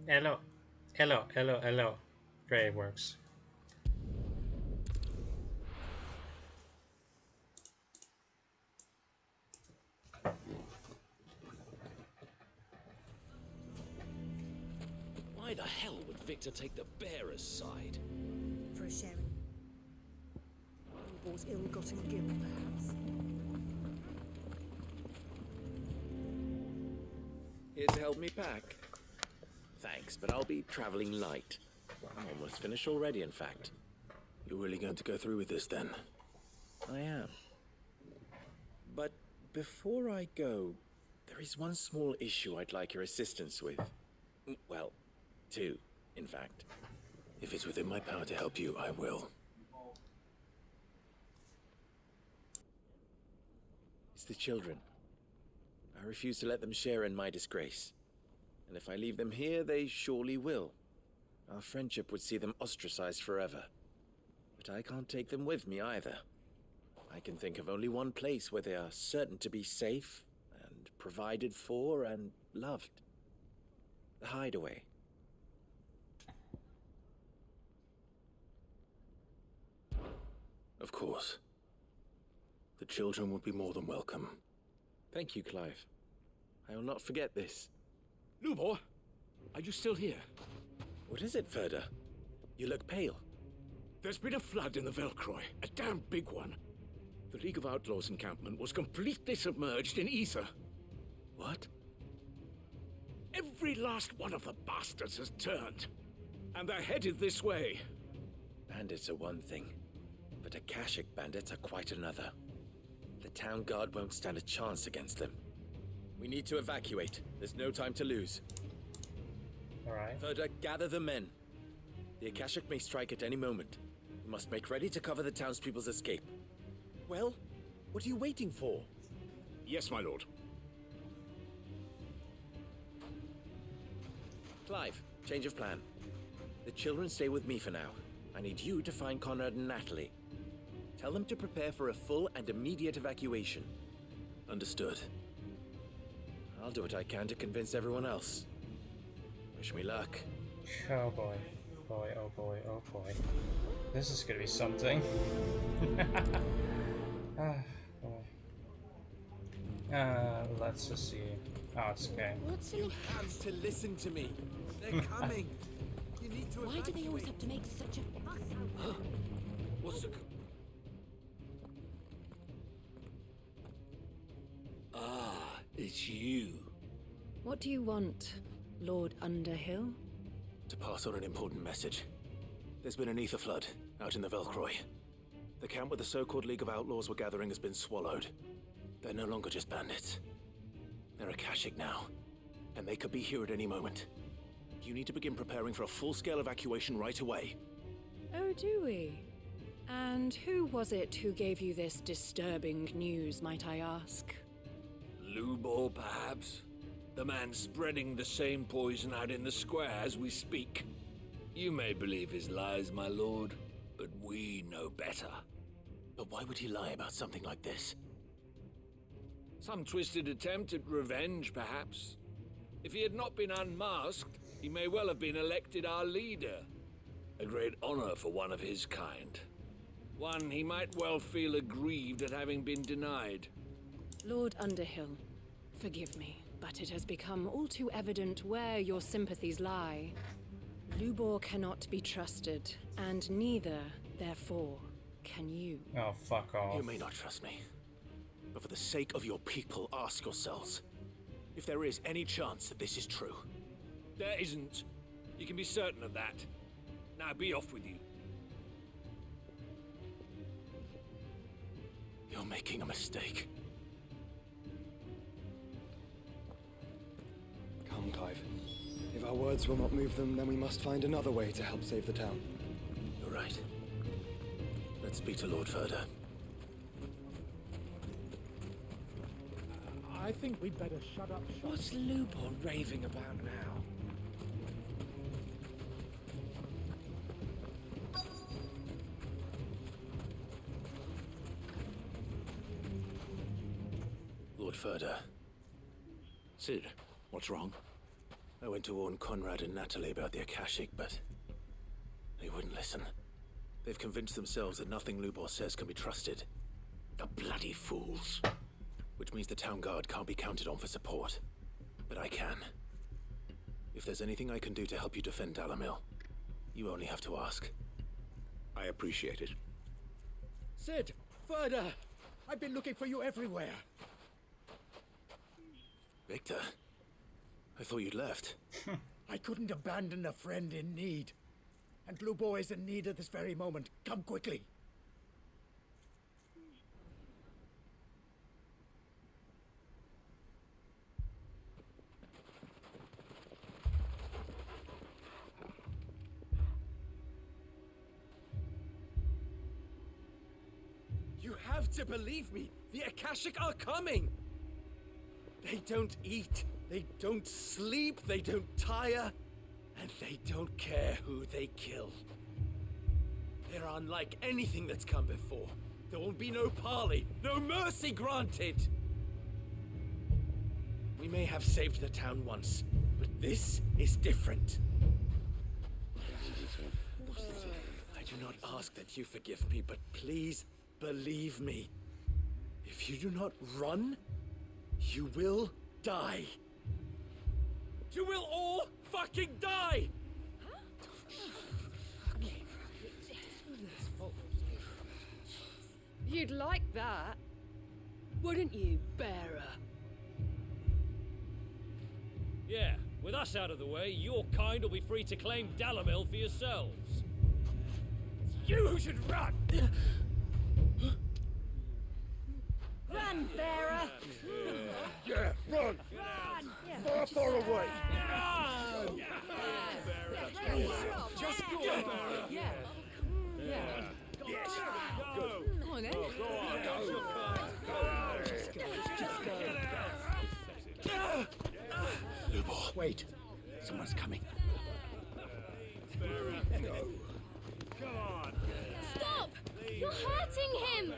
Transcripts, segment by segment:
Hello. Hello, hello, hello. Great, works. Why the hell would Victor take the bearer's side? For a sharing. Lubor's ill-gotten guilt, perhaps. Here to help me pack? Thanks, but I'll be traveling light. I'm almost finished already, in fact. You're really going to go through with this, then? I am. But before I go, there is one small issue I'd like your assistance with. Well, two, in fact. If it's within my power to help you, I will. It's the children. I refuse to let them share in my disgrace. And if I leave them here, they surely will. Our friendship would see them ostracized forever. But I can't take them with me either. I can think of only one place where they are certain to be safe and provided for and loved. The Hideaway. Of course. The children would be more than welcome. Thank you, Clive. I will not forget this. Lubor, are you still here? What is it, Ferda? You look pale. There's been a flood in the Velcroy, a damn big one. The League of Outlaws encampment was completely submerged in ether. What? Every last one of the bastards has turned, and they're headed this way. Bandits are one thing, but Akashic bandits are quite another. The town guard won't stand a chance against them. We need to evacuate. There's no time to lose. Alright. Ferda, gather the men. The Akashic may strike at any moment. We must make ready to cover the townspeople's escape. Well, what are you waiting for? Yes, my lord. Clive, change of plan. The children stay with me for now. I need you to find Conrad and Natalie. Tell them to prepare for a full and immediate evacuation. Understood. I'll do what I can to convince everyone else. Wish me luck. Oh boy. Boy, oh boy, oh boy. This is gonna be something. Ah, boy. Let's just see. Oh, it's okay. What's in You have to listen to me. They're coming. You need to Why do they always have to make such a fuss? What's the... Ah, it's you. What do you want, Lord Underhill? To pass on an important message. There's been an ether flood out in the Velcroy. The camp where the so-called League of Outlaws were gathering has been swallowed. They're no longer just bandits. They're Akashic now, and they could be here at any moment. You need to begin preparing for a full-scale evacuation right away. Oh, do we? And who was it who gave you this disturbing news, might I ask? Lubor, perhaps? The man spreading the same poison out in the square as we speak. You may believe his lies, my lord, but we know better. But why would he lie about something like this? Some twisted attempt at revenge, perhaps. If he had not been unmasked, he may well have been elected our leader. A great honor for one of his kind. One he might well feel aggrieved at having been denied. Lord Underhill, forgive me, but it has become all too evident where your sympathies lie. Lubor cannot be trusted, and neither, therefore, can you. Oh, fuck off. You may not trust me, but for the sake of your people, ask yourselves if there is any chance that this is true. There isn't. You can be certain of that. Now be off with you. You're making a mistake. Come, Clive. If our words will not move them, then we must find another way to help save the town. You're right. Let's speak to Lord Ferda. I think we'd better shut up shop. What's Lubor raving about now? Lord Ferda. Sid, what's wrong? I went to warn Conrad and Natalie about the Akashic, but they wouldn't listen. They've convinced themselves that nothing Lubor says can be trusted. The bloody fools. Which means the town guard can't be counted on for support. But I can. If there's anything I can do to help you defend Dalamil, you only have to ask. I appreciate it. Sid! Further! I've been looking for you everywhere. Victor? I thought you'd left. I couldn't abandon a friend in need. And Lubor is in need at this very moment. Come quickly. You have to believe me. The Akashic are coming. They don't eat, they don't sleep, they don't tire, and they don't care who they kill. They're unlike anything that's come before. There won't be no parley, no mercy granted. We may have saved the town once, but this is different. I do not ask that you forgive me, but please believe me. If you do not run, you will die. You will all fucking die! You'd like that, wouldn't you, bearer? Yeah, with us out of the way, your kind will be free to claim Dalamil for yourselves. You should run! Run, bearer! Yeah, run! Far, far away! Just go, bearer. Yeah. Yes! Come on, then. Lubor. Wait, someone's coming. Stop! You're hurting him!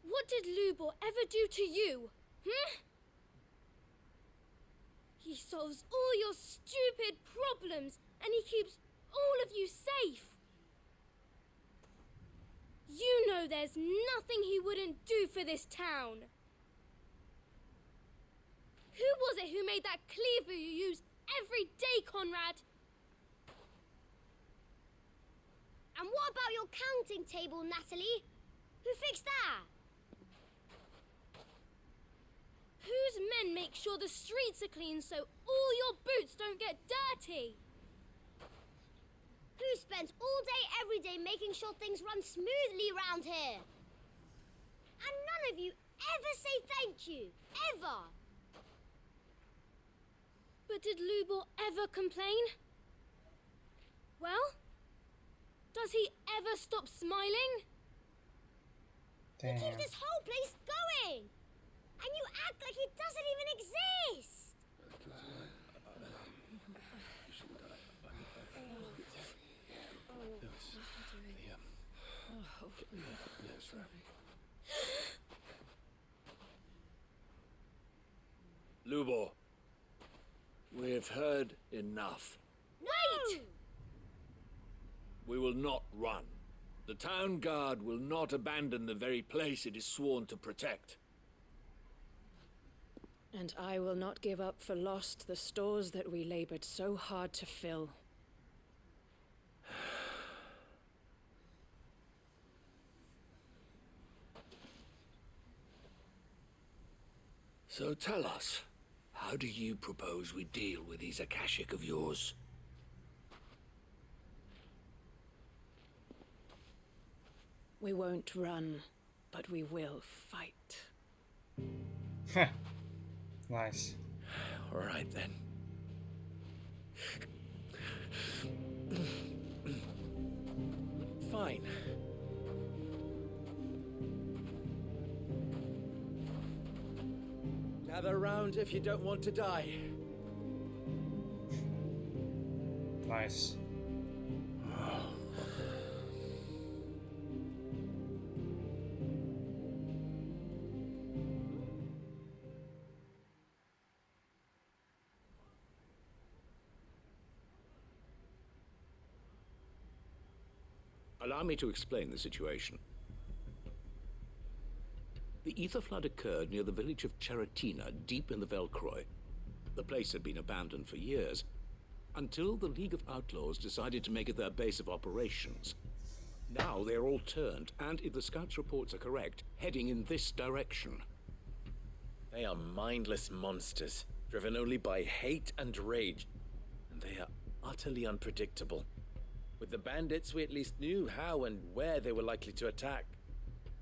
What did Lubor ever do to you? He solves all your stupid problems and he keeps all of you safe. You know there's nothing he wouldn't do for this town. Who was it who made that cleaver you use every day, Conrad? And what about your counting table, Natalie? Who fixed that? Whose men make sure the streets are clean so all your boots don't get dirty? Who spends all day, every day making sure things run smoothly round here? And none of you ever say thank you, ever. But did Lubor ever complain? Well, does he ever stop smiling? Damn. He keeps this whole place going. And you act like he doesn't even exist. Lubor, we've heard enough. Wait! We will not run. The town guard will not abandon the very place it is sworn to protect. And I will not give up for lost the stores that we labored so hard to fill. So tell us, how do you propose we deal with these Akashic of yours? We won't run, but we will fight. Nice. All right, then. Fine. Gather round if you don't want to die. Nice. Allow me to explain the situation. The ether flood occurred near the village of Cheratina, deep in the Velcroy. The place had been abandoned for years, until the League of Outlaws decided to make it their base of operations. Now they're all turned, and if the scouts' reports are correct, heading in this direction. They are mindless monsters, driven only by hate and rage, and they are utterly unpredictable. With the bandits, we at least knew how and where they were likely to attack.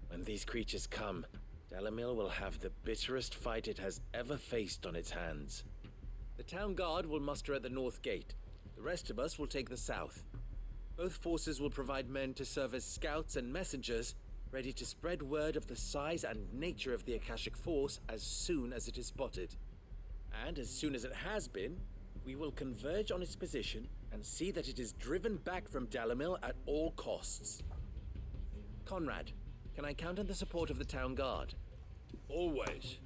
When these creatures come, Dalamil will have the bitterest fight it has ever faced on its hands. The town guard will muster at the north gate. The rest of us will take the south. Both forces will provide men to serve as scouts and messengers, ready to spread word of the size and nature of the Akashic Force as soon as it is spotted. And as soon as it has been, we will converge on its position and see that it is driven back from Dalamil at all costs. Conrad, can I count on the support of the town guard? Always.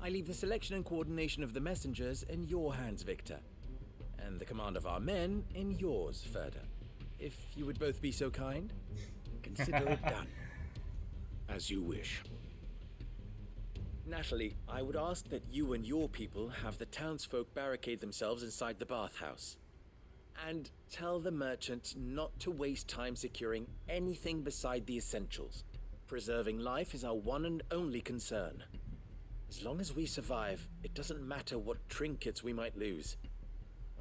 I leave the selection and coordination of the messengers in your hands, Victor. And the command of our men in yours, Ferda. If you would both be so kind. Consider it done. As you wish. Natalie, I would ask that you and your people have the townsfolk barricade themselves inside the bathhouse. And tell the merchant not to waste time securing anything beside the essentials. Preserving life is our one and only concern. As long as we survive, it doesn't matter what trinkets we might lose.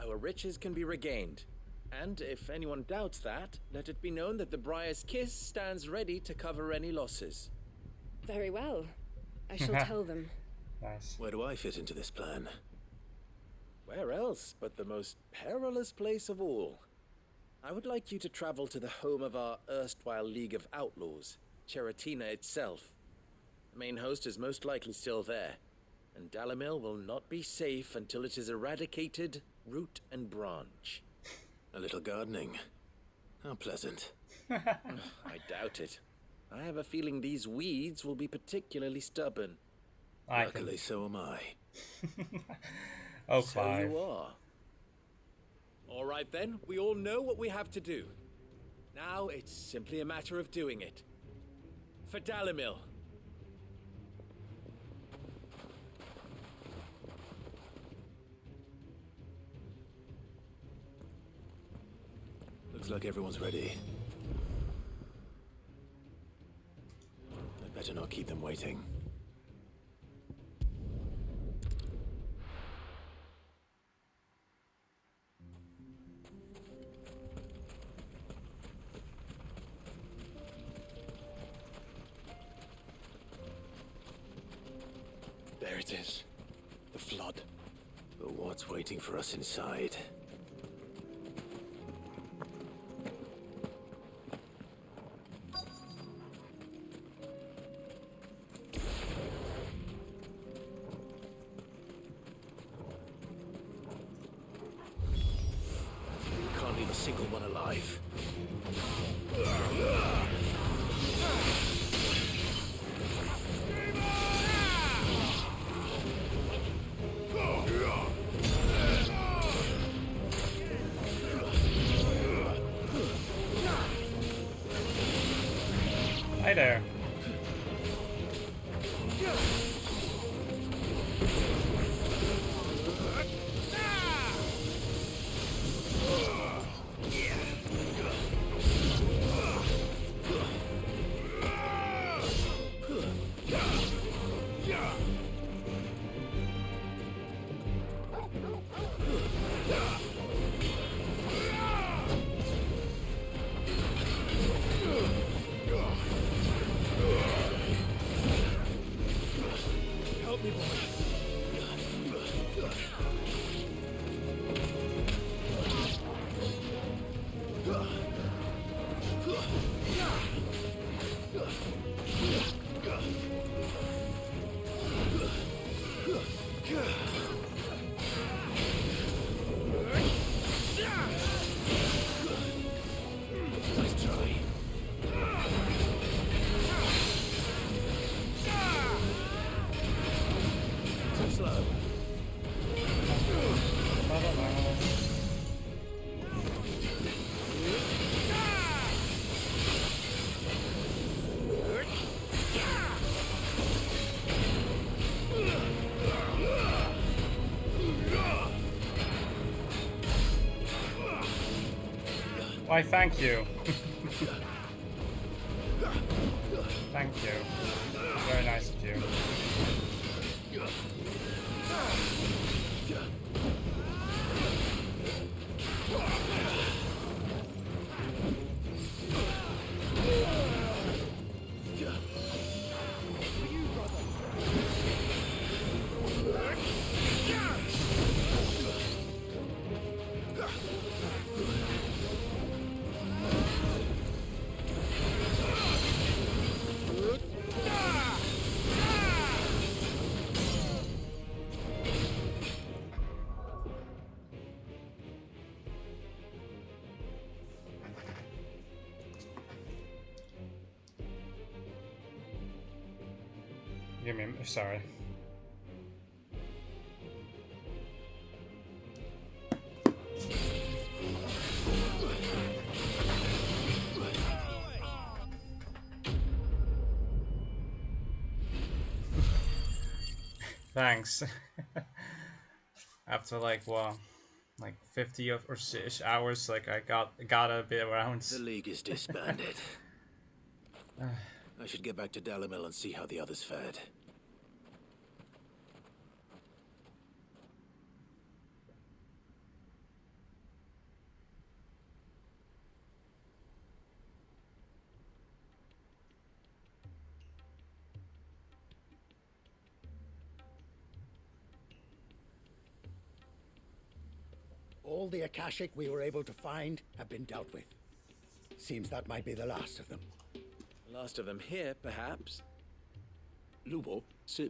Our riches can be regained. And if anyone doubts that, let it be known that the Briar's Kiss stands ready to cover any losses. Very well. I shall tell them. Nice. Where do I fit into this plan? Where else but the most perilous place of all? I would like you to travel to the home of our erstwhile League of Outlaws, Cheratina itself. The main host is most likely still there, and Dalamil will not be safe until it is eradicated, root and branch. A little gardening. How pleasant. I doubt it. I have a feeling these weeds will be particularly stubborn. Luckily, so am I. Oh, So five. you are. All right then, we all know what we have to do. Now it's simply a matter of doing it. For Dalamil. Looks like everyone's ready. I'd better not keep them waiting. There it is. The flood. But what's waiting for us inside? Can't leave a single one alive. Hi there. Help me, boy. Why, thank you. Thank you. Very nice of you. Give me, sorry. Thanks. After like what, like 50 or 6 hours, like I got a bit around. The League is disbanded. I should get back to Dalimil and see how the others fared. All the Akashic we were able to find have been dealt with. Seems that might be the last of them. Last of them here, perhaps. Lubor, Sir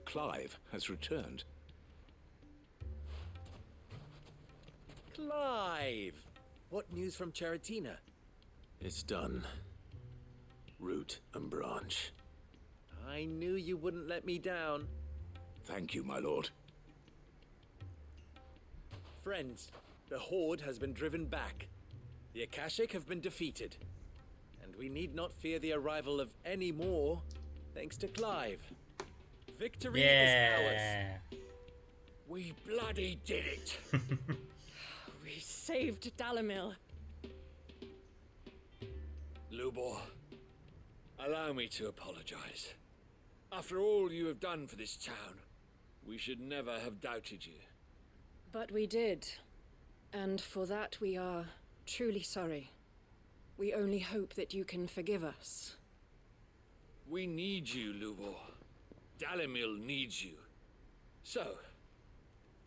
Clive has returned. Clive! What news from Charatina? It's done. Root and branch. I knew you wouldn't let me down. Thank you, my lord. Friends, the Horde has been driven back. The Akashic have been defeated. And we need not fear the arrival of any more, thanks to Clive. Victory is ours. We bloody did it. We saved Dalimil. Lubor, allow me to apologize. After all you have done for this town, we should never have doubted you. But we did. And for that we are truly sorry. We only hope that you can forgive us. We need you, Lubor. Dalimil needs you. So,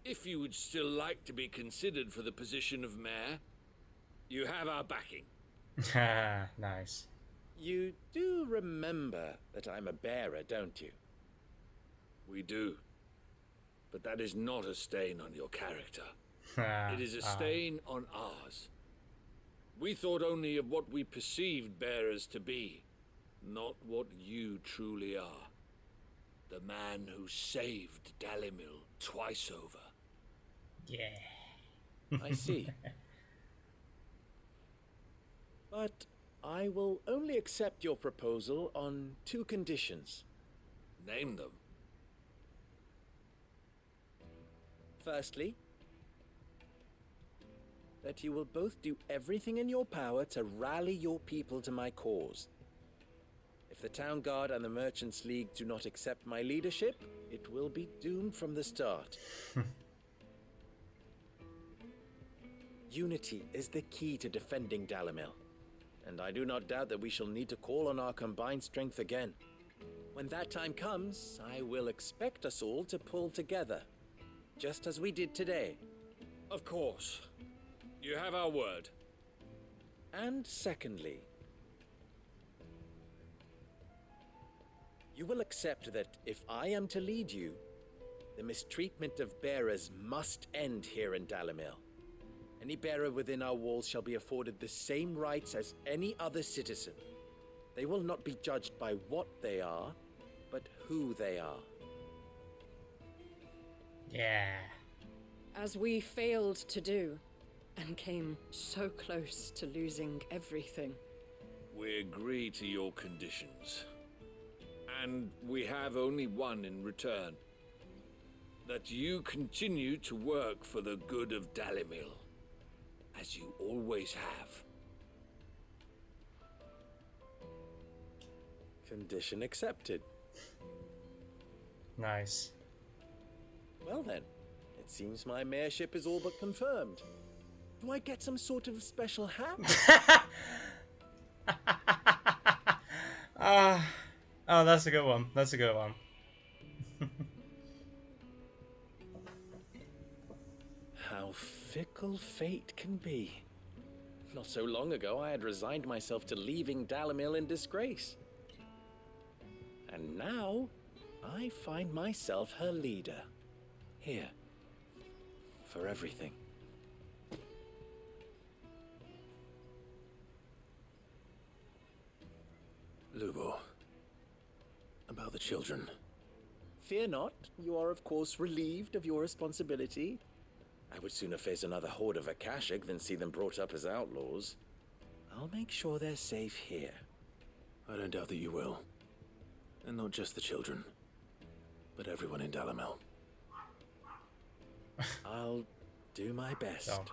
if you would still like to be considered for the position of mayor, you have our backing. Nice. You do remember that I'm a bearer, don't you? We do. But that is not a stain on your character. It is a stain on ours. We thought only of what we perceived bearers to be, not what you truly are. The man who saved Dalimil twice over. Yeah. I see. But I will only accept your proposal on 2 conditions. Name them. Firstly, that you will both do everything in your power to rally your people to my cause. If the Town Guard and the Merchants League do not accept my leadership, it will be doomed from the start. Unity is the key to defending Dalimil, and I do not doubt that we shall need to call on our combined strength again. When that time comes, I will expect us all to pull together, just as we did today. Of course. You have our word. And secondly, you will accept that if I am to lead you, the mistreatment of bearers must end here in Dalimil. Any bearer within our walls shall be afforded the same rights as any other citizen. They will not be judged by what they are, but who they are. Yeah. As we failed to do, and came so close to losing everything. We agree to your conditions. And we have only one in return. That you continue to work for the good of Dalimil, as you always have. Condition accepted. Nice. Well then, it seems my mayorship is all but confirmed. Do I get some sort of special hat? Oh, that's a good one. That's a good one. How fickle fate can be. Not so long ago, I had resigned myself to leaving Dalimil in disgrace. And now, I find myself her leader. Here. For everything. Lubor. About the children. Fear not, you are of course relieved of your responsibility. I would sooner face another horde of Akashic than see them brought up as outlaws. I'll make sure they're safe here. I don't doubt that you will. And not just the children, but everyone in Dalimil. I'll do my best. Oh.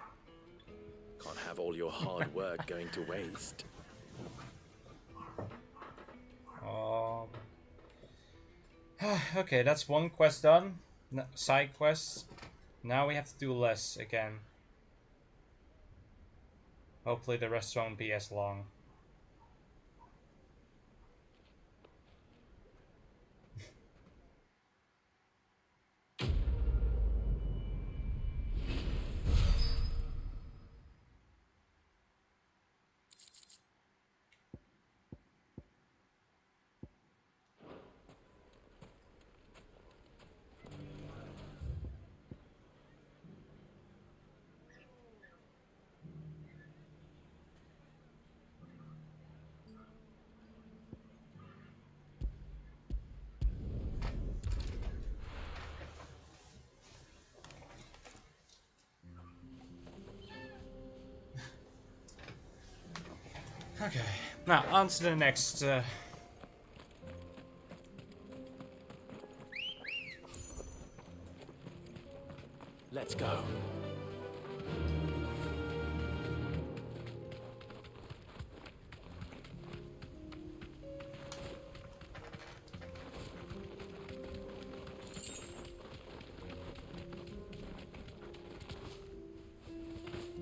Can't have all your hard work going to waste. Okay, that's one quest done. Side quests. Now we have to do less again. Hopefully the rest won't be as long. Okay, now on to the next. Let's go.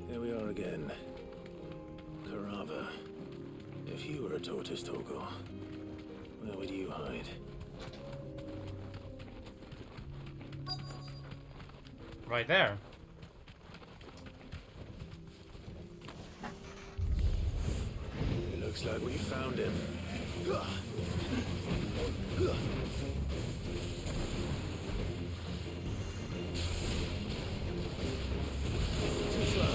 Here we are again. Karava. If you were a tortoise, Torgor, where would you hide? Right there. It looks like we found him. Too slow.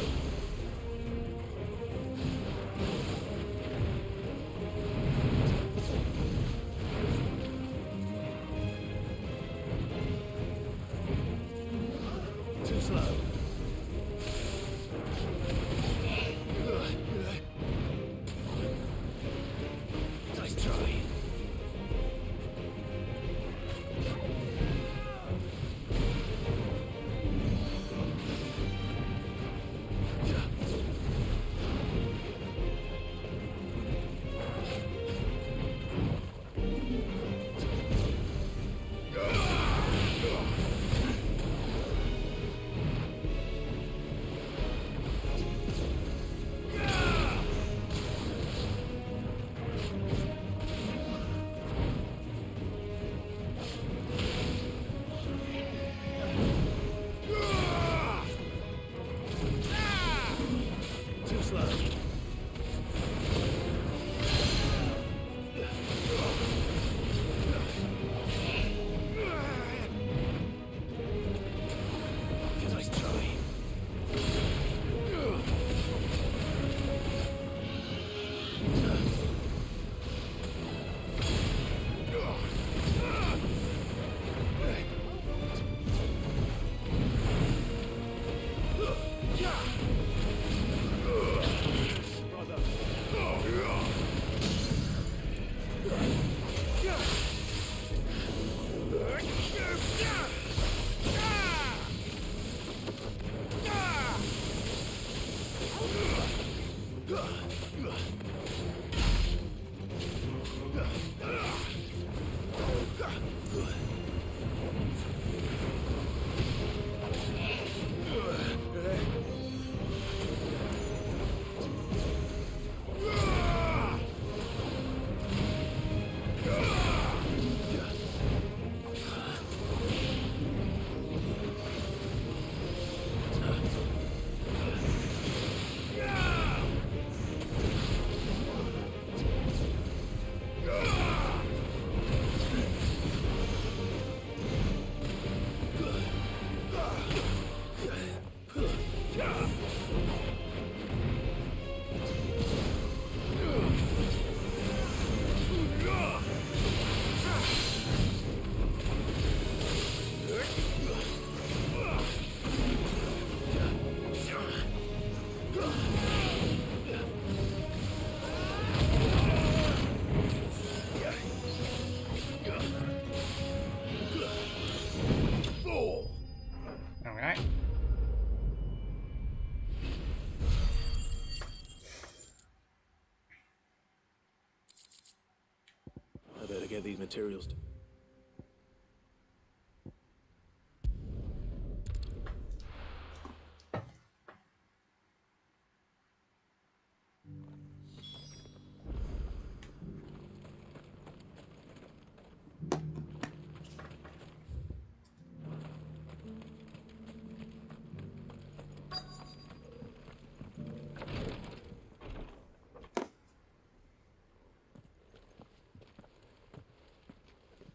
Too slow. Nice try. materials to...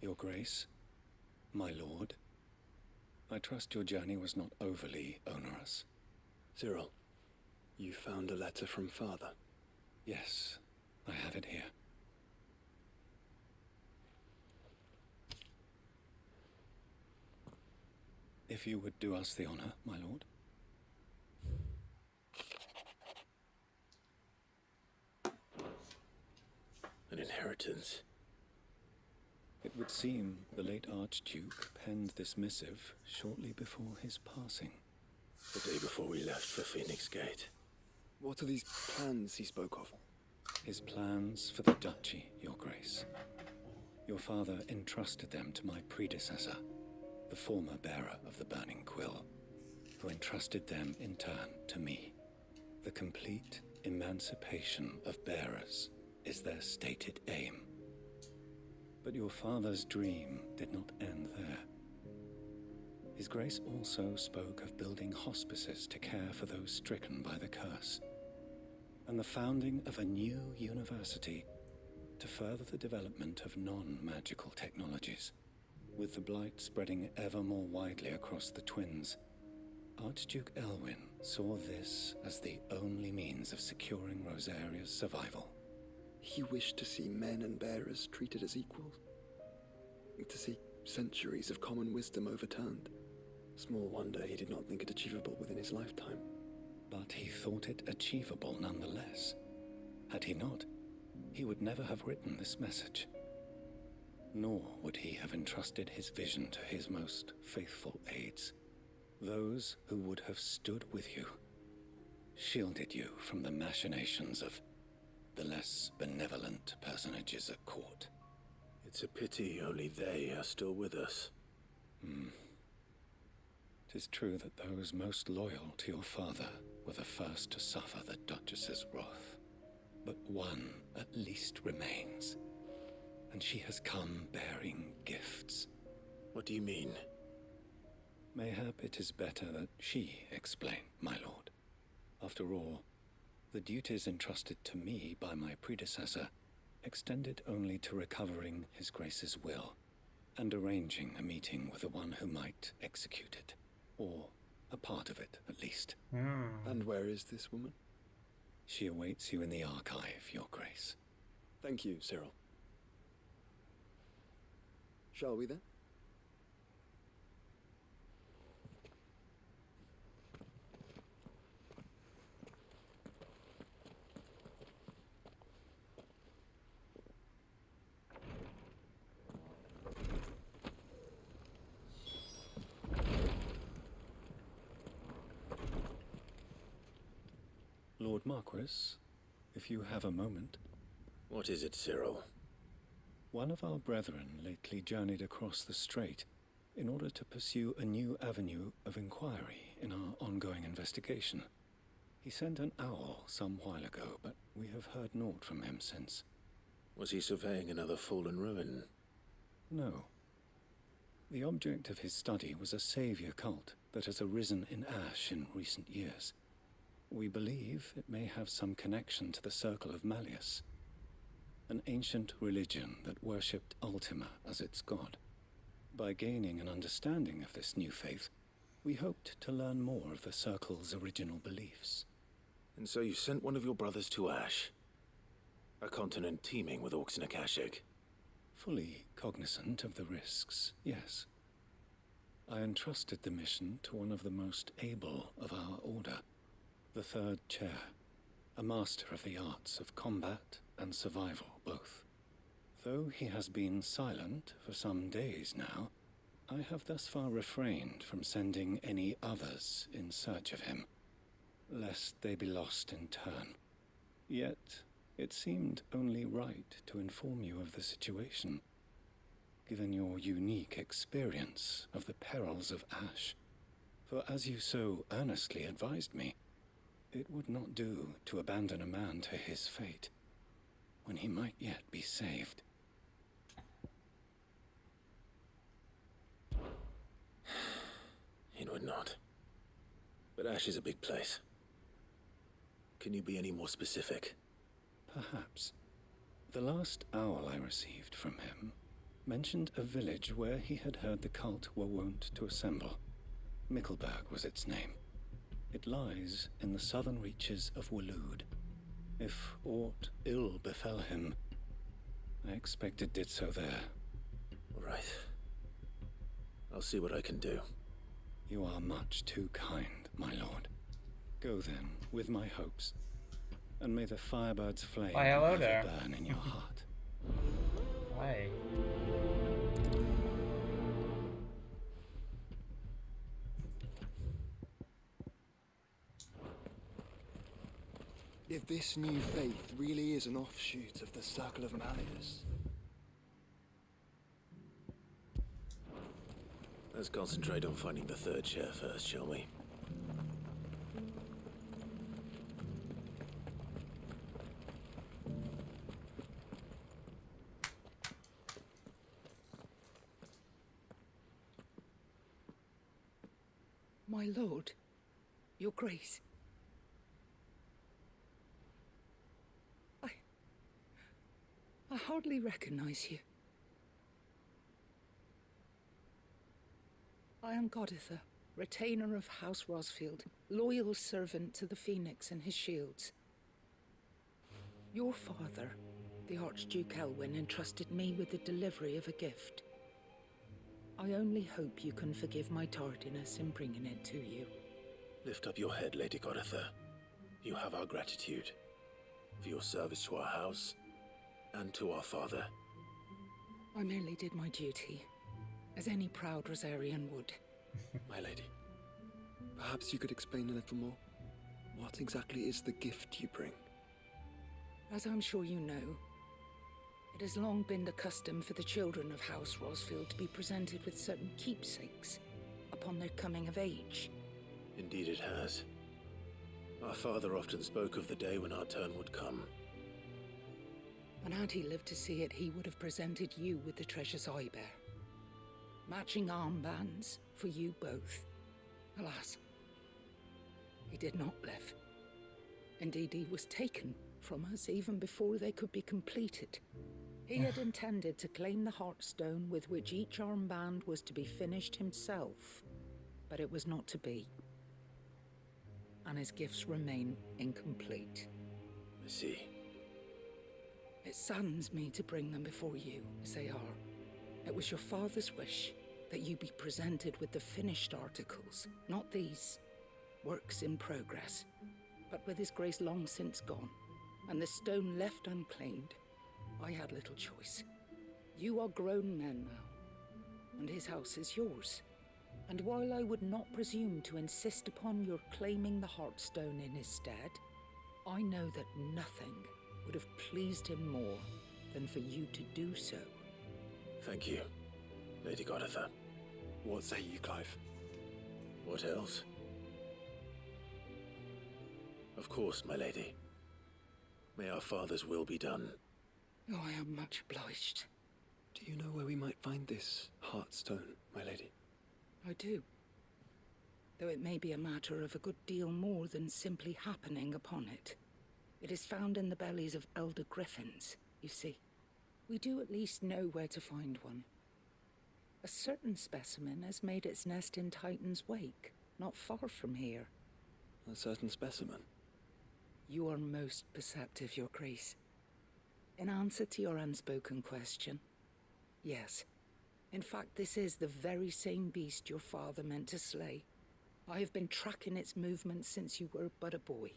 Your Grace, my lord, I trust your journey was not overly onerous. Cyril, you found a letter from Father? Yes, I have it here. If you would do us the honor, my lord. An inheritance. It would seem the late Archduke penned this missive shortly before his passing. The day before we left for Phoenix Gate. What are these plans he spoke of? His plans for the duchy, Your Grace. Your father entrusted them to my predecessor, the former bearer of the Burning Quill, who entrusted them in turn to me. The complete emancipation of bearers is their stated aim. But your father's dream did not end there. His Grace also spoke of building hospices to care for those stricken by the curse, and the founding of a new university to further the development of non-magical technologies. With the blight spreading ever more widely across the twins, Archduke Elwyn saw this as the only means of securing Rosaria's survival. He wished to see men and bearers treated as equals. To see centuries of common wisdom overturned. Small wonder he did not think it achievable within his lifetime. But he thought it achievable nonetheless. Had he not, he would never have written this message. Nor would he have entrusted his vision to his most faithful aides, those who would have stood with you, shielded you from the machinations of the less benevolent personages at court. It's a pity only they are still with us. 'Tis true that those most loyal to your father were the first to suffer the Duchess's wrath. But one at least remains, and she has come bearing gifts. What do you mean? Mayhap it is better that she explain, my lord. After all, the duties entrusted to me by my predecessor extended only to recovering His Grace's will and arranging a meeting with the one who might execute it, or a part of it at least. And where is this woman? She awaits you in the archive, Your Grace. Thank you, Cyril. Shall we then? Lord Marquis, if you have a moment. What is it, Cyril? One of our brethren lately journeyed across the strait in order to pursue a new avenue of inquiry in our ongoing investigation. He sent an owl some while ago, but we have heard naught from him since. Was he surveying another fallen ruin? No. The object of his study was a savior cult that has arisen in Ash in recent years. We believe it may have some connection to the Circle of Malleus, an ancient religion that worshipped Ultima as its god. By gaining an understanding of this new faith, we hoped to learn more of the Circle's original beliefs. And so you sent one of your brothers to Ash, a continent teeming with orcs and Akashic. Fully cognizant of the risks, yes. I entrusted the mission to one of the most able of our order, the third chair, a master of the arts of combat and survival both. Though he has been silent for some days now, I have thus far refrained from sending any others in search of him, lest they be lost in turn. Yet, it seemed only right to inform you of the situation. given your unique experience of the perils of Ash. For as you so earnestly advised me, it would not do to abandon a man to his fate, when he might yet be saved. It would not. But Ash is a big place. Can you be any more specific? Perhaps. The last owl I received from him mentioned a village where he had heard the cult were wont to assemble. Mickleburg was its name. It lies in the southern reaches of Waloed. If aught ill befell him, I expect it did so there. All right. I'll see what I can do. You are much too kind, my lord. Go then, with my hopes, and may the firebird's flame hello there. burn in your heart. Hi. If this new faith really is an offshoot of the Circle of Malleus, Let's concentrate on finding the third chair first, shall we? My lord, your grace. I hardly recognize you. I am Goditha, retainer of House Rosfield, loyal servant to the Phoenix and his shields. Your father, the Archduke Elwyn, entrusted me with the delivery of a gift. I only hope you can forgive my tardiness in bringing it to you. Lift up your head, Lady Goditha. You have our gratitude for your service to our house and to our father. I merely did my duty, as any proud Rosarian would. my lady, perhaps you could explain a little more. What exactly is the gift you bring? As I'm sure you know, it has long been the custom for the children of House Rosfield to be presented with certain keepsakes upon their coming of age. Indeed it has. Our father often spoke of the day when our turn would come. And had he lived to see it, he would have presented you with the treasures I bear. Matching armbands for you both. Alas, he did not live. Indeed, he was taken from us even before they could be completed. He had intended to claim the Heartstone with which each armband was to be finished himself, but it was not to be. And his gifts remain incomplete. I see. It saddens me to bring them before you, as they are. It was your father's wish that you be presented with the finished articles, not these works in progress. But with his grace long since gone, and the stone left unclaimed, I had little choice. You are grown men now, and his house is yours. And while I would not presume to insist upon your claiming the Heartstone in his stead, I know that nothing would have pleased him more than for you to do so. Thank you, Lady Goditha. What say you, Clive? What else? Of course, my lady. May our father's will be done. Oh, I am much obliged. Do you know where we might find this Heartstone, my lady? I do. Though it may be a matter of a good deal more than simply happening upon it. It is found in the bellies of elder griffins, you see. We do at least know where to find one. A certain specimen has made its nest in Titan's Wake, not far from here. A certain specimen? You are most perceptive, Your Grace. In answer to your unspoken question, yes. In fact, this is the very same beast your father meant to slay. I have been tracking its movements since you were but a boy.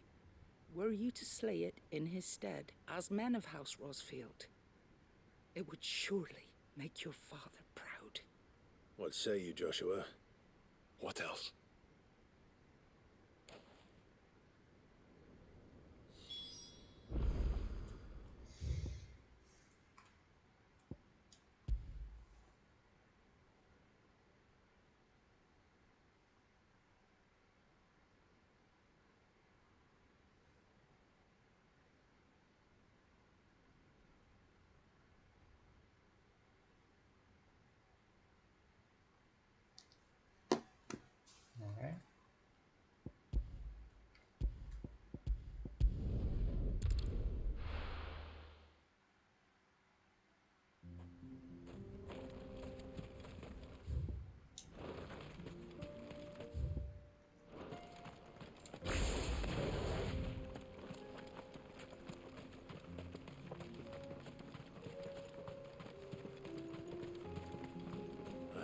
Were you to slay it in his stead, as men of House Rosfield, it would surely make your father proud. What say you, Joshua? What else?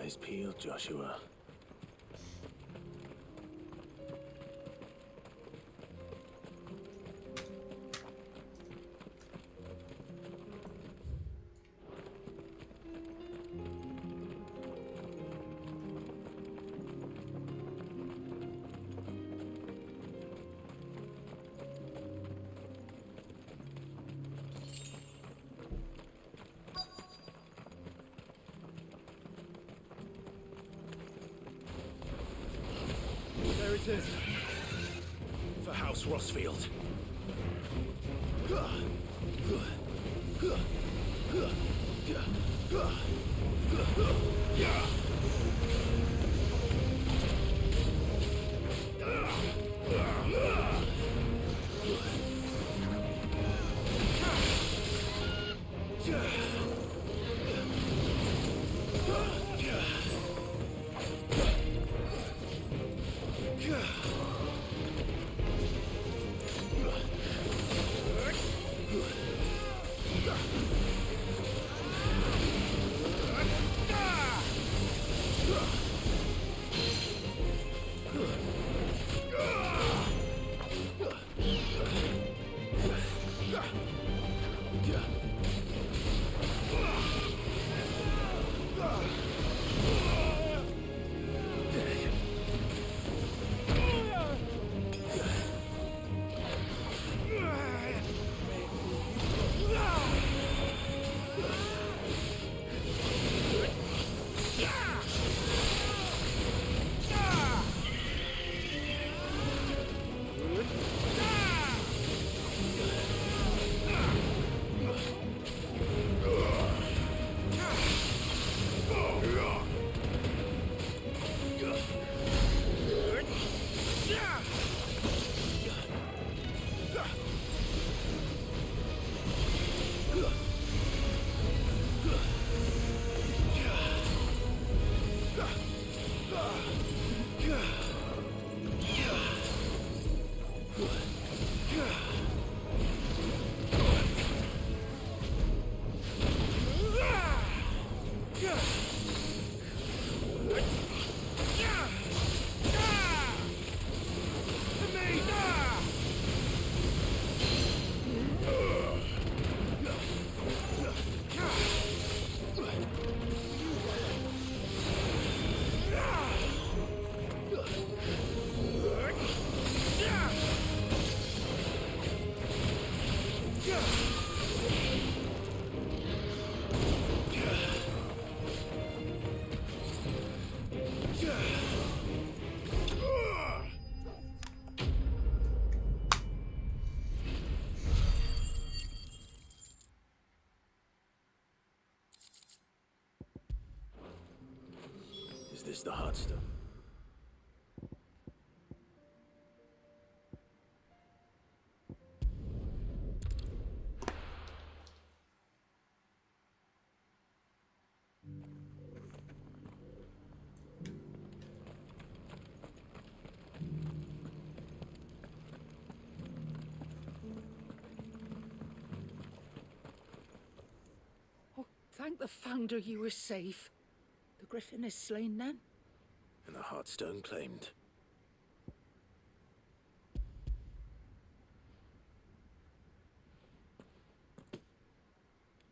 Eyes peeled, Joshua. There it is. For House Rossfield. Is this the Heartstone? Oh, thank the Founder you were safe. The Griffin is slain then? And the Heartstone claimed.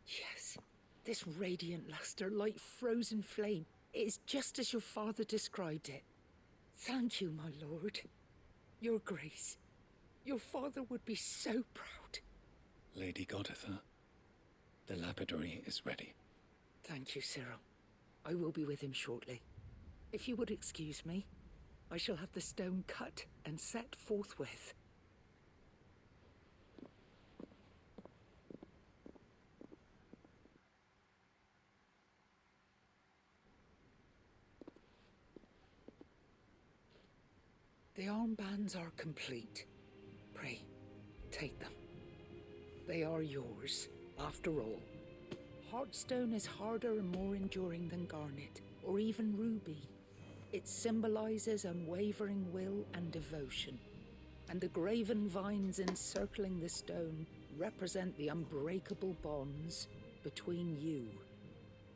Yes. This radiant luster, like frozen flame, it is just as your father described it. Thank you, my lord. Your grace. Your father would be so proud. Lady Goditha, the lapidary is ready. Thank you, Cyril. I will be with him shortly. If you would excuse me, I shall have the stone cut and set forthwith. The armbands are complete. Pray, take them. They are yours, after all. Heartstone is harder and more enduring than garnet, or even ruby. It symbolizes unwavering will and devotion, and the graven vines encircling the stone represent the unbreakable bonds between you.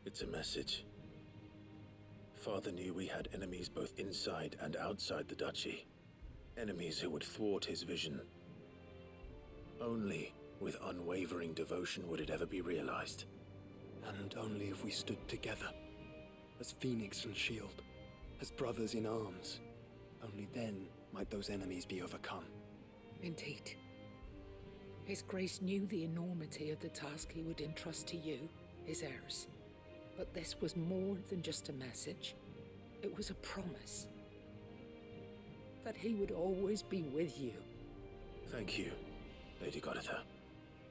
It's a message. Father knew we had enemies both inside and outside the duchy. Enemies who would thwart his vision. Only with unwavering devotion would it ever be realized. And only if we stood together, as Phoenix and Shield, as brothers in arms. Only then might those enemies be overcome. Indeed. His Grace knew the enormity of the task he would entrust to you, his heirs. But this was more than just a message. It was a promise. That he would always be with you. Thank you, Lady Goditha,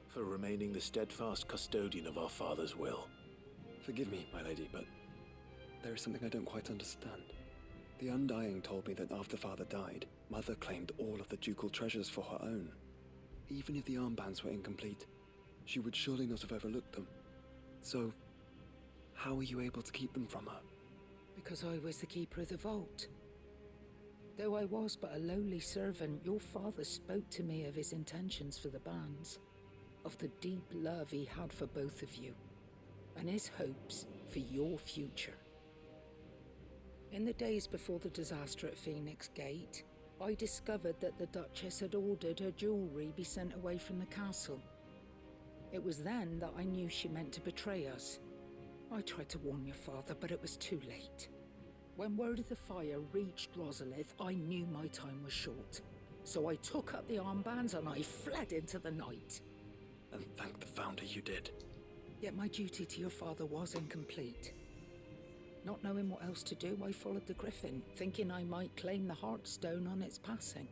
for remaining the steadfast custodian of our father's will. Forgive me, my lady, but there is something I don't quite understand. The Undying told me that after Father died, Mother claimed all of the ducal treasures for her own. Even if the armbands were incomplete, she would surely not have overlooked them. So, how were you able to keep them from her? Because I was the keeper of the vault. Though I was but a lowly servant, your father spoke to me of his intentions for the bands, of the deep love he had for both of you, and his hopes for your future. In the days before the disaster at Phoenix Gate, I discovered that the Duchess had ordered her jewelry be sent away from the castle. It was then that I knew she meant to betray us. I tried to warn your father, but it was too late. When word of the fire reached Rosalith, I knew my time was short. So I took up the armbands and I fled into the night. And thank the Founder you did. Yet my duty to your father was incomplete. Not knowing what else to do, I followed the Griffin, thinking I might claim the Heartstone on its passing.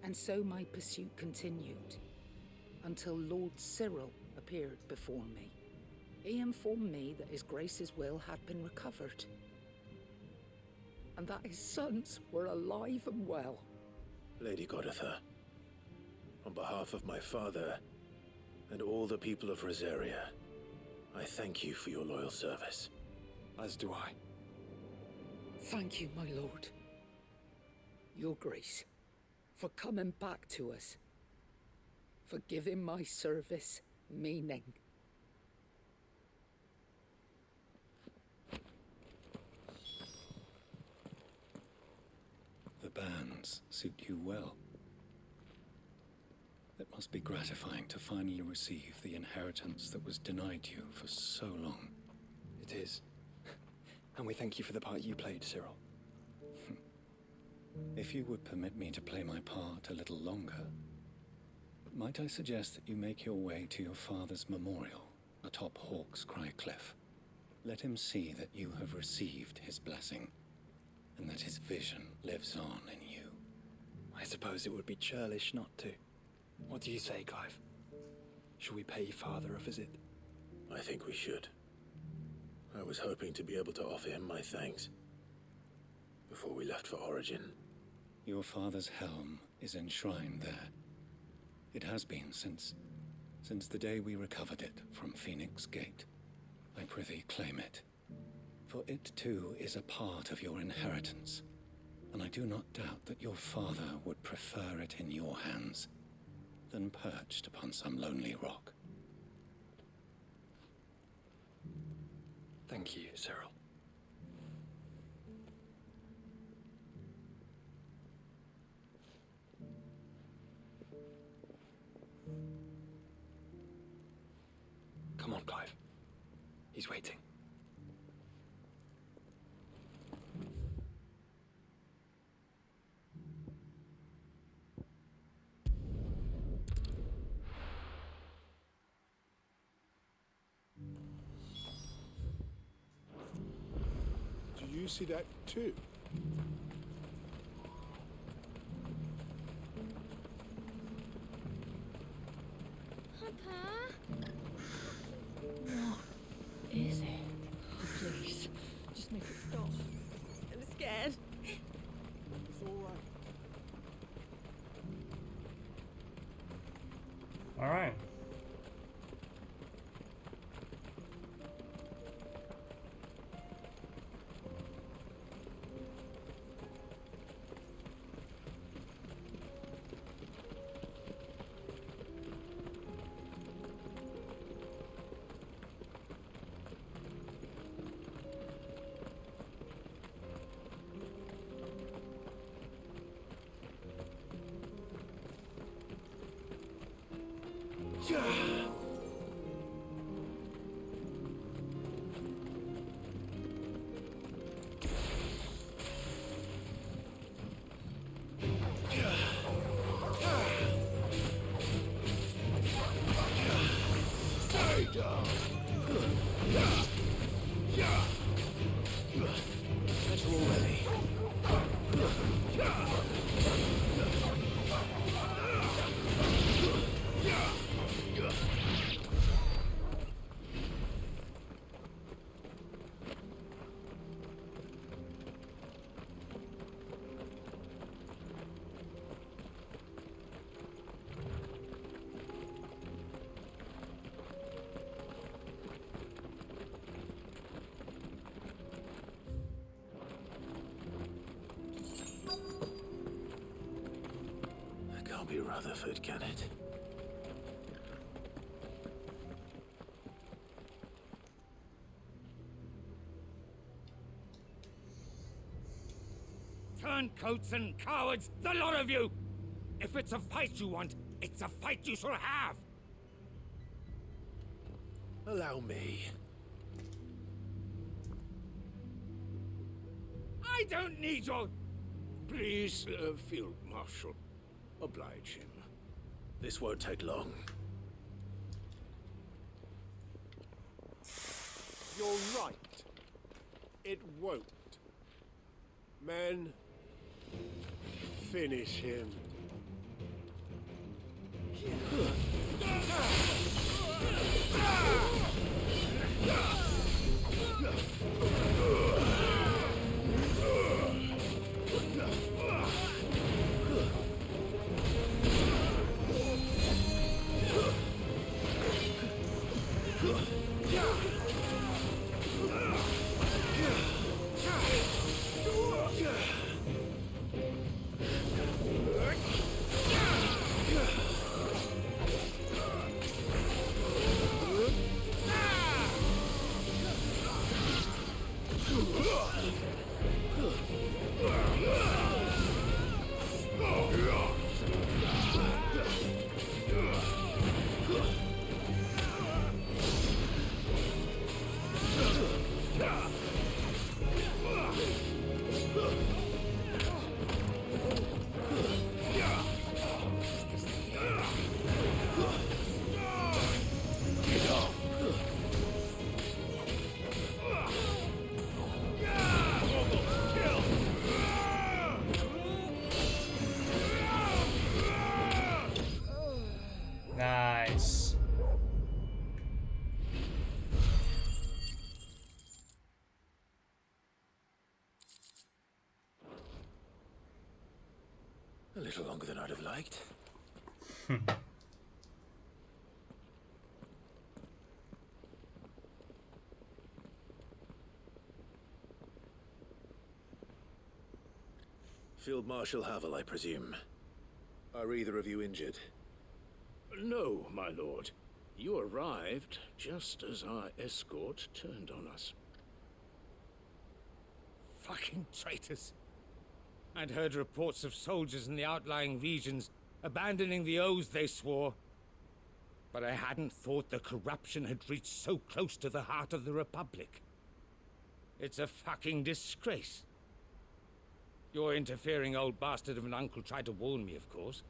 And so my pursuit continued, until Lord Cyril appeared before me. He informed me that His Grace's will had been recovered, and that his sons were alive and well. Lady Goditha, on behalf of my father and all the people of Rosaria, I thank you for your loyal service. As do I. Thank you, my lord. Your Grace, for coming back to us, for giving my service meaning. The bands suit you well. It must be gratifying to finally receive the inheritance that was denied you for so long. It is. And we thank you for the part you played, Cyril. If you would permit me to play my part a little longer, might I suggest that you make your way to your father's memorial atop Hawk's Cry Cliff? Let him see that you have received his blessing, and that his vision lives on in you. I suppose it would be churlish not to. What do you say, Clive? Shall we pay Father a visit? I think we should. I was hoping to be able to offer him my thanks before we left for Origin. Your father's helm is enshrined there. It has been since the day we recovered it from Phoenix Gate. I prithee claim it, for it too is a part of your inheritance, and I do not doubt that your father would prefer it in your hands than perched upon some lonely rock. Thank you, Cyril. Come on, Clive. He's waiting. Do you see that too? Papa? What is it? Please, just make it stop. I'm scared. It's all right. All right. trouble already. Can't be Rutherford, can it? Turncoats and cowards, the lot of you! If it's a fight you want, it's a fight you shall have! Allow me. I don't need your... Please, Field Marshal. Oblige him. This won't take long. You're right. It won't. Men, finish him. Nice. A little longer than I'd have liked. Field Marshal Havel, I presume. Are either of you injured? No, my lord. You arrived just as our escort turned on us. Fucking traitors. I'd heard reports of soldiers in the outlying regions abandoning the oaths they swore. But I hadn't thought the corruption had reached so close to the heart of the Republic. It's a fucking disgrace. Your interfering old bastard of an uncle tried to warn me, of course.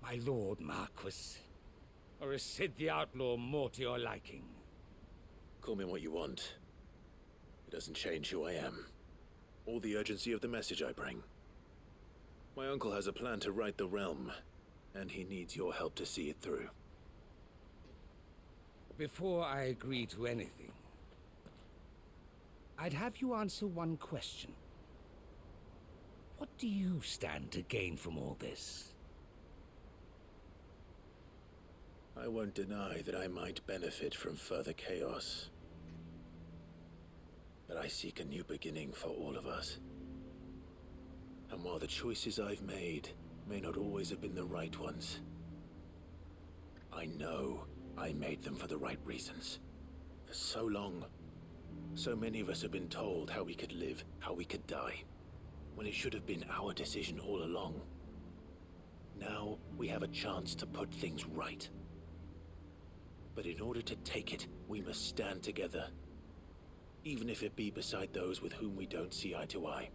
My lord Marquis. Or is Sid the Outlaw more to your liking? Call me what you want. It doesn't change who I am, or the urgency of the message I bring. My uncle has a plan to right the realm, and he needs your help to see it through. Before I agree to anything, I'd have you answer one question. What do you stand to gain from all this? I won't deny that I might benefit from further chaos. But I seek a new beginning for all of us. And while the choices I've made may not always have been the right ones, I know I made them for the right reasons. For so long, so many of us have been told how we could live, how we could die, when it should have been our decision all along. Now we have a chance to put things right. But in order to take it, we must stand together. Even if it be beside those with whom we don't see eye to eye.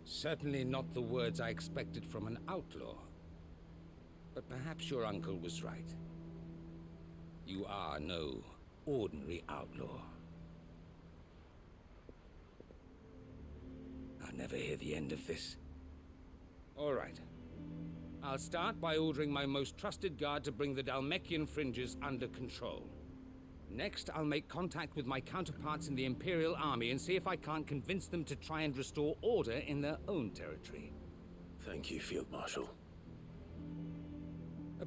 Certainly not the words I expected from an outlaw. But perhaps your uncle was right. You are no ordinary outlaw. I'll never hear the end of this. All right. I'll start by ordering my most trusted guard to bring the Dalmekian fringes under control. Next, I'll make contact with my counterparts in the Imperial Army and see if I can't convince them to try and restore order in their own territory. Thank you, Field Marshal.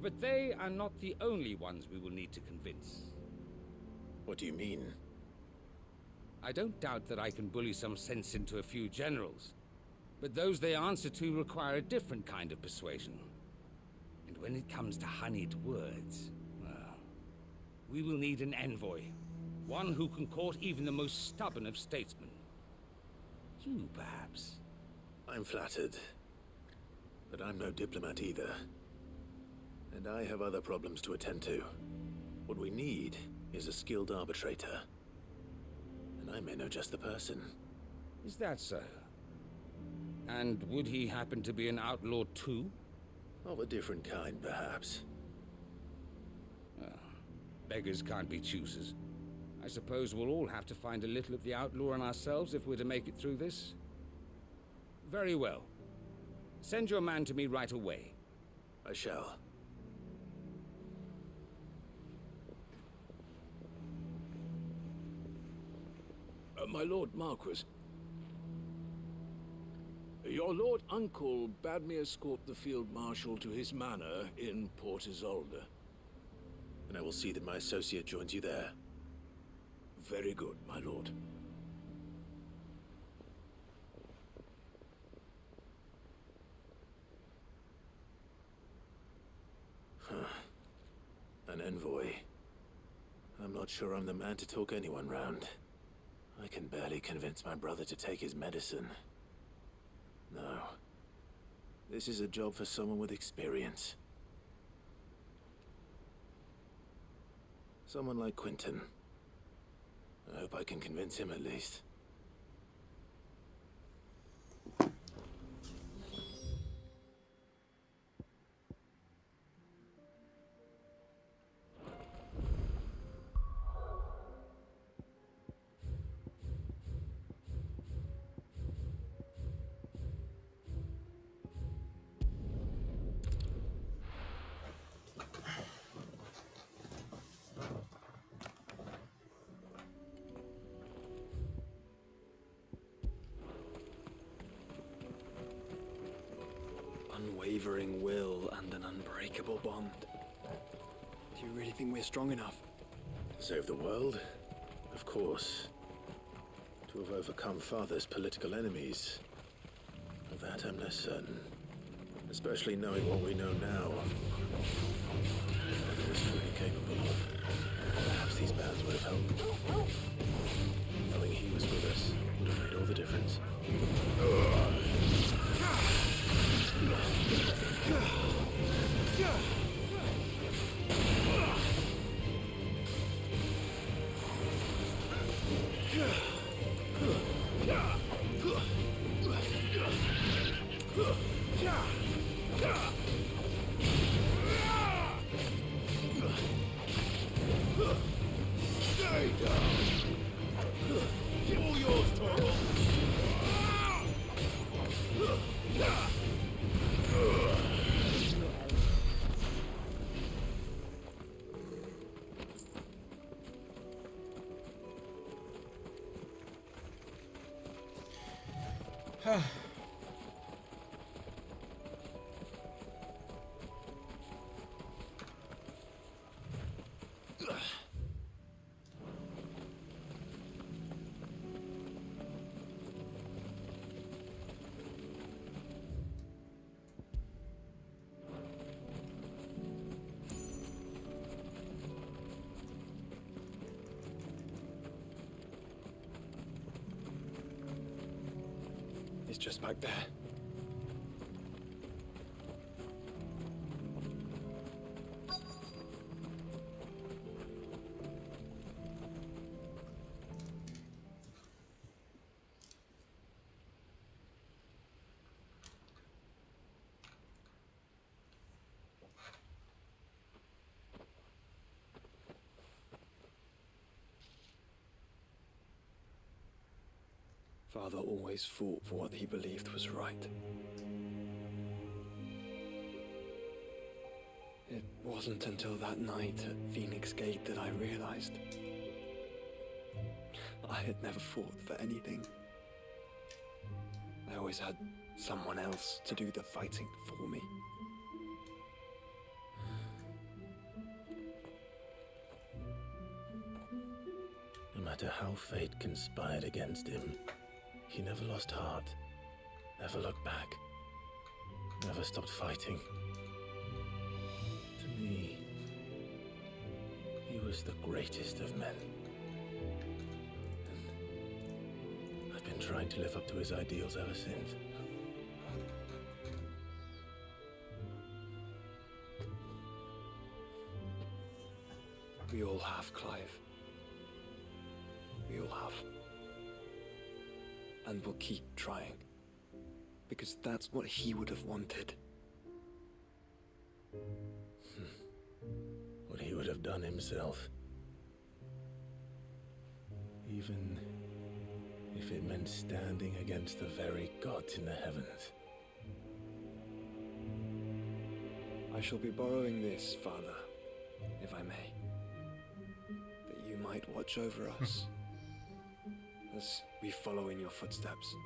But they are not the only ones we will need to convince. What do you mean? I don't doubt that I can bully some sense into a few generals, but those they answer to require a different kind of persuasion. And when it comes to honeyed words, well, we will need an envoy. One who can court even the most stubborn of statesmen. You, perhaps? I'm flattered. But I'm no diplomat either. And I have other problems to attend to. What we need is a skilled arbitrator. And I may know just the person. Is that so? And would he happen to be an outlaw too? Of a different kind, perhaps. Well, beggars can't be choosers. I suppose we'll all have to find a little of the outlaw in ourselves if we're to make it through this. Very well. Send your man to me right away. I shall. My Lord Marquis. Your Lord Uncle bade me escort the Field Marshal to his manor in Port Isolde. And I will see that my associate joins you there. Very good, my lord. An envoy. I'm not sure I'm the man to talk anyone round. I can barely convince my brother to take his medicine. No. This is a job for someone with experience. Someone like Quentin. I hope I can convince him at least. Unwavering will and an unbreakable bond. Do you really think we're strong enough? To save the world? Of course. To have overcome Father's political enemies? Of that I'm less certain. Especially knowing what we know now. Father was truly capable of. Perhaps these bands would have helped. Knowing he was with us would have made all the difference. Stay down! All yours, Torgal! It's just back there. Father always fought for what he believed was right. It wasn't until that night at Phoenix Gate that I realized I had never fought for anything. I always had someone else to do the fighting for me. No matter how fate conspired against him, he never lost heart, never looked back, never stopped fighting. To me, he was the greatest of men. And I've been trying to live up to his ideals ever since. We all have, Clive. We all have. And we'll keep trying. Because that's what he would have wanted. What he would have done himself. Even if it meant standing against the very gods in the heavens. I shall be borrowing this, Father, if I may. That you might watch over us as we follow in your footsteps.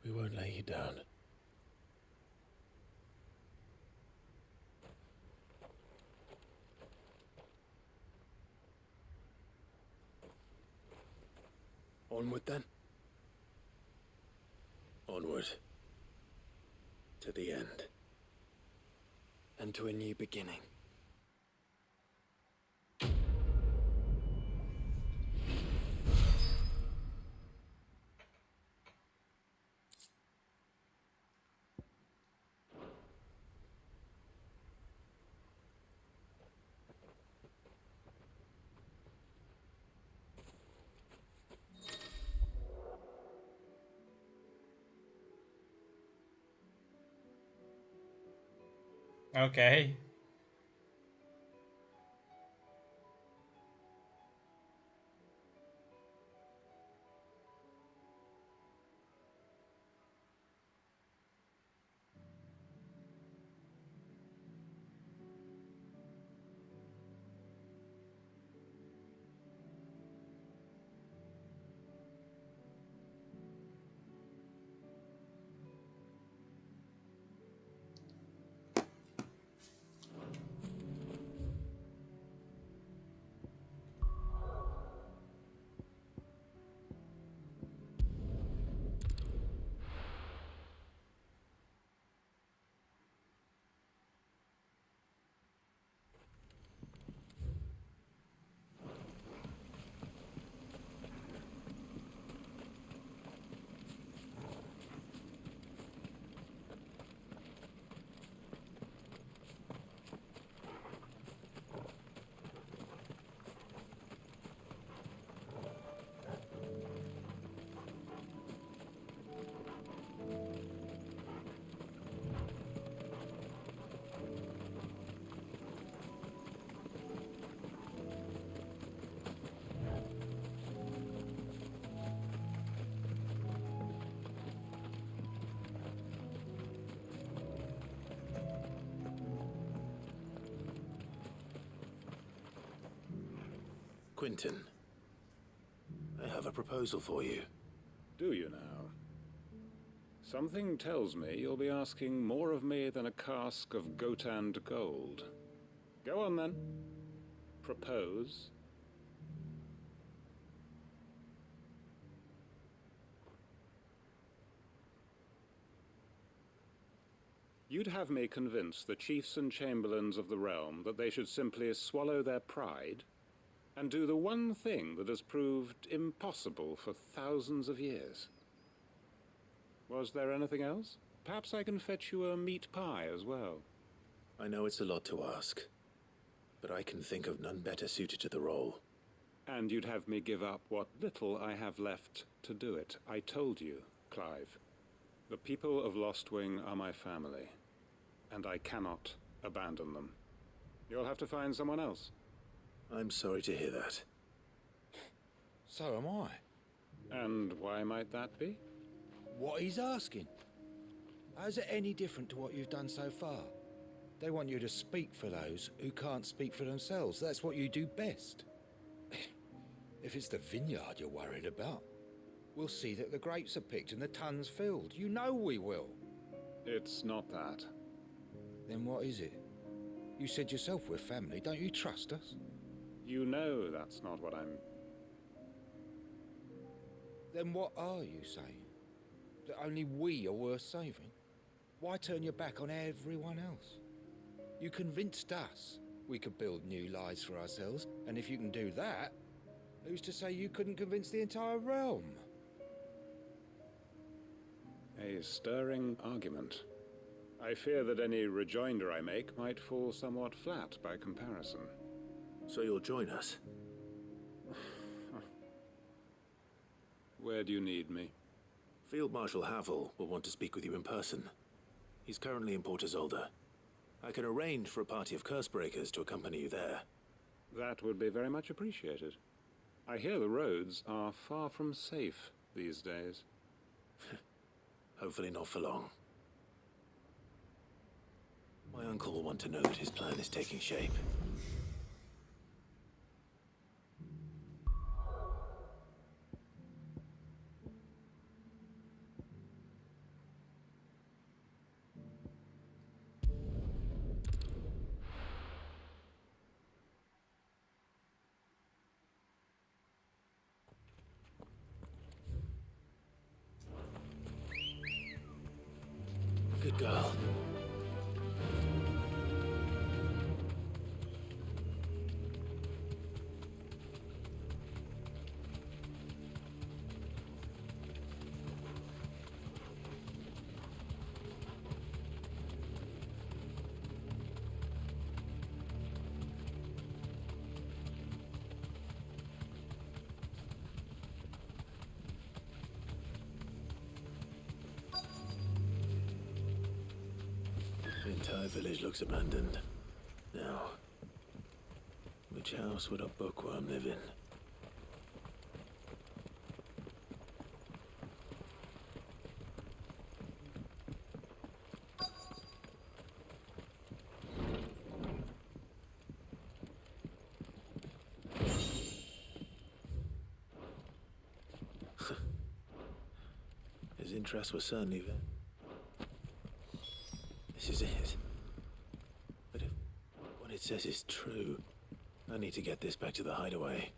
We won't lay you down. Onward then. Onward. To the end. And to a new beginning. Okay. Quentin, I have a proposal for you. Do you now? Something tells me you'll be asking more of me than a cask of Gotand gold. Go on then. Propose. You'd have me convince the chiefs and chamberlains of the realm that they should simply swallow their pride and do the one thing that has proved impossible for thousands of years. Was there anything else? Perhaps I can fetch you a meat pie as well. I know it's a lot to ask, but I can think of none better suited to the role. And you'd have me give up what little I have left to do it. I told you, Clive. The people of Lostwing are my family, and I cannot abandon them. You'll have to find someone else. I'm sorry to hear that. So am I. And why might that be? What he's asking. How's it any different to what you've done so far? They want you to speak for those who can't speak for themselves. That's what you do best. If it's the vineyard you're worried about, we'll see that the grapes are picked and the tons filled. You know we will. It's not that. Then what is it? You said yourself we're family. Don't you trust us? You know that's not what I'm... Then what are you saying? That only we are worth saving? Why turn your back on everyone else? You convinced us we could build new lives for ourselves, and if you can do that, who's to say you couldn't convince the entire realm? A stirring argument. I fear that any rejoinder I make might fall somewhat flat by comparison. So you'll join us? Where do you need me? Field Marshal Havel will want to speak with you in person. He's currently in Port Isolde. I can arrange for a party of Cursebreakers to accompany you there. That would be very much appreciated. I hear the roads are far from safe these days. Hopefully not for long. My uncle will want to know that his plan is taking shape. Good girl. The entire village looks abandoned. Now, which house would a bookworm live in? His interests were certainly there. This is it. But if what it says is true, I need to get this back to the hideaway.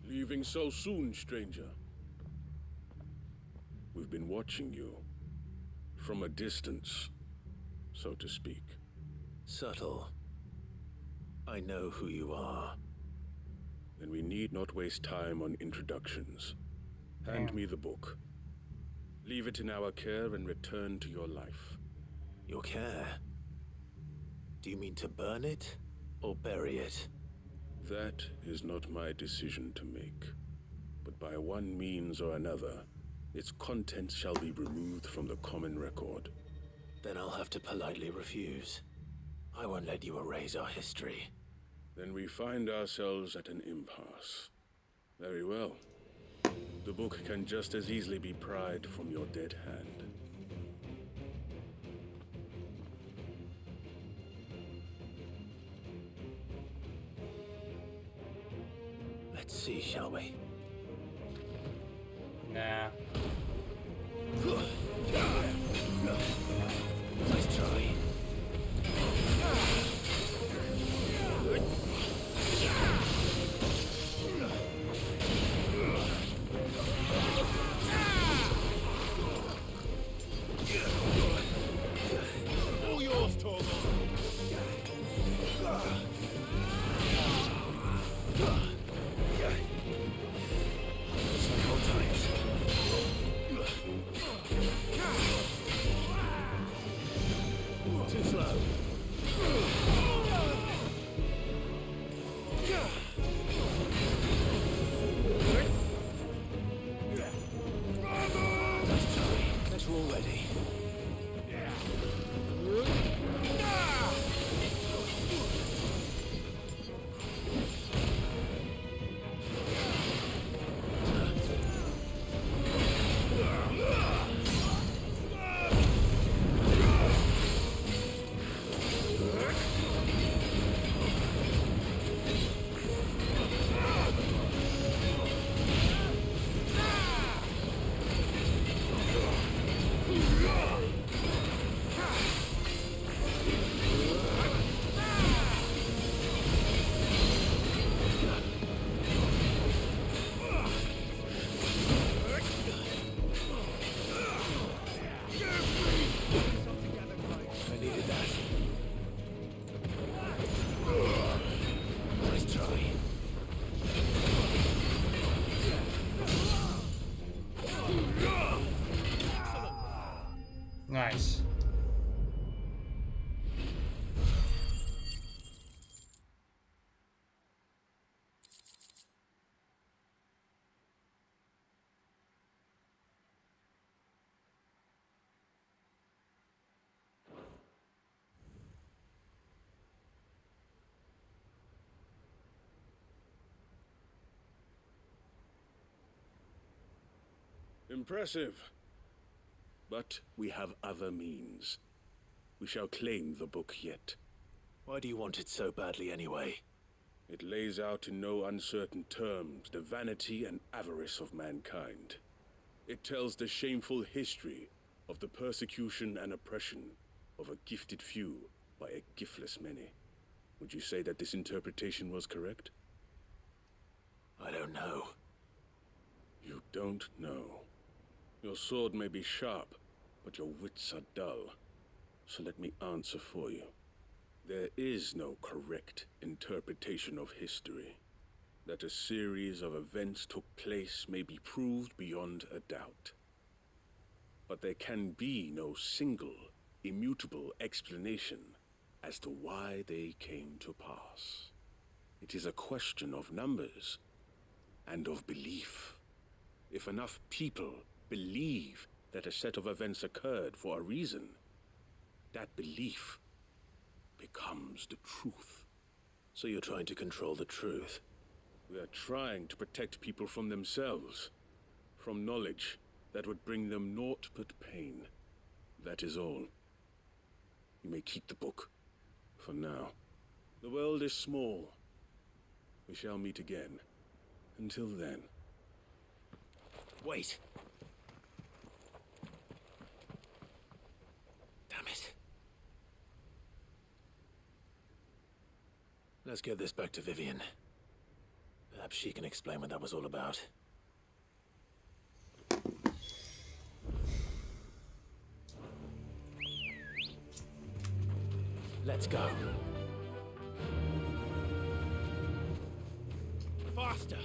Leaving so soon, stranger? We've been watching you. From a distance, so to speak. Subtle. I know who you are. Then we need not waste time on introductions. Hand me the book. Leave it in our care and return to your life. Your care? Do you mean to burn it or bury it? That is not my decision to make. But by one means or another, its contents shall be removed from the common record. Then I'll have to politely refuse. I won't let you erase our history. Then we find ourselves at an impasse. Very well. The book can just as easily be pried from your dead hand. Let's see, shall we? Nah. Nice try. slow. Let's roll ready. Nice. Impressive. But we have other means. We shall claim the book yet. Why do you want it so badly anyway? It lays out in no uncertain terms the vanity and avarice of mankind. It tells the shameful history of the persecution and oppression of a gifted few by a giftless many. Would you say that this interpretation was correct? I don't know. You don't know. Your sword may be sharp, but your wits are dull. So let me answer for you. There is no correct interpretation of history. That a series of events took place may be proved beyond a doubt. But there can be no single, immutable explanation as to why they came to pass. It is a question of numbers and of belief. If enough people believe that a set of events occurred for a reason, that belief becomes the truth. So you're trying to control the truth? We are trying to protect people from themselves, from knowledge that would bring them naught but pain. That is all. You may keep the book, for now. The world is small. We shall meet again. Until then. Wait! Damn it. Let's get this back to Vivian. Perhaps she can explain what that was all about. Let's go. Faster!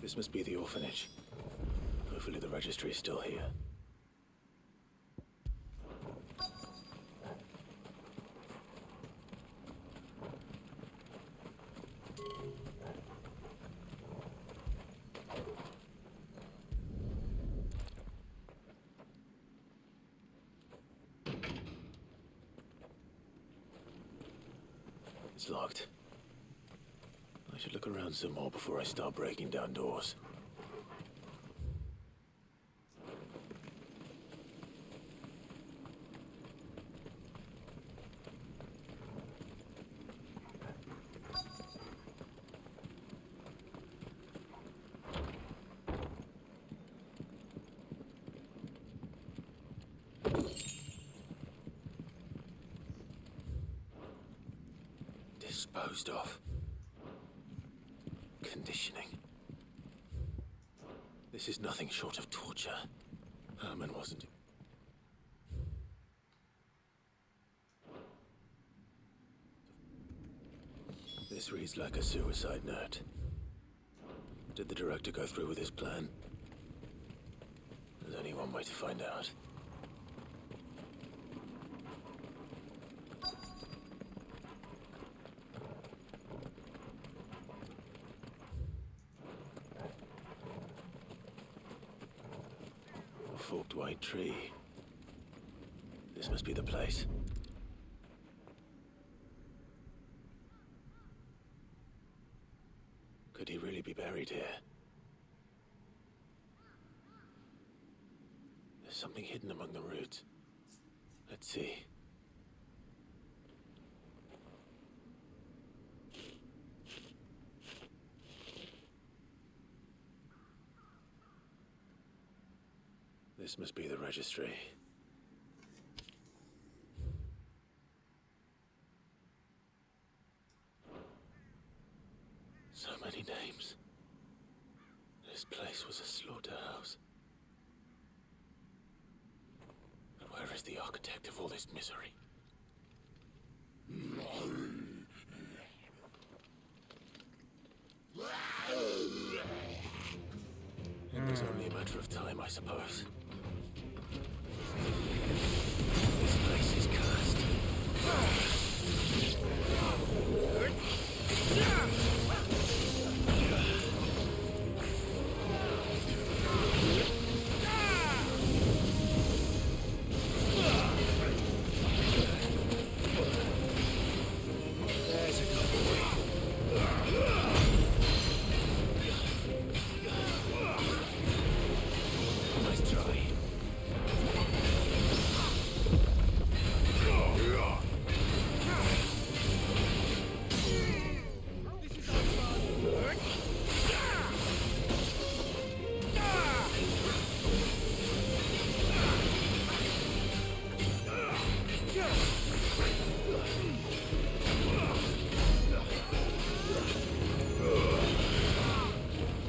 This must be the orphanage. Hopefully the registry is still here. It's locked. I should look around some more before I start breaking down doors. Disposed of. Conditioning. This is nothing short of torture. Herman wasn't. This reads like a suicide note. Did the director go through with his plan? There's only one way to find out. A forked white tree. This must be the place. Could he really be buried here? There's something hidden among the roots. Let's see. This must be the registry. So many names. This place was a slaughterhouse. But where is the architect of all this misery? It was only a matter of time, I suppose. This place is cursed. There's a good boy. Nice try.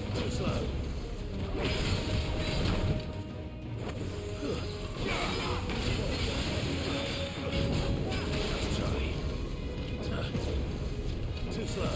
Too slow. Nice try. Too slow.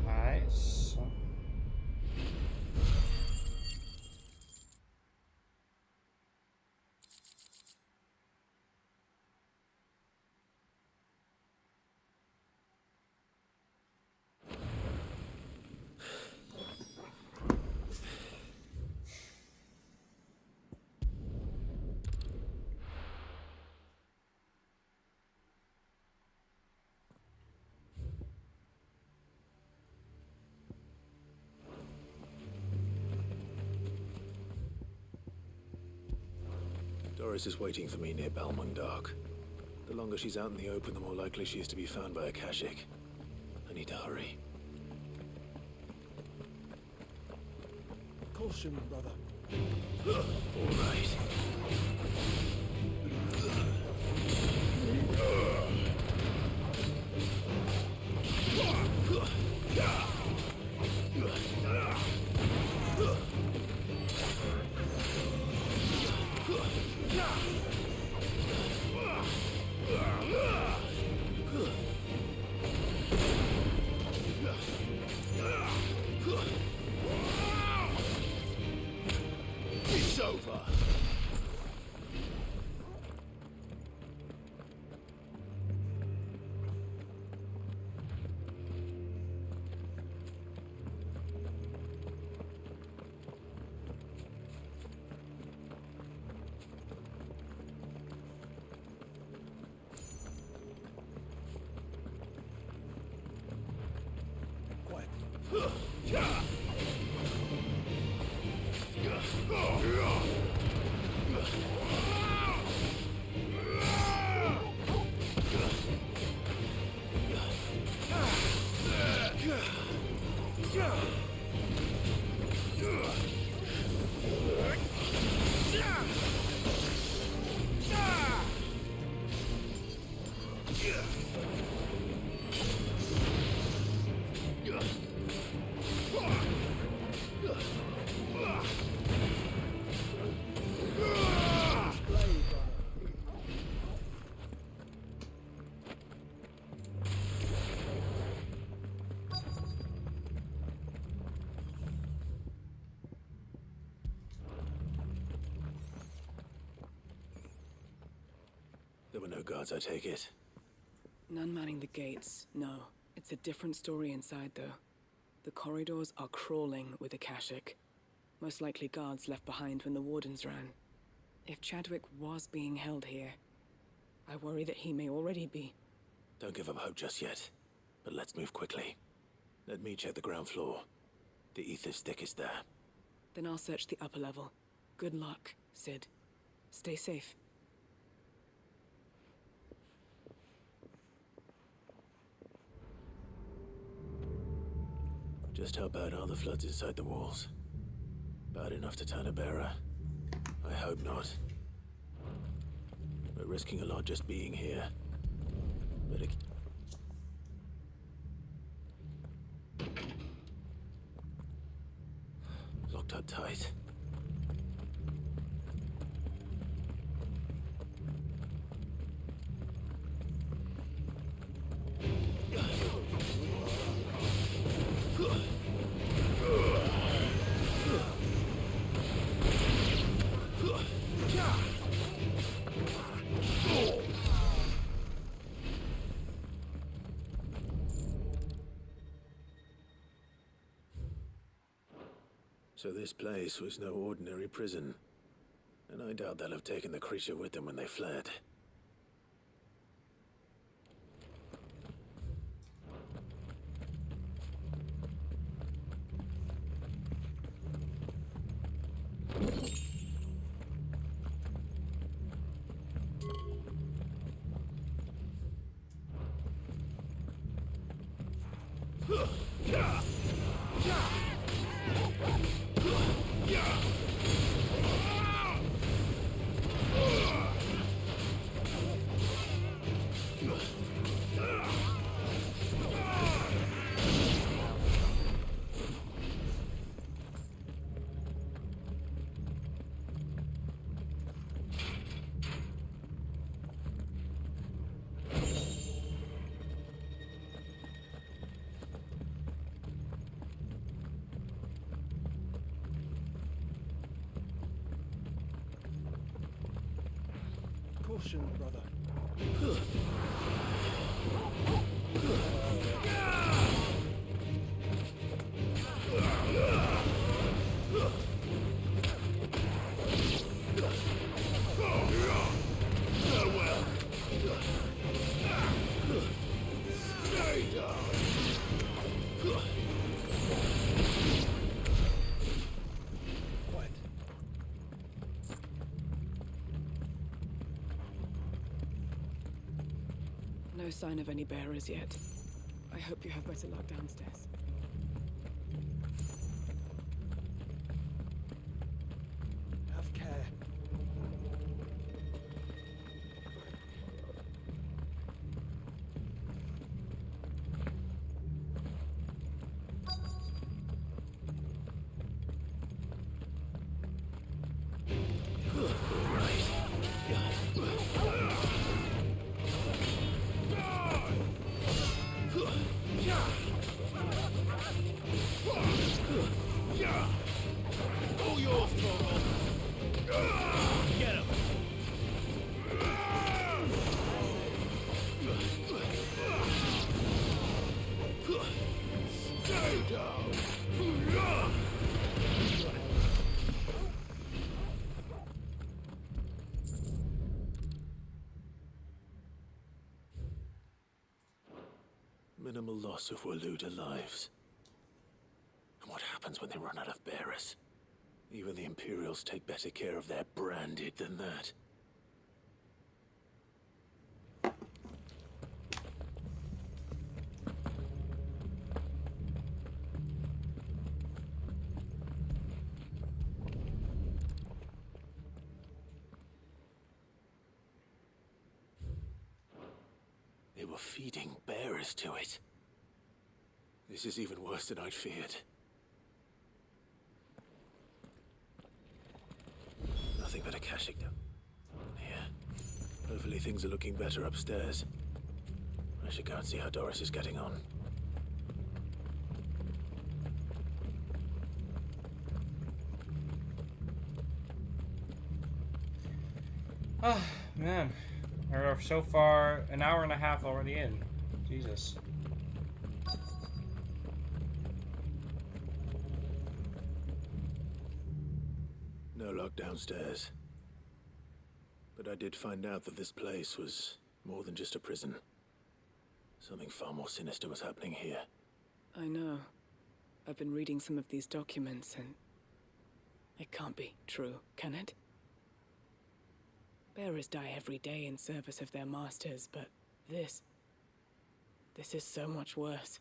Nice. Doris is waiting for me near Balmung. The longer she's out in the open, the more likely she is to be found by a Kashik. I need to hurry. Caution, brother. All right. It's over. There were no guards, I take it. None manning the gates, no. It's a different story inside, though. The corridors are crawling with Akashic. Most likely guards left behind when the wardens ran. If Chadwick was being held here, I worry that he may already be. Don't give up hope just yet, but let's move quickly. Let me check the ground floor. The ether stick is there. Then I'll search the upper level. Good luck, Sid. Stay safe. Just how bad are the floods inside the walls? Bad enough to turn a bearer? I hope not. We're risking a lot just being here. But locked up tight. So this place was no ordinary prison, and I doubt they'll have taken the creature with them when they fled. Caution, brother. No sign of any bearers yet. I hope you have better luck downstairs. Have care. minimal loss of Waluda lives. And what happens when they run out of bearers? Even the Imperials take better care of their branded than that. They were feeding bearers to it. This is even worse than I'd feared. Nothing but a caching now. Here. Hopefully things are looking better upstairs. I should go and see how Doris is getting on. Oh, man. We're so far an hour and a half already in. Jesus. No luck downstairs. But I did find out that this place was more than just a prison. Something far more sinister was happening here. I know. I've been reading some of these documents and... it can't be true, can it? Bearers die every day in service of their masters, but this is so much worse.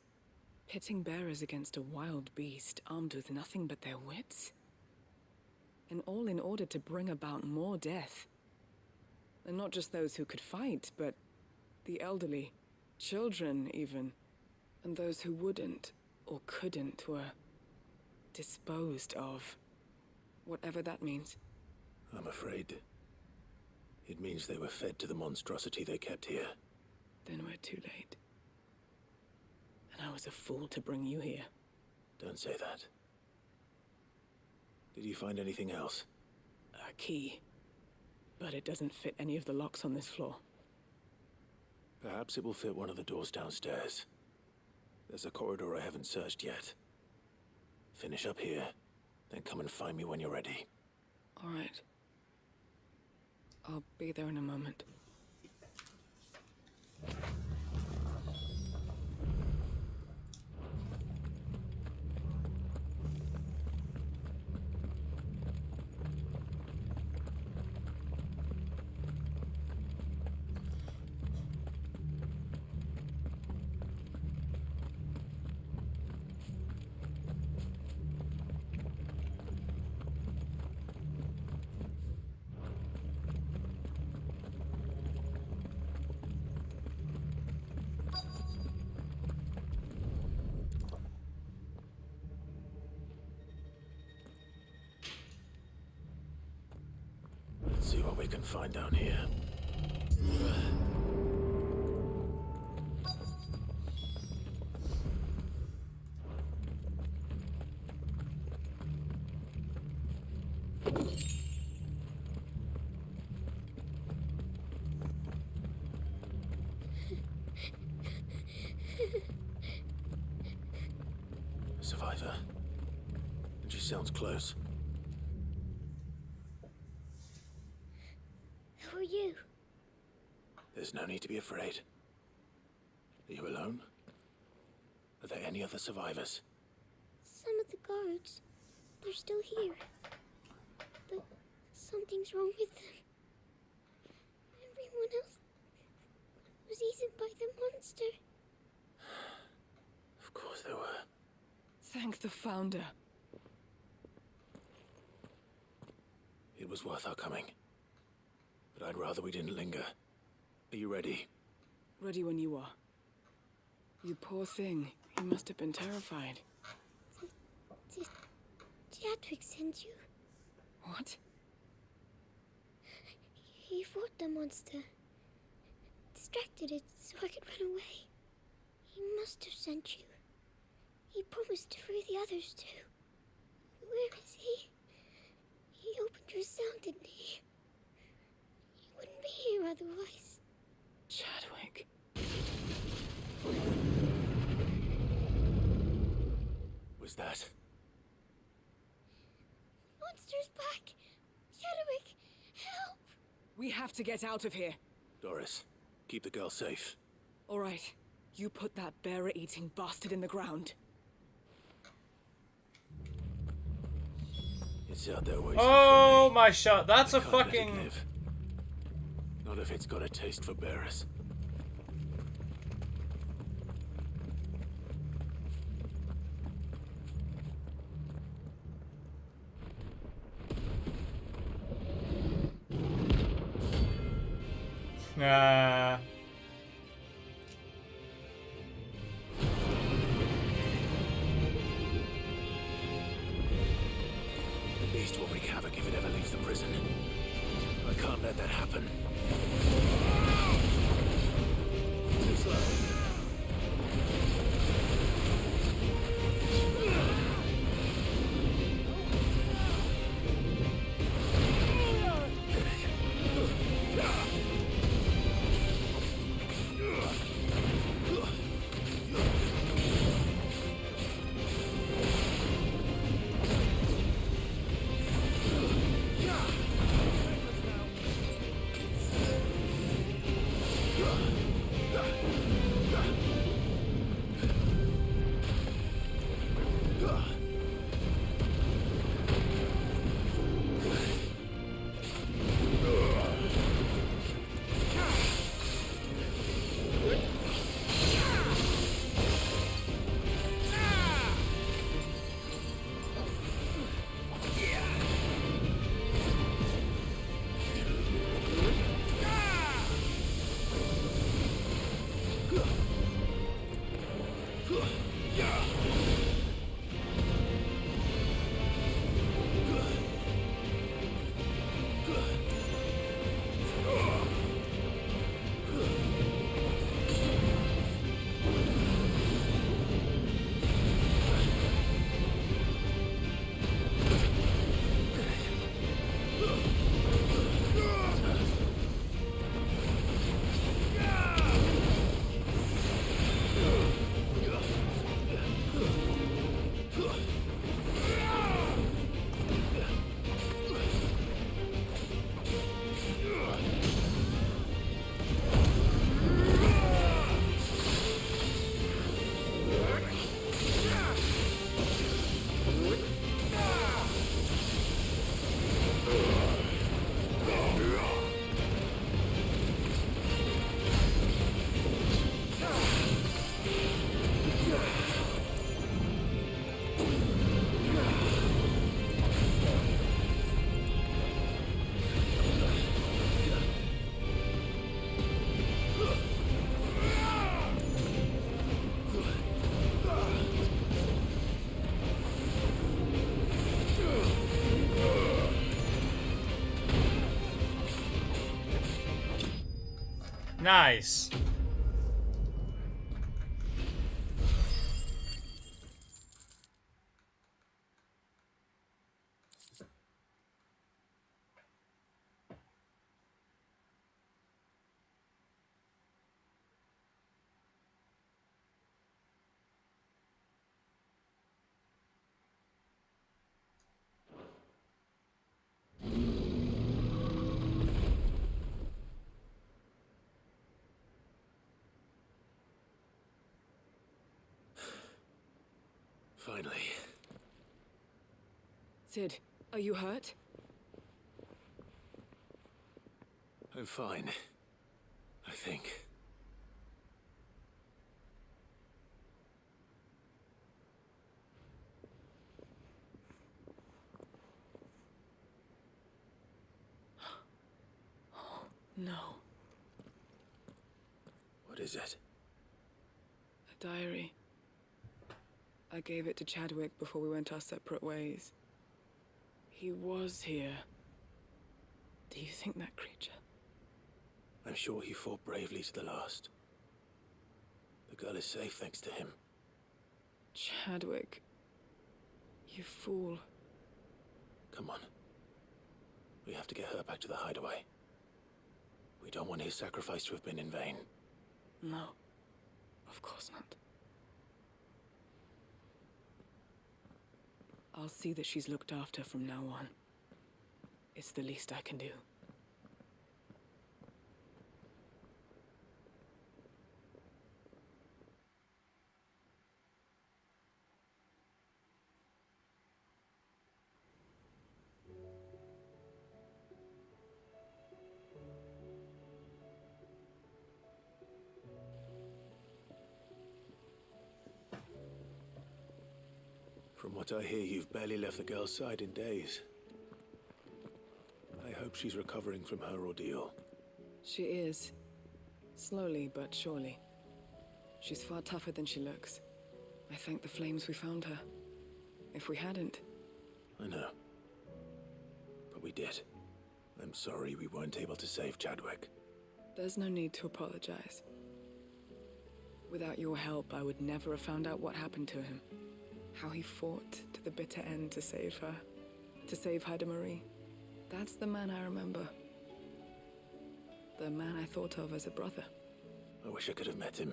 Pitting bearers against a wild beast armed with nothing but their wits? And all in order to bring about more death. And not just those who could fight, but the elderly, children even, and those who wouldn't or couldn't were disposed of. Whatever that means. I'm afraid it means they were fed to the monstrosity they kept here. Then we're too late. And I was a fool to bring you here. Don't say that. Did you find anything else? A key. But it doesn't fit any of the locks on this floor. Perhaps it will fit one of the doors downstairs. There's a corridor I haven't searched yet. Finish up here, then come and find me when you're ready. All right. I'll be there in a moment. Let's see what we can find down here. Survivor. And she sounds close. Who are you? There's no need to be afraid. Are you alone? Are there any other survivors? Some of the guards. They're still here. But something's wrong with them. Everyone else was eaten by the monster. Of course there were. Thank the Founder. It was worth our coming. But I'd rather we didn't linger. Are you ready? Ready when you are. You poor thing. You must have been terrified. Did Jadwick send you? What? He fought the monster. Distracted it so I could run away. He must have sent you. He promised to free the others too. Where is he? He opened your cell, didn't he? He wouldn't be here otherwise. Chadwick. Was that? Monster's back! Chadwick, help! We have to get out of here. Doris, keep the girl safe. All right. You put that bearer-eating bastard in the ground. It's out there waiting Oh my shot! That's a Can't let it fucking. live. Not if it's got a taste for bearers. Nah. The beast will wreak havoc if it ever leaves the prison. I can't let that happen. Too slow. Nice. Finally. Sid, are you hurt? I'm fine. I think. No. What is it? A diary. I gave it to Chadwick before we went our separate ways. He was here. Do you think that creature? I'm sure he fought bravely to the last. The girl is safe thanks to him. Chadwick. You fool. Come on. We have to get her back to the hideaway. We don't want his sacrifice to have been in vain. No. Of course not. I'll see that she's looked after from now on. It's the least I can do. From what I hear, you've barely left the girl's side in days. I hope she's recovering from her ordeal. She is. Slowly but surely. She's far tougher than she looks. I thank the flames we found her. If we hadn't... I know. But we did. I'm sorry we weren't able to save Chadwick. There's no need to apologize. Without your help, I would never have found out what happened to him. How he fought to the bitter end to save her. To save Haida Marie. That's the man I remember. The man I thought of as a brother. I wish I could have met him.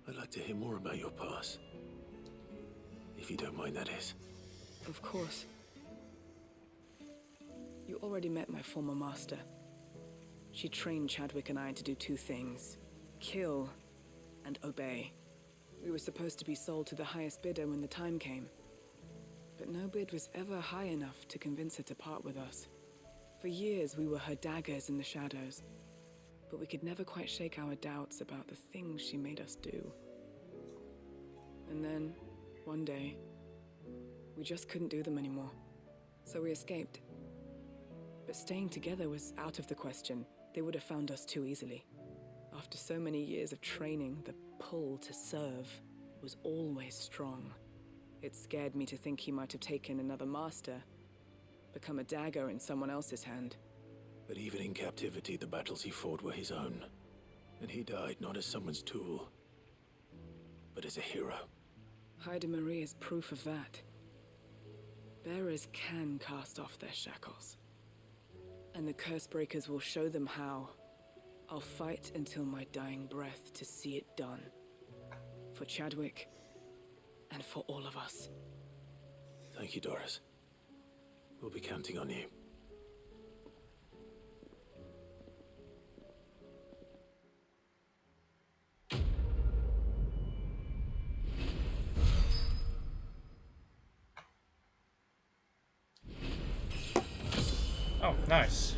I'd like to hear more about your past. If you don't mind, that is. Of course. You already met my former master. She trained Chadwick and I to do two things. Kill and obey. We were supposed to be sold to the highest bidder when the time came. But no bid was ever high enough to convince her to part with us. For years, we were her daggers in the shadows. But we could never quite shake our doubts about the things she made us do. And then, one day, we just couldn't do them anymore. So we escaped. But staying together was out of the question. They would have found us too easily. After so many years of training, the pull to serve was always strong. It scared me to think he might have taken another master, become a dagger in someone else's hand. But even in captivity, the battles he fought were his own. And he died not as someone's tool, but as a hero. Haida Marie is proof of that. Bearers can cast off their shackles. And the Cursebreakers will show them how. I'll fight until my dying breath to see it done. For Chadwick, and for all of us. Thank you, Doris. We'll be counting on you. Oh, nice.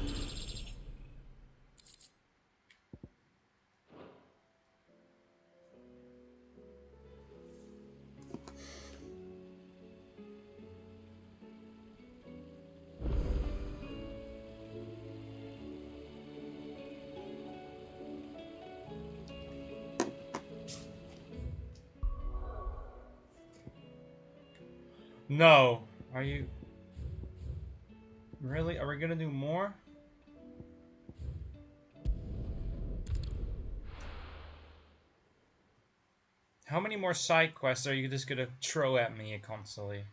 No. Are you... Really? Are we gonna do more? How many more side quests are you just gonna throw at me constantly?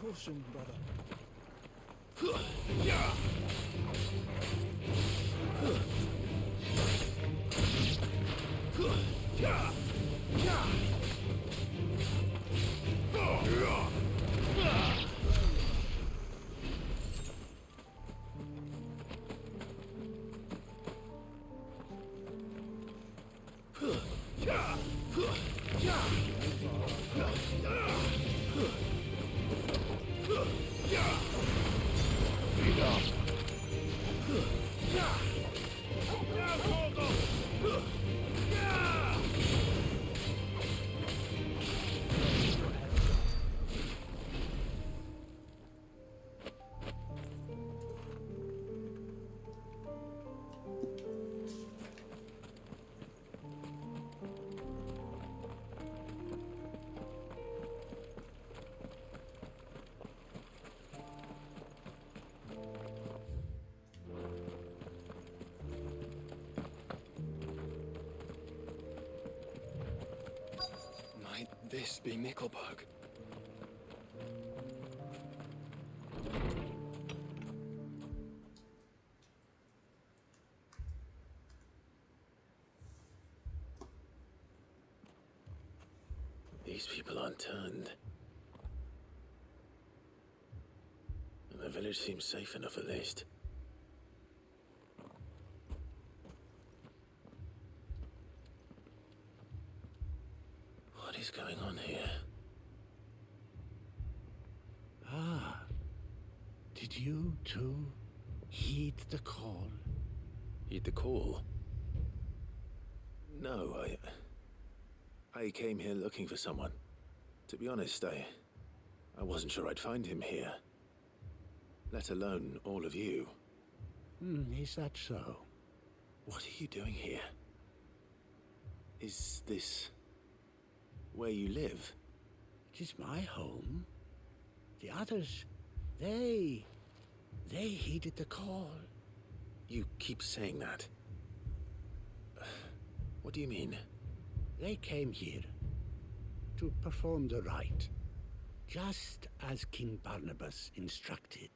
Caution, brother. This be Nickelberg. These people aren't turned. And the village seems safe enough at least. What is going on here? Ah, did you too heed the call? Heed the call? No, I came here looking for someone. To be honest, I wasn't sure I'd find him here. Let alone all of you. Is that so? What are you doing here? Is this where you live? It is my home. The others, they heeded the call. You keep saying that. What do you mean? They came here to perform the rite, just as King Barnabas instructed.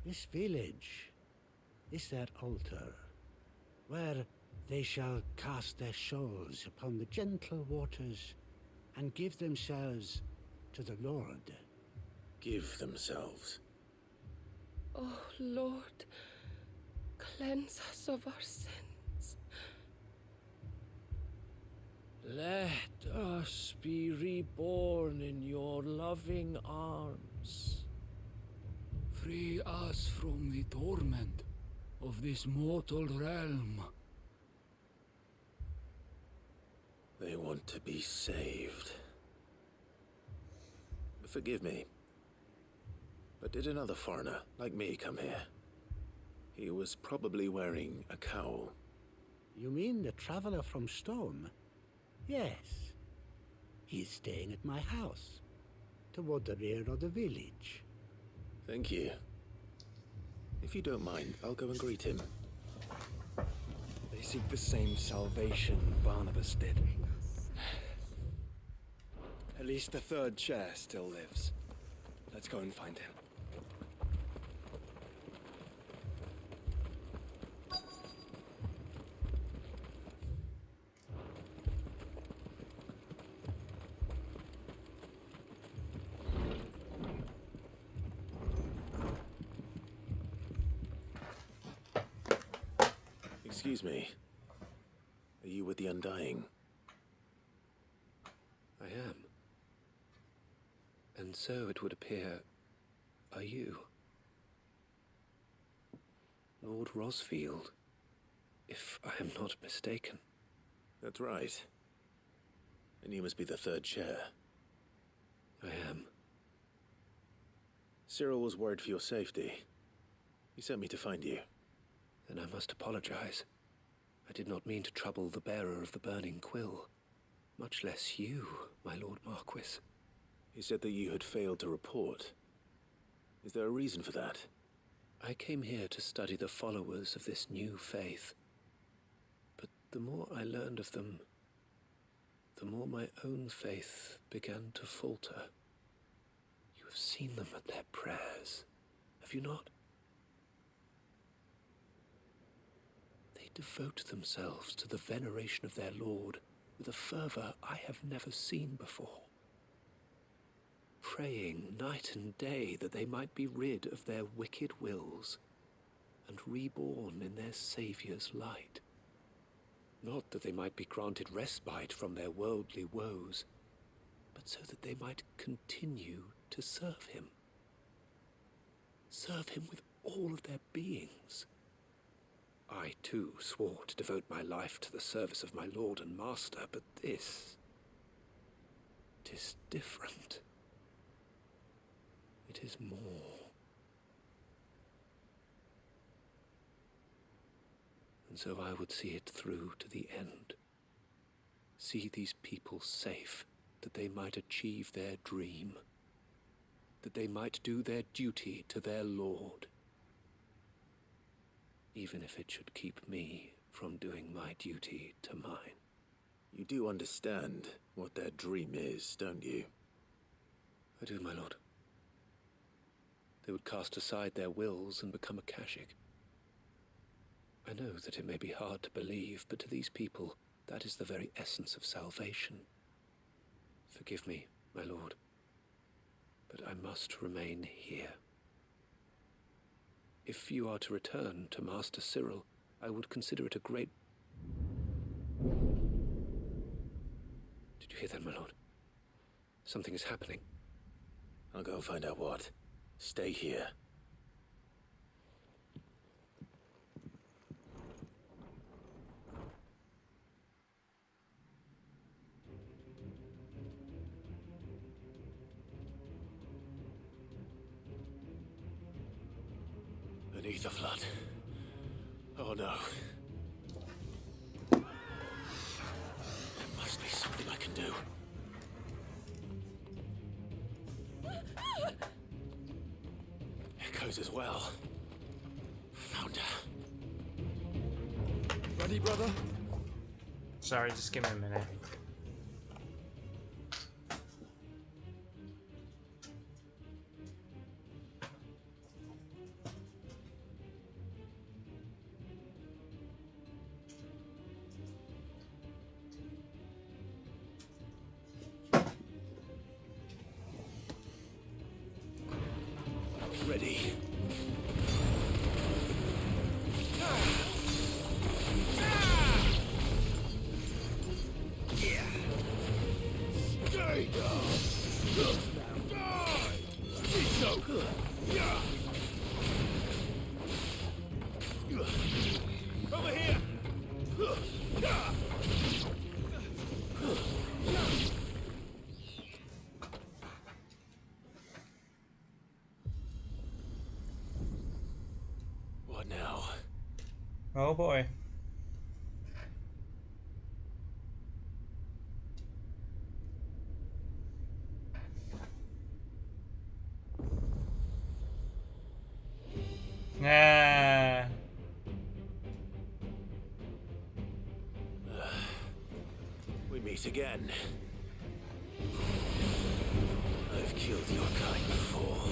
This village is their altar, where they shall cast their souls upon the gentle waters and give themselves to the Lord. Give themselves? Oh, Lord, cleanse us of our sins. Let us be reborn in your loving arms. Free us from the torment of this mortal realm. They want to be saved. Forgive me, but did another foreigner like me come here? He was probably wearing a cowl. You mean the traveler from Stone? Yes. He's staying at my house, toward the rear of the village. Thank you. If you don't mind, I'll go and greet him. They seek the same salvation Barnabas did. At least the third chair still lives. Let's go and find him. Excuse me. Are you with the Undying? I am. And so it would appear, are you? Lord Rosfield, if I am not mistaken. That's right. And you must be the third chair. I am. Cyril was worried for your safety. He sent me to find you. Then I must apologize. I did not mean to trouble the bearer of the burning quill, much less you, my Lord Marquis. He said that you had failed to report. Is there a reason for that? I came here to study the followers of this new faith. But the more I learned of them, the more my own faith began to falter. You have seen them at their prayers, have you not? They devote themselves to the veneration of their Lord with a fervor I have never seen before. Praying night and day that they might be rid of their wicked wills and reborn in their Saviour's light. Not that they might be granted respite from their worldly woes, but so that they might continue to serve him. Serve him with all of their beings. I, too, swore to devote my life to the service of my Lord and Master, but this... it is different. It is more. And so I would see it through to the end. See these people safe, that they might achieve their dream. That they might do their duty to their Lord. Even if it should keep me from doing my duty to mine. You do understand what their dream is, don't you? I do, my lord. They would cast aside their wills and become Akashic. I know that it may be hard to believe, but to these people, that is the very essence of salvation. Forgive me, my lord, but I must remain here. If you are to return to Master Cyril, I would consider it a great... Did you hear that, my lord? Something is happening. I'll go and find out what. Stay here. An ether flood. Oh no. There must be something I can do. Echoes as well. Found her. Ready, brother? Sorry, just give me a minute. Ready. Stay down. Be so good. Over here. What now? Oh boy. Nah. We meet again. I've killed your kind before.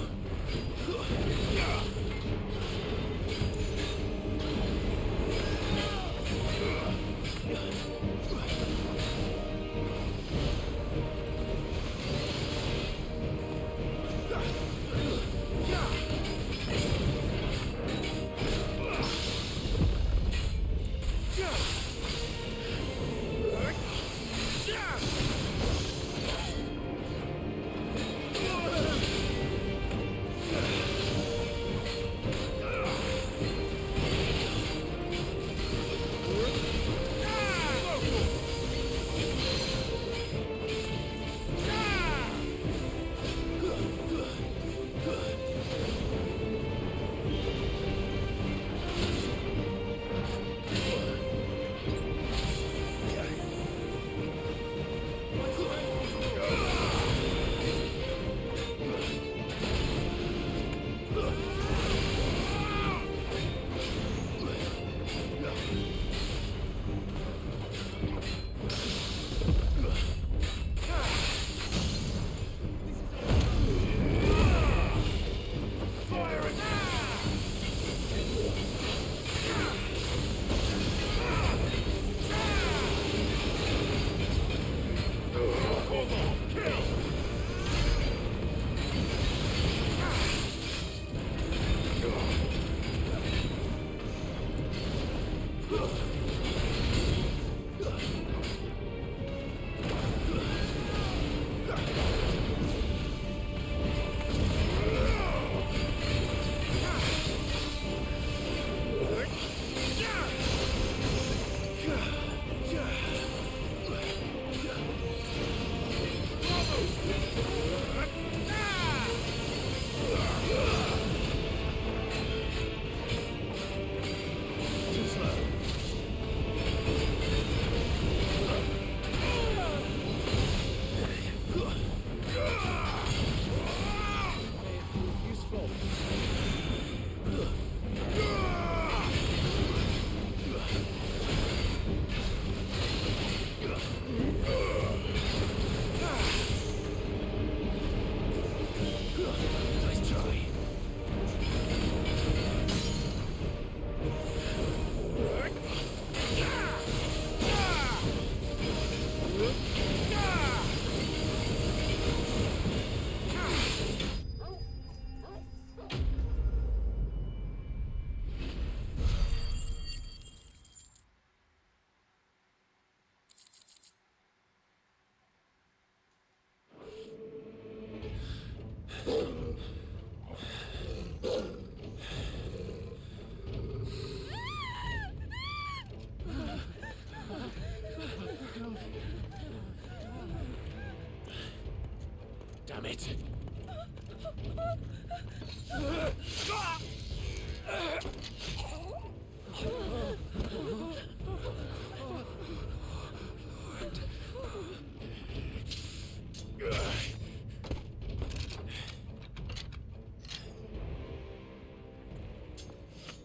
Damn it!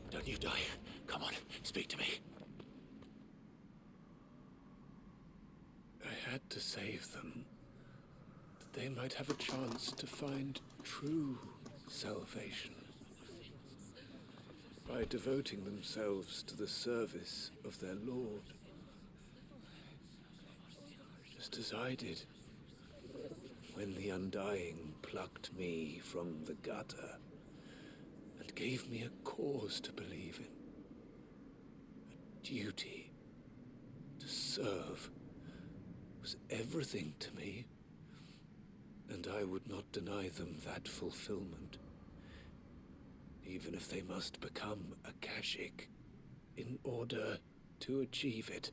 Don't you die. Come on, speak to me. I had to save them, that they might have a chance to find true salvation. By devoting themselves to the service of their Lord. Just as I did when the Undying plucked me from the gutter and gave me a cause to believe in. A duty to serve was everything to me, and I would not deny them that fulfillment, even if they must become a Kashik in order to achieve it.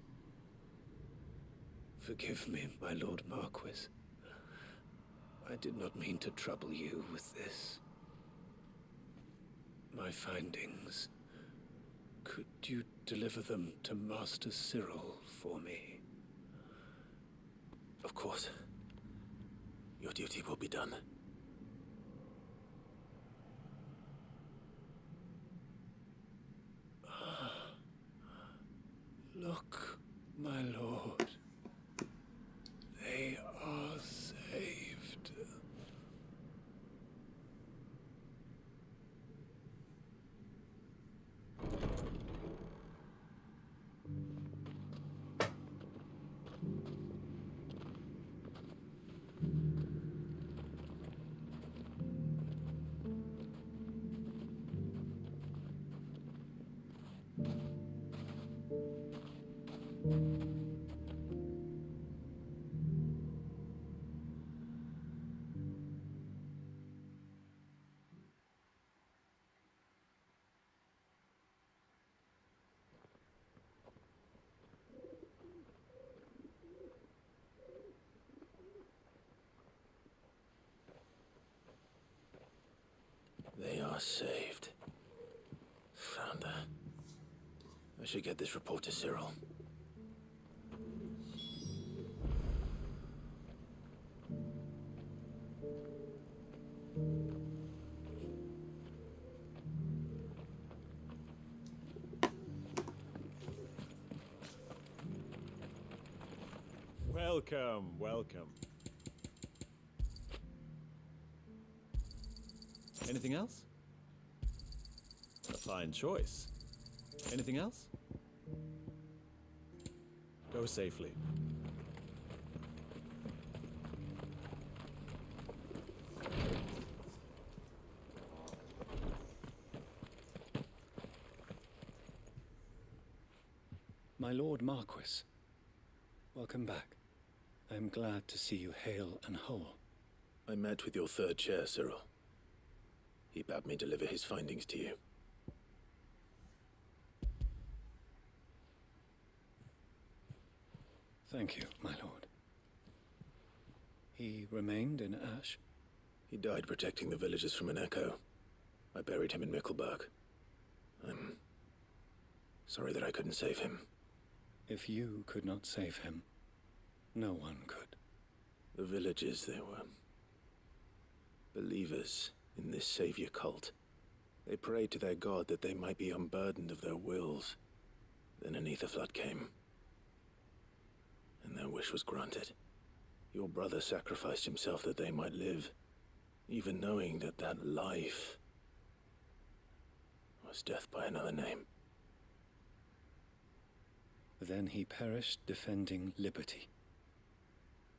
Forgive me, my Lord Marquis. I did not mean to trouble you with this. My findings. Could you deliver them to Master Cyril for me? Of course. Your duty will be done. Look, my lord. They are saved. They are saved. Founder. I should get this report to Cyril. Welcome, welcome. Anything else? A fine choice. Anything else? Go safely. My Lord Marquis, welcome back. I am glad to see you hale and whole. I met with your third chair, Cyril. He bade me deliver his findings to you. Thank you, my lord. He remained in Ash? He died protecting the villagers from an echo. I buried him in Mickelberg. I'm sorry that I couldn't save him. If you could not save him, no one could. The villagers, they were believers in this savior cult. They prayed to their god that they might be unburdened of their wills. Then an ether flood came, and their wish was granted. Your brother sacrificed himself that they might live, even knowing that that life was death by another name. Then he perished defending liberty.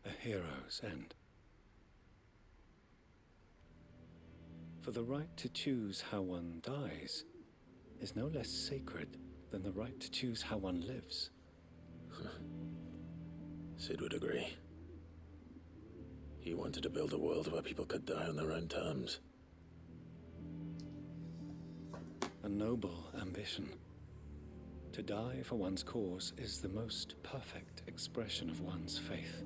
A hero's end. For the right to choose how one dies is no less sacred than the right to choose how one lives. Sid would agree. He wanted to build a world where people could die on their own terms. A noble ambition. To die for one's cause is the most perfect expression of one's faith.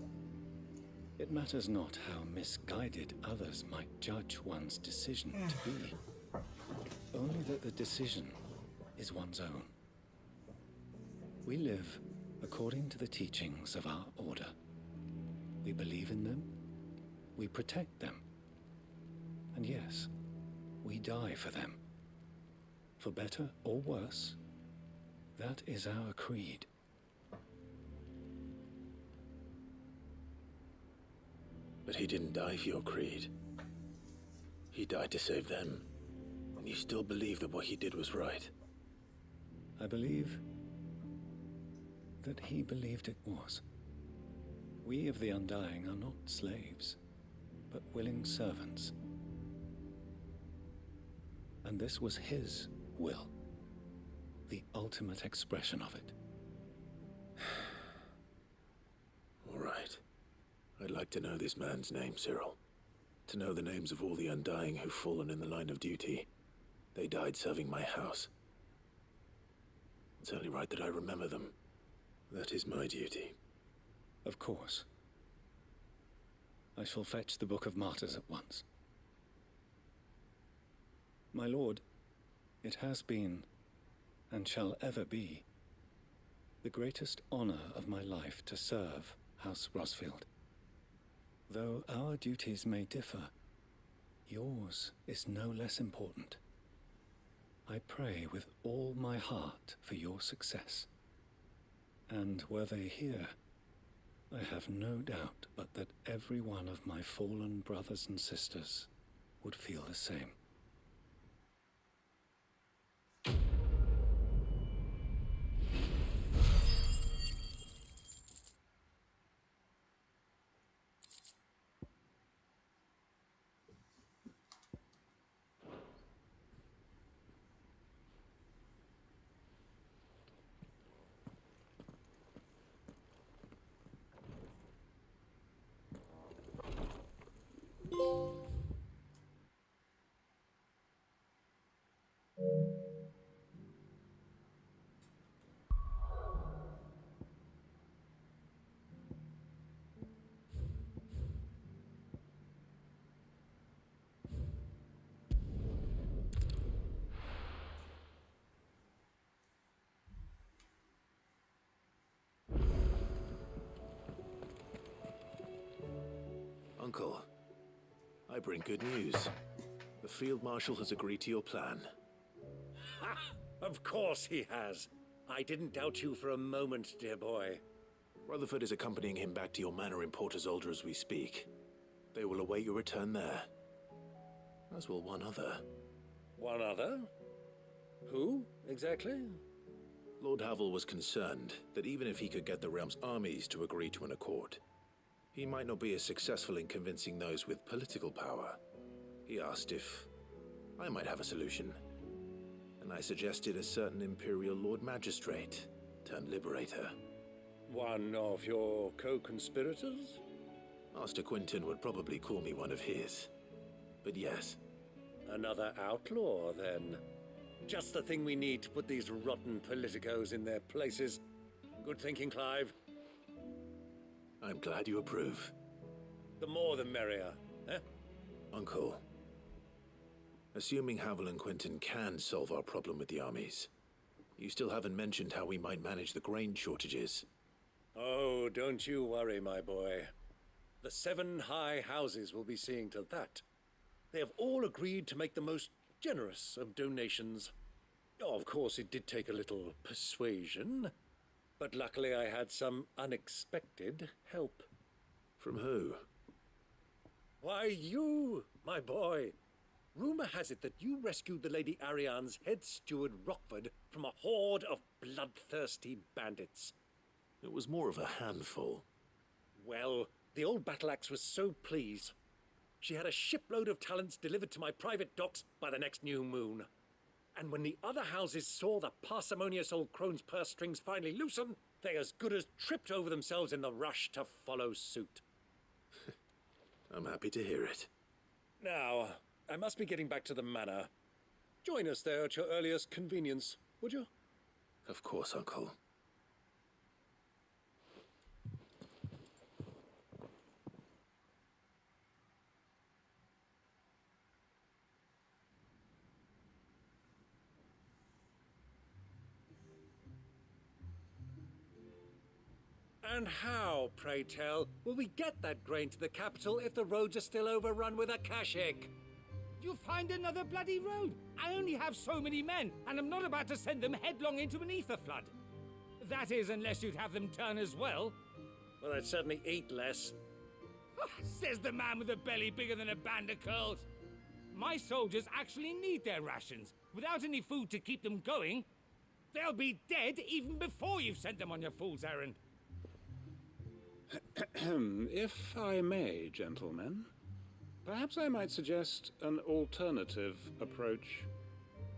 It matters not how misguided others might judge one's decision to be, only that the decision is one's own. We live according to the teachings of our order. We believe in them, we protect them, and yes, we die for them. For better or worse, that is our creed. But he didn't die for your creed. He died to save them. And you still believe that what he did was right. I believe that he believed it was. We of the Undying are not slaves, but willing servants. And this was his will, the ultimate expression of it. All right. I'd like to know this man's name, Cyril. To know the names of all the Undying who've fallen in the line of duty. They died serving my house. It's only right that I remember them. That is my duty. Of course. I shall fetch the Book of Martyrs at once. My lord, it has been, and shall ever be, the greatest honor of my life to serve House Rosfield. Though our duties may differ, yours is no less important. I pray with all my heart for your success. And were they here, I have no doubt but that every one of my fallen brothers and sisters would feel the same. Uncle, I bring good news. The Field Marshal has agreed to your plan. Ha! Of course he has. I didn't doubt you for a moment, dear boy. Rutherford is accompanying him back to your manor in Port Isolde as we speak. They will await your return there. As will one other. One other? Who, exactly? Lord Havel was concerned that even if he could get the realm's armies to agree to an accord, he might not be as successful in convincing those with political power. He asked if I might have a solution, and I suggested a certain Imperial Lord Magistrate turned Liberator. One of your co-conspirators? Master Quinton would probably call me one of his, but yes. Another outlaw, then. Just the thing we need to put these rotten politicos in their places. Good thinking, Clive. I'm glad you approve. The more the merrier, eh? Uncle, assuming Havel and Quinton can solve our problem with the armies, you still haven't mentioned how we might manage the grain shortages. Oh, don't you worry, my boy. The 7 high houses will be seeing to that. They have all agreed to make the most generous of donations. Oh, of course, it did take a little persuasion, but luckily I had some unexpected help. From who? Why, you, my boy. Rumor has it that you rescued the Lady Ariane's head steward Rockford from a horde of bloodthirsty bandits. It was more of a handful. Well, the old battle axe was so pleased. She had a shipload of talents delivered to my private docks by the next new moon. And when the other houses saw the parsimonious old crone's purse strings finally loosen, they as good as tripped over themselves in the rush to follow suit. I'm happy to hear it. Now, I must be getting back to the manor. Join us there at your earliest convenience, would you? Of course, Uncle. And how, pray tell, will we get that grain to the capital if the roads are still overrun with Akashic? You'll find another bloody road. I only have so many men, and I'm not about to send them headlong into an ether flood. That is, unless you'd have them turn as well. Well, I'd certainly eat less. Says the man with a belly bigger than a band of curls. My soldiers actually need their rations. Without any food to keep them going, they'll be dead even before you've sent them on your fool's errand. If I may, gentlemen, perhaps I might suggest an alternative approach.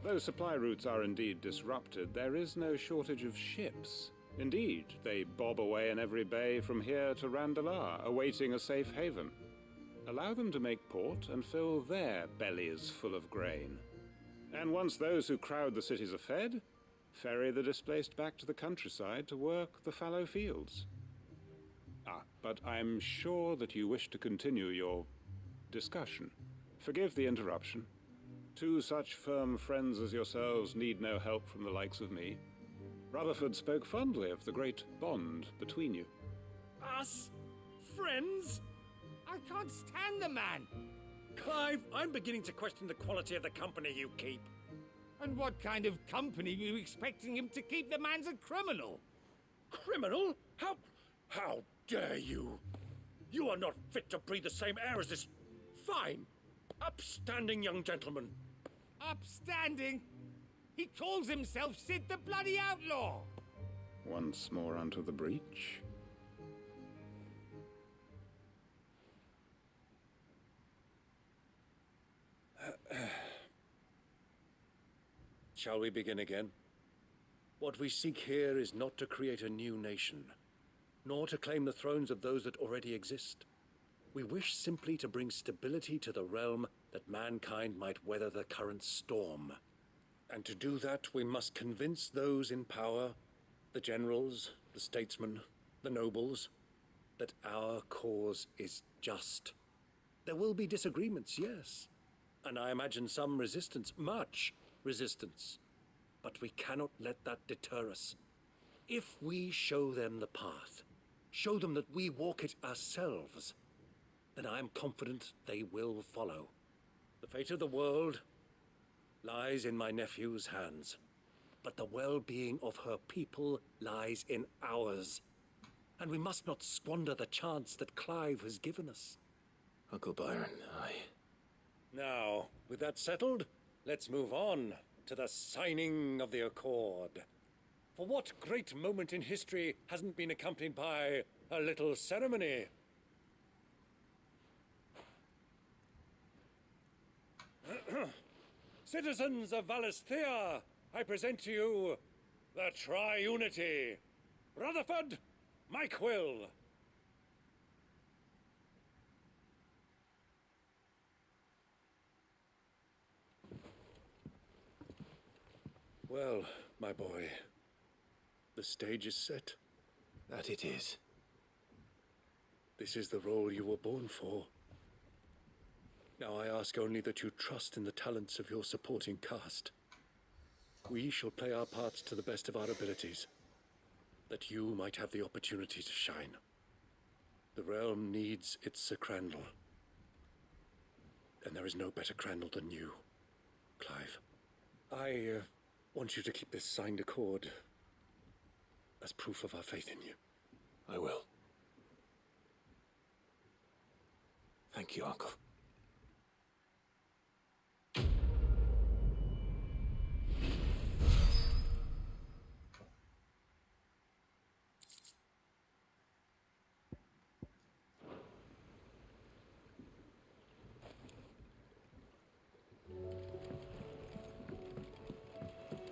Though supply routes are indeed disrupted, there is no shortage of ships. Indeed, they bob away in every bay from here to Randalar, awaiting a safe haven. Allow them to make port and fill their bellies full of grain. And once those who crowd the cities are fed, ferry the displaced back to the countryside to work the fallow fields. But I'm sure that you wish to continue your discussion. Forgive the interruption. Two such firm friends as yourselves need no help from the likes of me. Rutherford spoke fondly of the great bond between you. Us? Friends? I can't stand the man. Clive, I'm beginning to question the quality of the company you keep. And what kind of company were you expecting him to keep? The man's a criminal. Criminal? How dare you? You are not fit to breathe the same air as this fine, upstanding young gentleman. Upstanding? He calls himself Sid the Bloody Outlaw. Once more onto the breach. Shall we begin again? What we seek here is not to create a new nation, nor to claim the thrones of those that already exist. We wish simply to bring stability to the realm that mankind might weather the current storm. And to do that, we must convince those in power, the generals, the statesmen, the nobles, that our cause is just. There will be disagreements, yes, and I imagine some resistance, much resistance. But we cannot let that deter us. If we show them the path, show them that we walk it ourselves, then I am confident they will follow. The fate of the world lies in my nephew's hands, but the well-being of her people lies in ours. And we must not squander the chance that Clive has given us. Uncle Byron, Now, with that settled, let's move on to the signing of the Accord. For what great moment in history hasn't been accompanied by a little ceremony? Citizens of Valisthea, I present to you the Triunity. Rutherford, my quill. Well, my boy, the stage is set. That it is. This is the role you were born for. Now I ask only that you trust in the talents of your supporting cast. We shall play our parts to the best of our abilities, that you might have the opportunity to shine. The realm needs its Sir Crandall, and there is no better Crandall than you, Clive. I want you to keep this signed accord as proof of our faith in you. I will. Thank you, Uncle.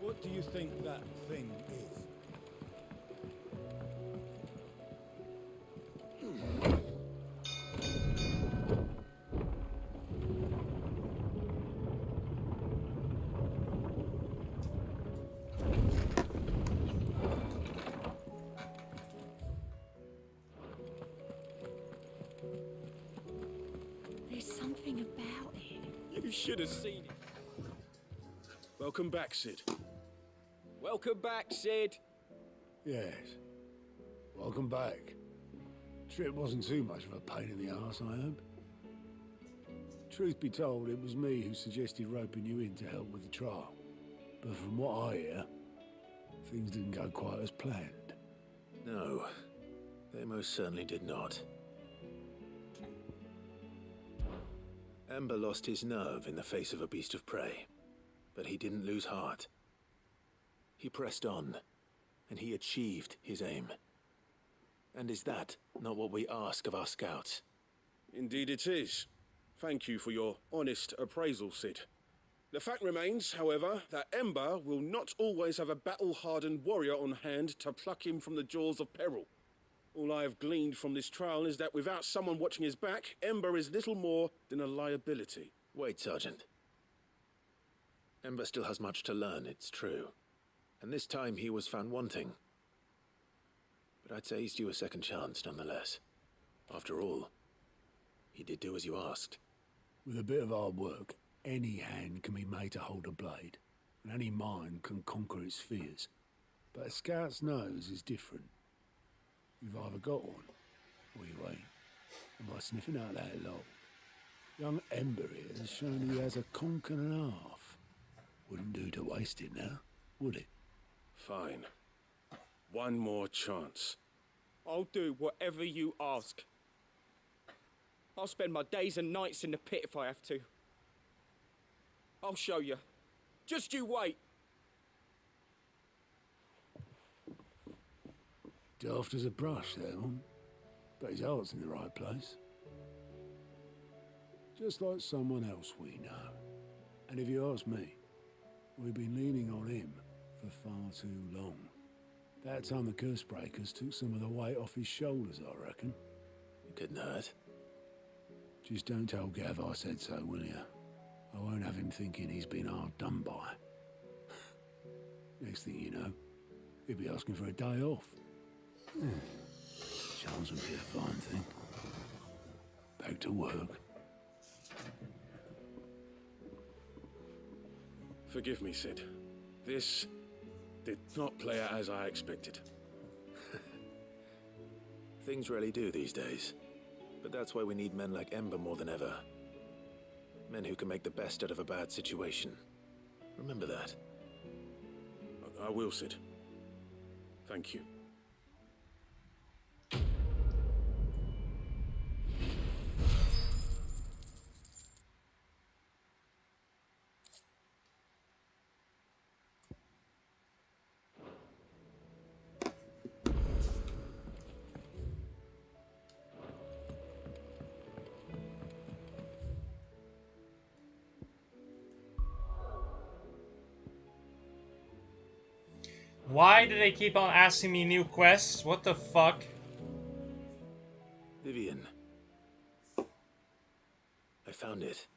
What do you think that thing is? everything about it. You should have seen it. Welcome back, Sid. Welcome back, Sid. Yes. Welcome back. Trip wasn't too much of a pain in the arse, I hope. Truth be told, it was me who suggested roping you in to help with the trial. But from what I hear, things didn't go quite as planned. No, they most certainly did not. Ember lost his nerve in the face of a beast of prey, but he didn't lose heart. He pressed on, and he achieved his aim. And is that not what we ask of our scouts? Indeed it is. Thank you for your honest appraisal, Sid. The fact remains, however, that Ember will not always have a battle-hardened warrior on hand to pluck him from the jaws of peril. All I have gleaned from this trial is that without someone watching his back, Ember is little more than a liability. Wait, Sergeant. Ember still has much to learn, it's true. And this time he was found wanting. But I'd say he's due a second chance, nonetheless. After all, he did do as you asked. With a bit of hard work, any hand can be made to hold a blade, and any mind can conquer its fears. But a scout's nose is different. You've either got one, or you ain't. And by sniffing out that lot, young Ember here has shown he has a conk and a half. Wouldn't do to waste it now, would it? Fine. One more chance. I'll do whatever you ask. I'll spend my days and nights in the pit if I have to. I'll show you. Just you wait. Daft as a brush, that one. But his heart's in the right place. Just like someone else we know. And if you ask me, we've been leaning on him for far too long. That time the Cursebreakers took some of the weight off his shoulders, I reckon. It couldn't hurt. Just don't tell Gav I said so, will you? I won't have him thinking he's been hard done by. Next thing you know, he'll be asking for a day off. Chance would be a fine thing. Back to work. Forgive me, Sid. This did not play out as I expected. Things really do these days. But that's why we need men like Ember more than ever. Men who can make the best out of a bad situation. Remember that. I will, Sid. Thank you. Why do they keep on asking me new quests? What the fuck? Vivian. I found it.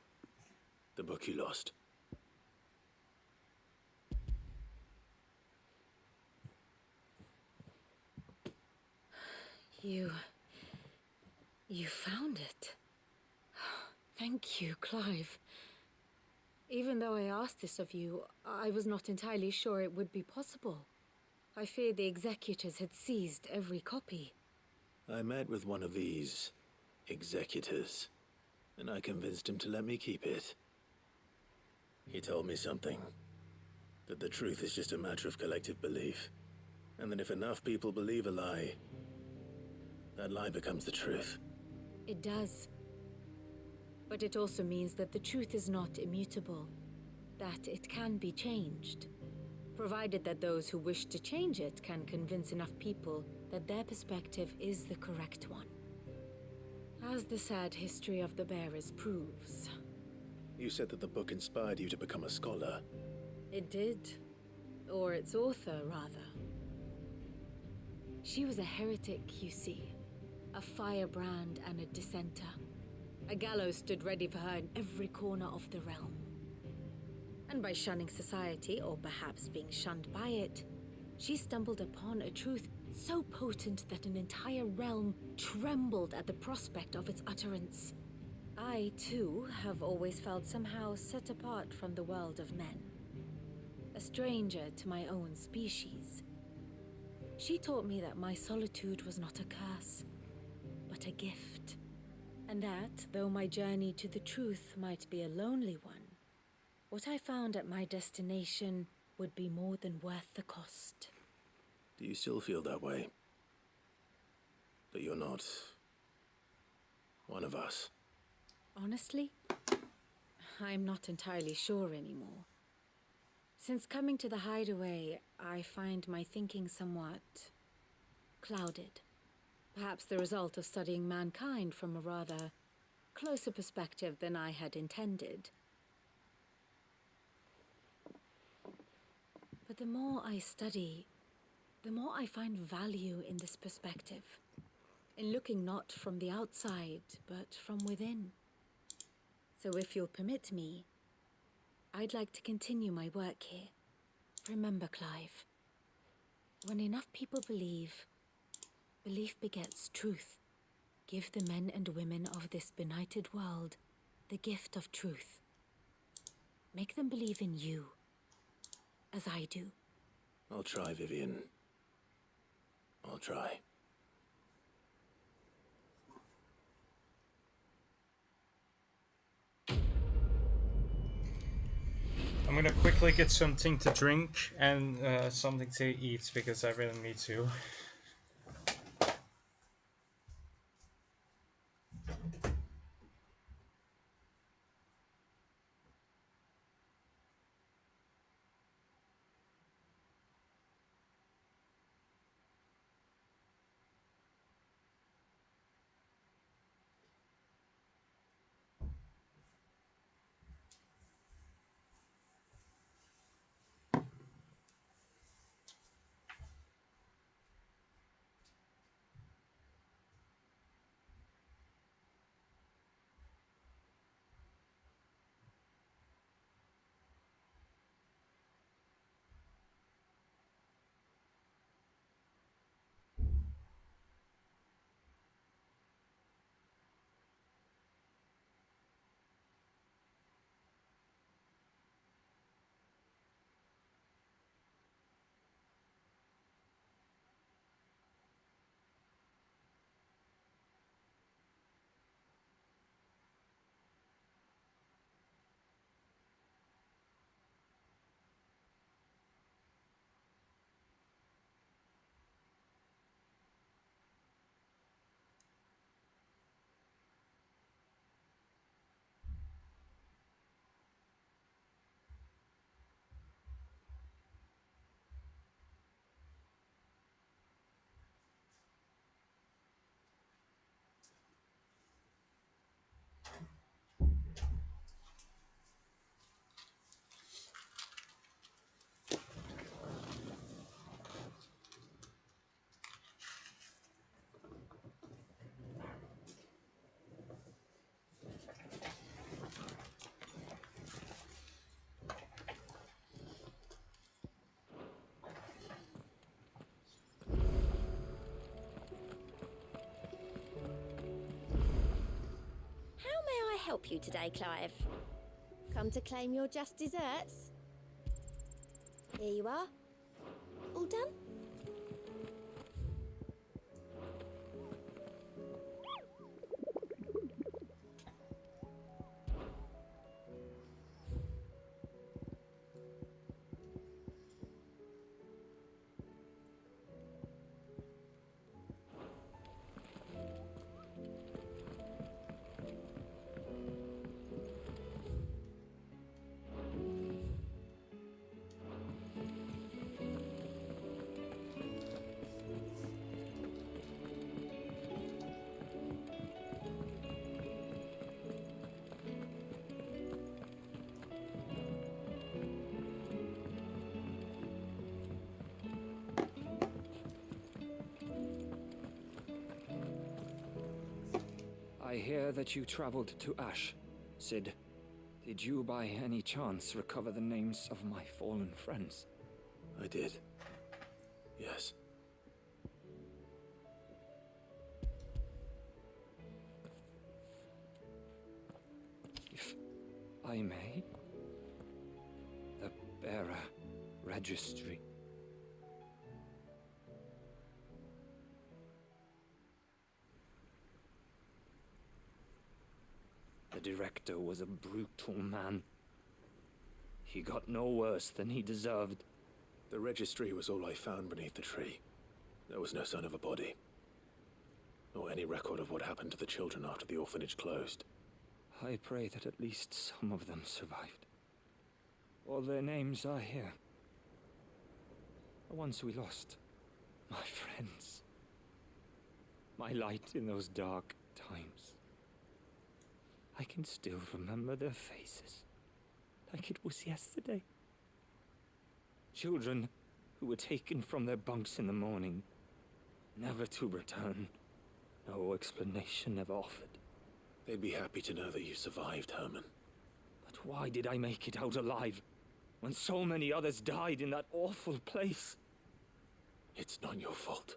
The book you lost. You found it. Thank you, Clive. Even though I asked this of you, I was not entirely sure it would be possible. I feared the executors had seized every copy. I met with one of these executors, and I convinced him to let me keep it. He told me something. That the truth is just a matter of collective belief. And that if enough people believe a lie, that lie becomes the truth. It does. But it also means that the truth is not immutable. That it can be changed. Provided that those who wish to change it can convince enough people that their perspective is the correct one. As the sad history of the Bearers proves. You said that the book inspired you to become a scholar. It did. Or its author, rather. She was a heretic, you see. A firebrand and a dissenter. A gallows stood ready for her in every corner of the realm. And by shunning society, or perhaps being shunned by it, she stumbled upon a truth so potent that an entire realm trembled at the prospect of its utterance. I, too, have always felt somehow set apart from the world of men. A stranger to my own species. She taught me that my solitude was not a curse, but a gift. And that, though my journey to the truth might be a lonely one, what I found at my destination would be more than worth the cost. Do you still feel that way? That you're not one of us? Honestly, I'm not entirely sure anymore. Since coming to the hideaway, I find my thinking somewhat clouded. Perhaps the result of studying mankind from a rather closer perspective than I had intended. But the more I study, the more I find value in this perspective. In looking not from the outside, but from within. So if you'll permit me, I'd like to continue my work here. Remember, Clive, when enough people believe, belief begets truth. Give the men and women of this benighted world the gift of truth. Make them believe in you, as I do. I'll try, Vivian. I'll try. I'm gonna quickly get something to drink and something to eat because I really need to. How may I help you today, Clive? Come to claim your just desserts? Here you are. All done? I hear that you traveled to Ash, Sid. Did you by any chance recover the names of my fallen friends? I did. Yes. I may. The bearer registry. The director was a brutal man. He got no worse than he deserved. The registry was all I found beneath the tree. There was no sign of a body, or any record of what happened to the children after the orphanage closed. I pray that at least some of them survived. All their names are here. The ones we lost. My friends. My light in those dark times. I can still remember their faces, like it was yesterday. Children who were taken from their bunks in the morning, never to return. No explanation ever offered. They'd be happy to know that you survived, Herman. But why did I make it out alive, when so many others died in that awful place? It's not your fault.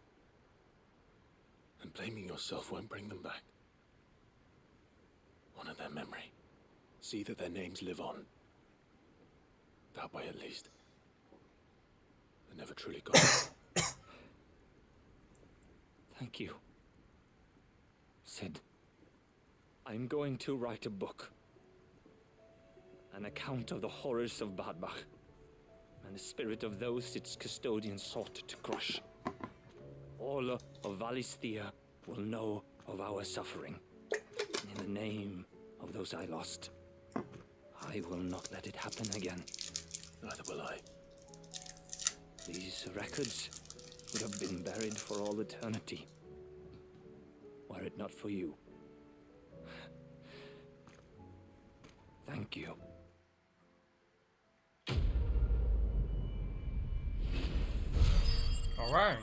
And blaming yourself won't bring them back. Honor their memory. See that their names live on. That way, at least. They're never truly gone. Thank you. Sid, I'm going to write a book. An account of the horrors of Badbach, and the spirit of those its custodians sought to crush. All of Valisthea will know of our suffering. In the name of those I lost, I will not let it happen again. Neither will I. These records would have been buried for all eternity, were it not for you. Thank you. All right.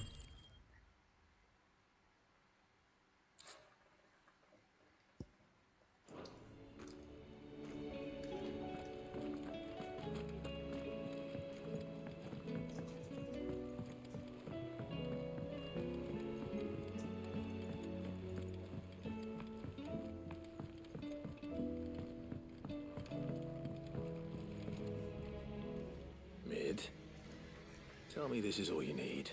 Mid, tell me this is all you need.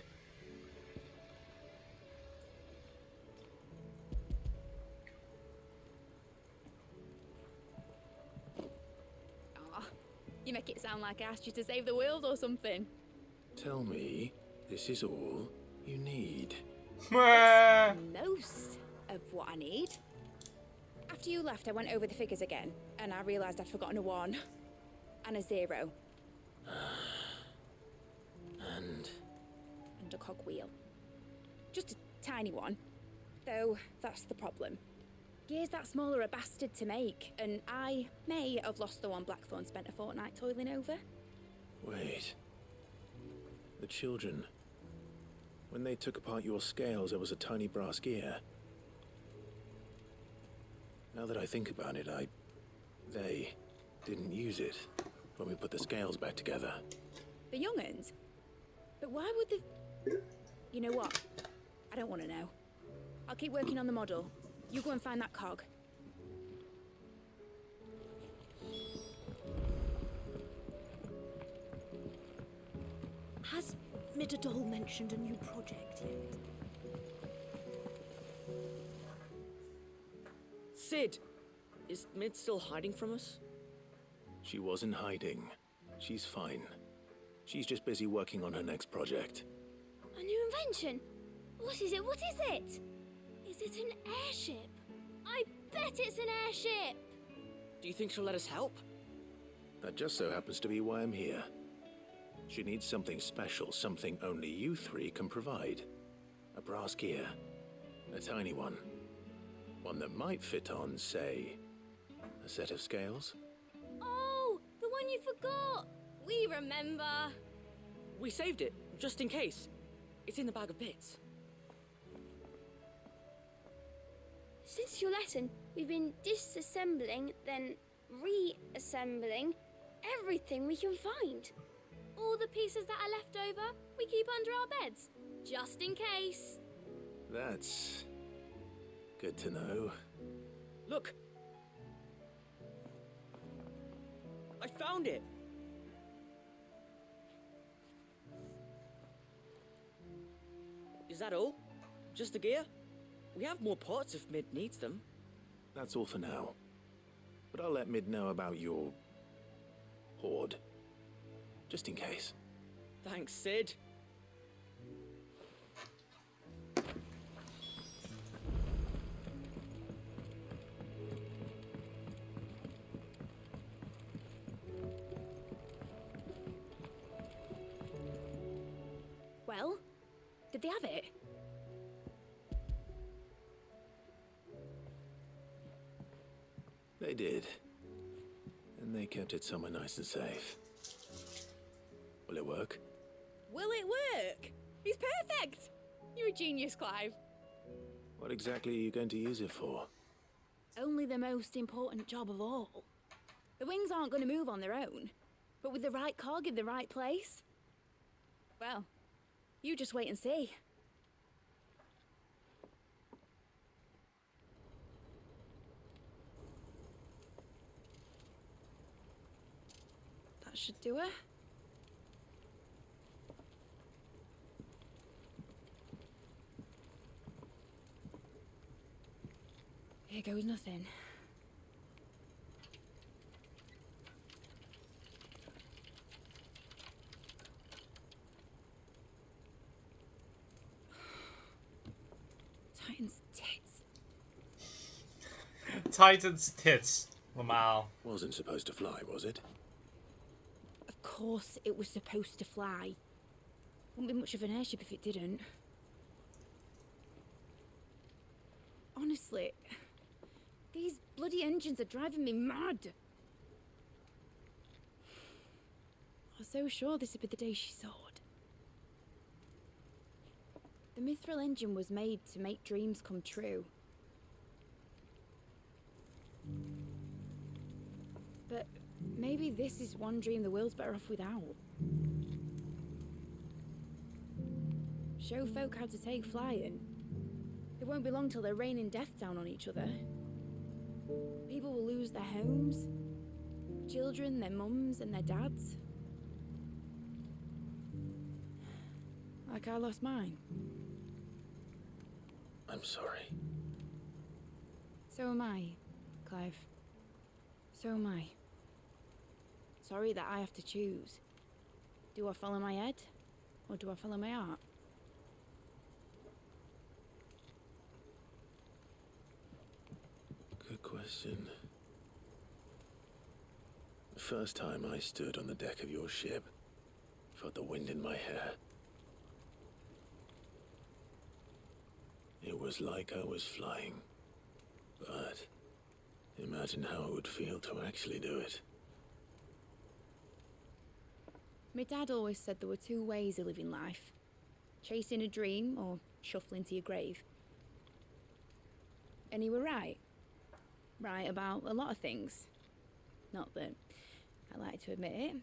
You make it sound like I asked you to save the world or something. Tell me this is all you need. Most of what I need. After you left, I went over the figures again, and I realised I'd forgotten a 1 and a 0. And a cogwheel. Just a tiny one. Though, that's the problem. Gears that small are a bastard to make, and I may have lost the one Blackthorn spent a fortnight toiling over. wait. The children. When they took apart your scales, there was a tiny brass gear. Now that I think about it, they didn't use it when we put the scales back together. The young'uns? But why would the... You know what? I don't want to know. I'll keep working on the model. You go and find that cog. Has Midadol mentioned a new project yet? Sid! Is Mid still hiding from us? She wasn't hiding. She's fine. She's just busy working on her next project. A new invention? What is it? What is it? Is it an airship? I bet it's an airship! Do you think she'll let us help? That just so happens to be why I'm here. She needs something special, something only you three can provide. A brass gear. A tiny one. One that might fit on, say, a set of scales? Oh, the one you forgot! We remember! We saved it, just in case. It's in the bag of bits. Since your lesson, we've been disassembling, then reassembling everything we can find. All the pieces that are left over, we keep under our beds, just in case. That's good to know. Look! I found it! Is that all? Just the gear? We have more parts if Mid needs them. That's all for now. But I'll let Mid know about your... hoard. Just in case. Thanks, Sid. Well, did they have it? They did. And they kept it somewhere nice and safe. Will it work? Will it work? He's perfect! You're a genius, Clive. What exactly are you going to use it for? Only the most important job of all. The wings aren't going to move on their own, but with the right cog in the right place, well, you just wait and see. That should do it. Here goes nothing. Titan's tits. Titan's tits. Wow. Wasn't supposed to fly, was it? Of course it was supposed to fly. Wouldn't be much of an airship if it didn't. Honestly, these bloody engines are driving me mad. I was so sure this would be the day she soared. The mithril engine was made to make dreams come true. But maybe this is one dream the world's better off without. Show folk how to take flying. It won't be long till they're raining death down on each other. People will lose their homes, children, their mums and their dads. Like I lost mine. I'm sorry. So am I, Clive. So am I. Sorry that I have to choose. Do I follow my head, or do I follow my heart? Good question. The first time I stood on the deck of your ship, felt the wind in my hair. It was like I was flying. But imagine how it would feel to actually do it. My dad always said there were two ways of living life. Chasing a dream or shuffling to your grave. And he were right. Right about a lot of things. Not that I like to admit it.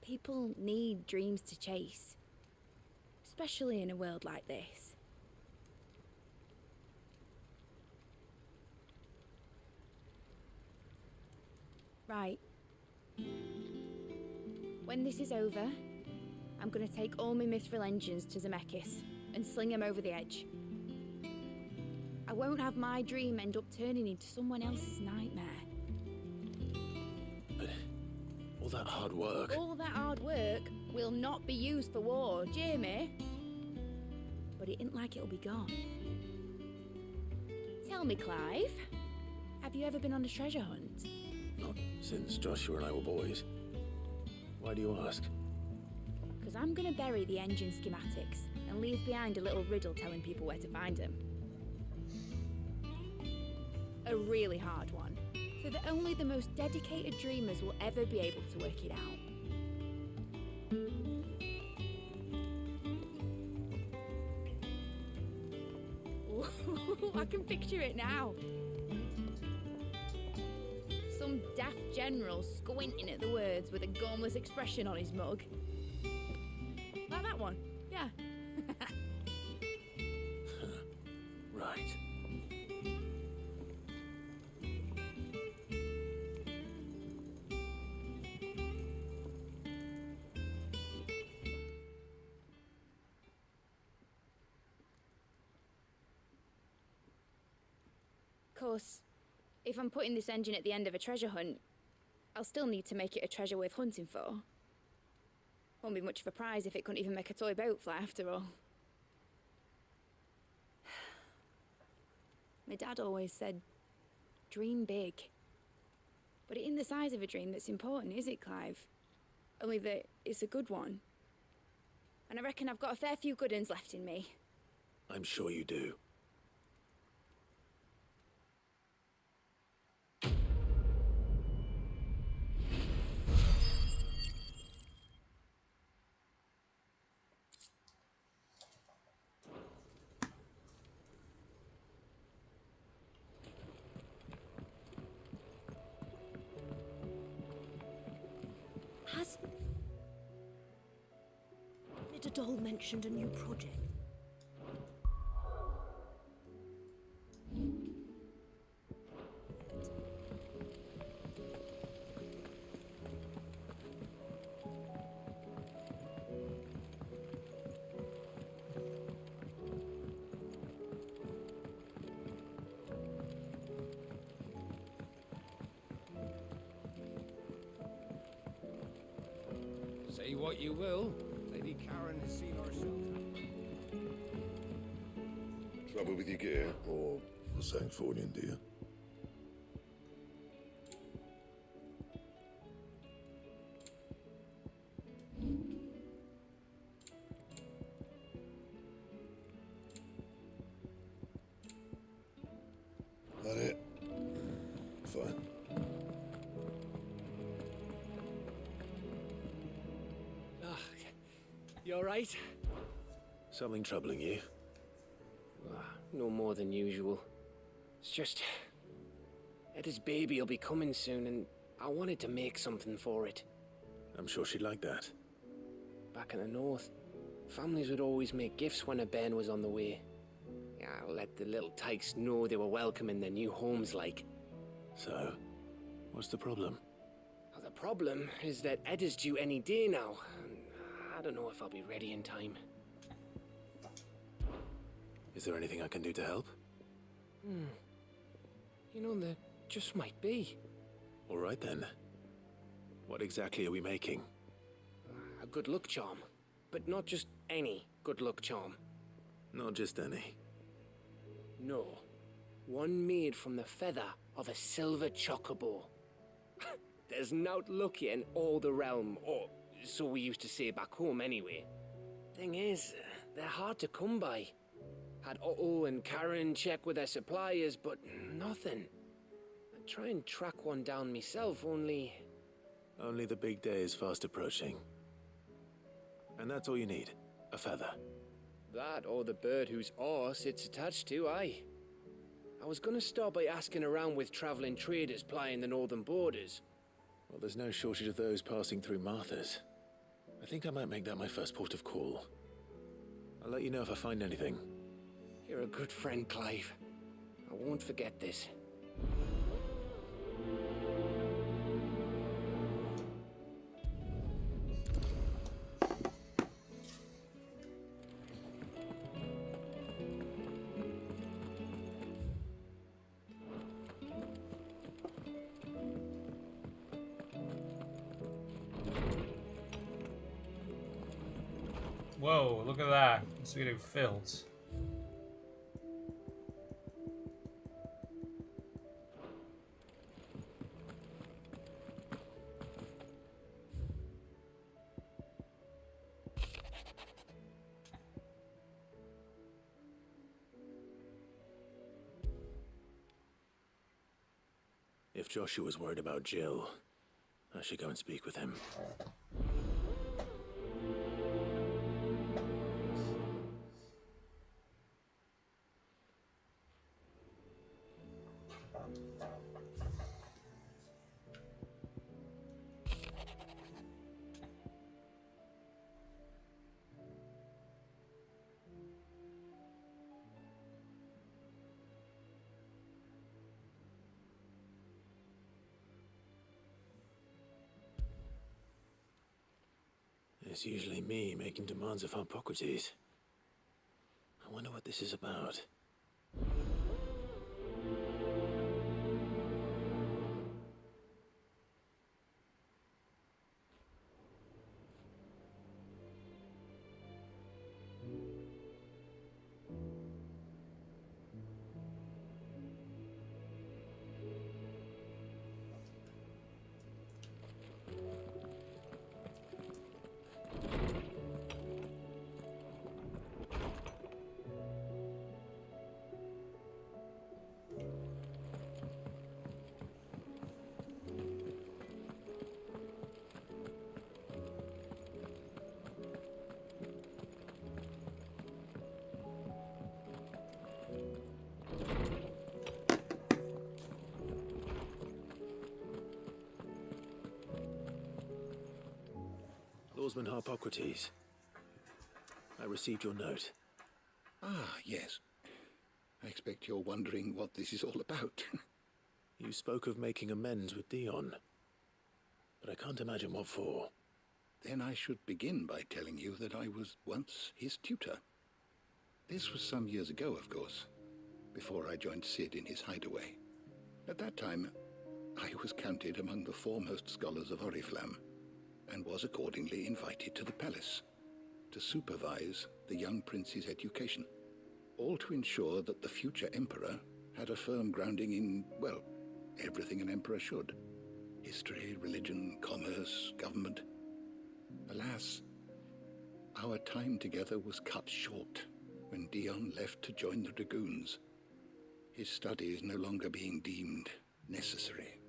People need dreams to chase. Especially in a world like this. Right. When this is over, I'm gonna take all my mithril engines to Zemeckis and sling them over the edge. I won't have my dream end up turning into someone else's nightmare. But all that hard work... All that hard work will not be used for war, Jamie. But it ain't like it'll be gone. Tell me, Clive, have you ever been on a treasure hunt? Not since Joshua and I were boys. Why do you ask? Because I'm gonna bury the engine schematics and leave behind a little riddle telling people where to find them. A really hard one, so that only the most dedicated dreamers will ever be able to work it out. Ooh, I can picture it now. Some daft general squinting at the words with a gormless expression on his mug. Like that one, yeah. Right. course, if I'm putting this engine at the end of a treasure hunt, I'll still need to make it a treasure worth hunting for. Won't be much of a prize if it couldn't even make a toy boat fly after all. My dad always said, dream big. But it ain't the size of a dream that's important, is it, Clive? Only that it's a good one. And I reckon I've got a fair few good uns left in me. I'm sure you do. Has Nidadoll mentioned a new project? Say what you will, Lady Karen has seen our shelter. Trouble with your gear, or Sanktfornian, dear? That it? Fine. You alright? Something troubling you? No more than usual. It's just... Eda's baby will be coming soon, and I wanted to make something for it. I'm sure she'd like that. Back in the north, families would always make gifts when a bairn was on the way. Yeah, let the little tykes know they were welcome in their new homes, like. So, what's the problem? Well, the problem is that Eda's due any day now, and I don't know if I'll be ready in time. Is there anything I can do to help? You know, there just might be. All right then. What exactly are we making? A good luck charm. But not just any good luck charm. Not just any. No. One made from the feather of a silver chocobo. There's naught luckier in all the realm, or so we used to say back home anyway. Thing is, they're hard to come by. Had Otto and Karen check with their suppliers, but nothing. I try and track one down myself, only... Only the big day is fast approaching. And that's all you need, a feather. That or the bird whose horse it's attached to, aye. I was gonna start by asking around with traveling traders plying the northern borders. Well, there's no shortage of those passing through Martha's. I think I might make that my first port of call. I'll let you know if I find anything. You're a good friend, Clive. I won't forget this. Whoa, look at that. It's getting filled. If Joshua's worried about Jill, I should go and speak with him. It's usually me making demands of Hippocrates. I wonder what this is about. swordsman Harpocrates. I received your note. Ah, yes. I expect you're wondering what this is all about. You spoke of making amends with Dion, but I can't imagine what for. Then I should begin by telling you that I was once his tutor. This was some years ago, of course, before I joined Cid in his hideaway. At that time, I was counted among the foremost scholars of Oriflamme, and was accordingly invited to the palace to supervise the young prince's education, all to ensure that the future emperor had a firm grounding in, well, everything an emperor should. History, religion, commerce, government. Alas, our time together was cut short when Dion left to join the dragoons, his studies no longer being deemed necessary.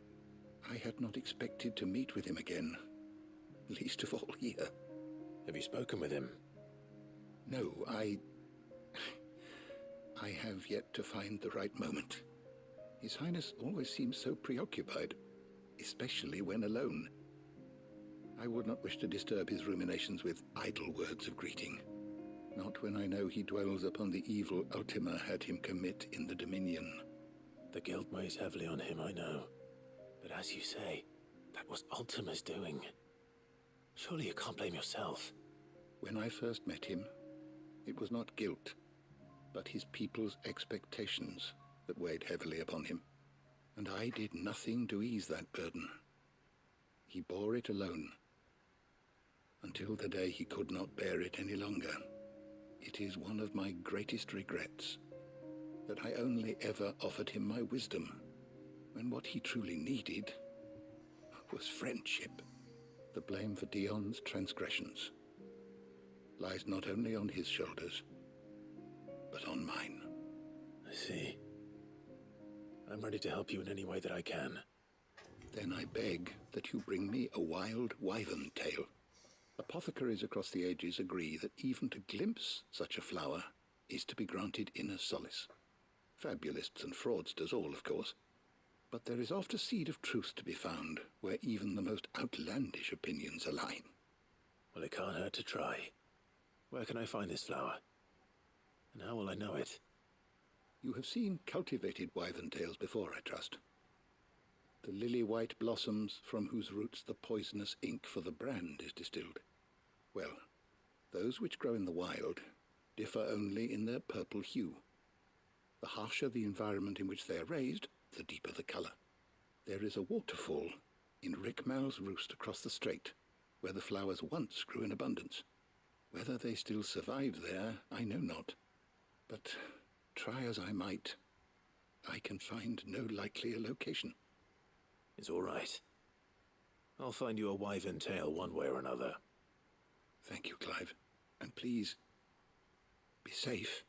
I had not expected to meet with him again, least of all here. Have you spoken with him? No, I have yet to find the right moment. His Highness always seems so preoccupied, especially when alone. I would not wish to disturb his ruminations with idle words of greeting, not when I know he dwells upon the evil Ultima had him commit in the Dominion. The guilt weighs heavily on him, I know. But as you say, that was Ultima's doing. Surely you can't blame yourself. When I first met him, it was not guilt, but his people's expectations that weighed heavily upon him, and I did nothing to ease that burden. He bore it alone, until the day he could not bear it any longer. It is one of my greatest regrets that I only ever offered him my wisdom, when what he truly needed was friendship. The blame for Dion's transgressions lies not only on his shoulders, but on mine. I see. I'm ready to help you in any way that I can. Then I beg that you bring me a wild wyvern tail. Apothecaries across the ages agree that even to glimpse such a flower is to be granted inner solace. Fabulists and fraudsters all, of course. But there is oft a seed of truth to be found where even the most outlandish opinions align. Well, it can't hurt to try. Where can I find this flower? And how will I know it? You have seen cultivated wyvern tails before, I trust. The lily-white blossoms from whose roots the poisonous ink for the brand is distilled. Well, those which grow in the wild differ only in their purple hue. The harsher the environment in which they are raised, the deeper the colour. There is a waterfall in Rickmal's roost across the strait, where the flowers once grew in abundance. Whether they still survive there, I know not. But try as I might, I can find no likelier location. It's all right. I'll find you a wyvern tail one way or another. Thank you, Clive. And please, be safe.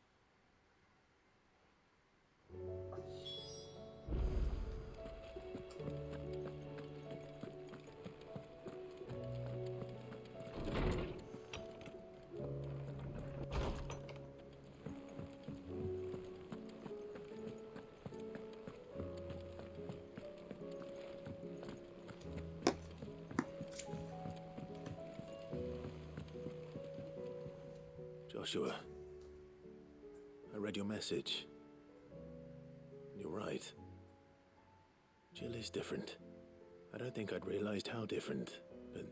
Joshua, I read your message. You're right. Jill is different. I don't think I'd realized how different, but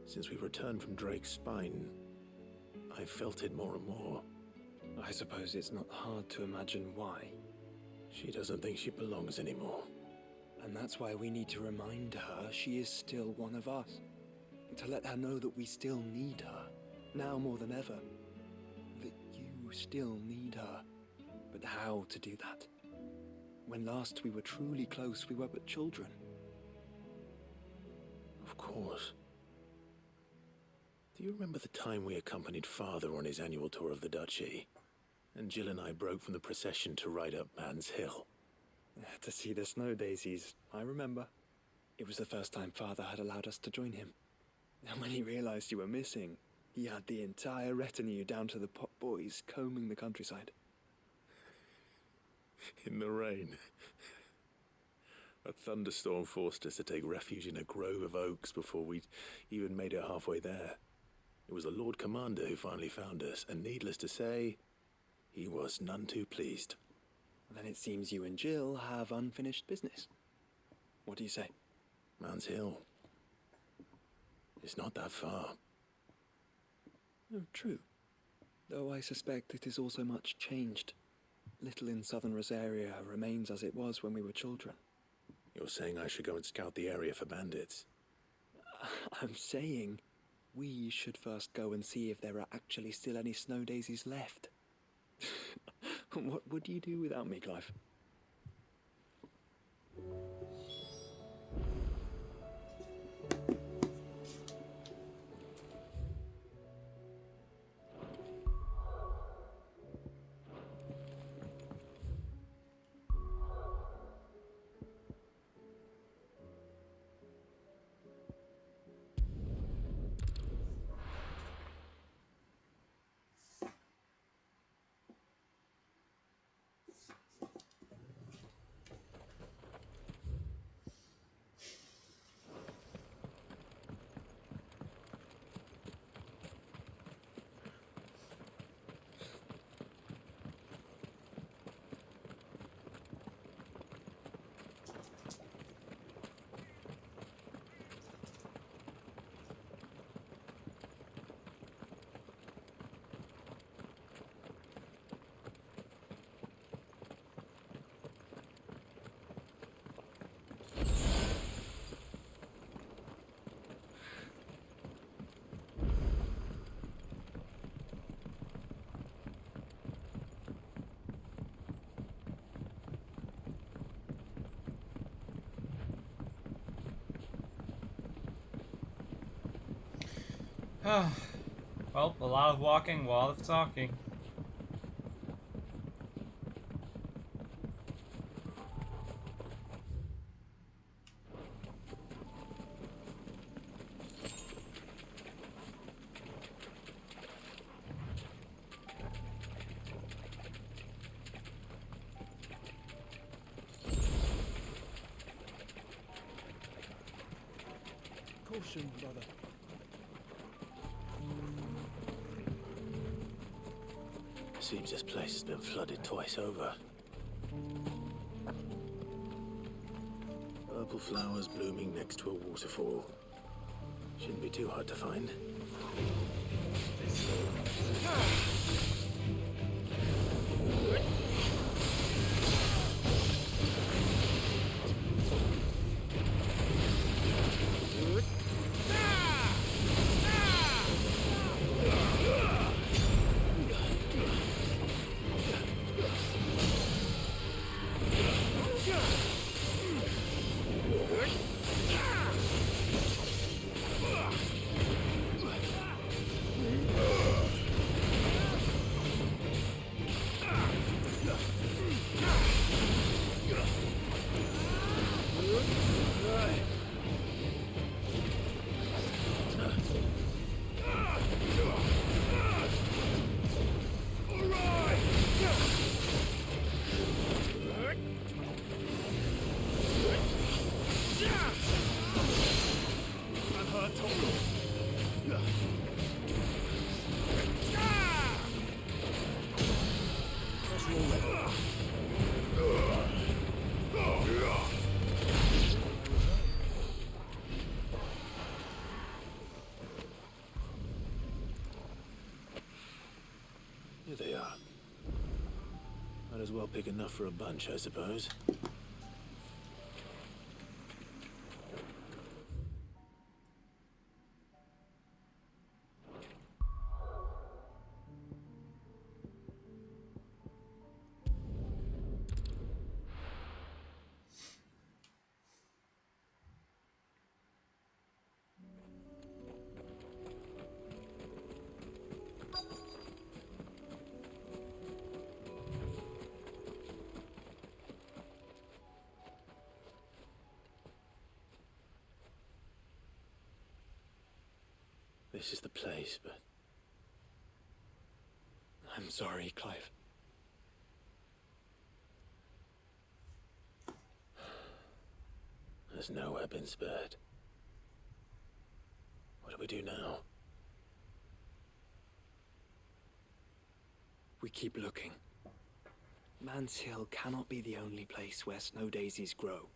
since we returned from Drake's spine, I've felt it more and more. I suppose it's not hard to imagine why. She doesn't think she belongs anymore. And that's why we need to remind her she is still one of us. To let her know that we still need her. Now more than ever, that you still need her. But how to do that? When last we were truly close, we were but children. Of course. Do you remember the time we accompanied Father on his annual tour of the Duchy? And Jill and I broke from the procession to ride up Man's Hill. To see the snow daisies, I remember. It was the first time Father had allowed us to join him. And when he realized you were missing, he had the entire retinue down to the pot boys combing the countryside. In the rain. A thunderstorm forced us to take refuge in a grove of oaks before we'd even made it halfway there. It was the Lord Commander who finally found us, and needless to say, he was none too pleased. Then it seems you and Jill have unfinished business. What do you say? Man's Hill. It's not that far. Oh, true. Though I suspect it is also much changed. Little in southern Rosaria remains as it was when we were children. You're saying I should go and scout the area for bandits? I'm saying we should first go and see if there are actually still any snow daisies left. What would you do without me, Clive? Well, a lot of walking, a lot of talking. Caution, brother. Seems this place has been flooded twice over. Purple flowers blooming next to a waterfall. Shouldn't be too hard to find. Here they are. Might as well pick enough for a bunch, I suppose. This is the place, but... I'm sorry, Clive. has nowhere been spared. What do we do now? We keep looking. Man's Hill cannot be the only place where snow daisies grow.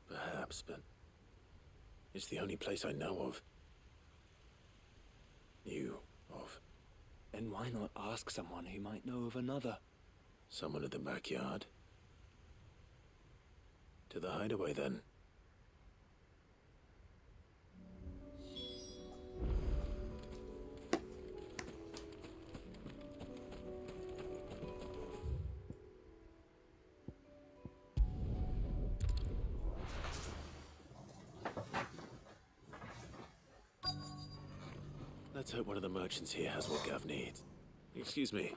Perhaps, but it's the only place I know of. Knew of. Then why not ask someone who might know of another? Someone at the backyard. To the hideaway, then. Let's hope one of the merchants here has what Gav needs. Excuse me.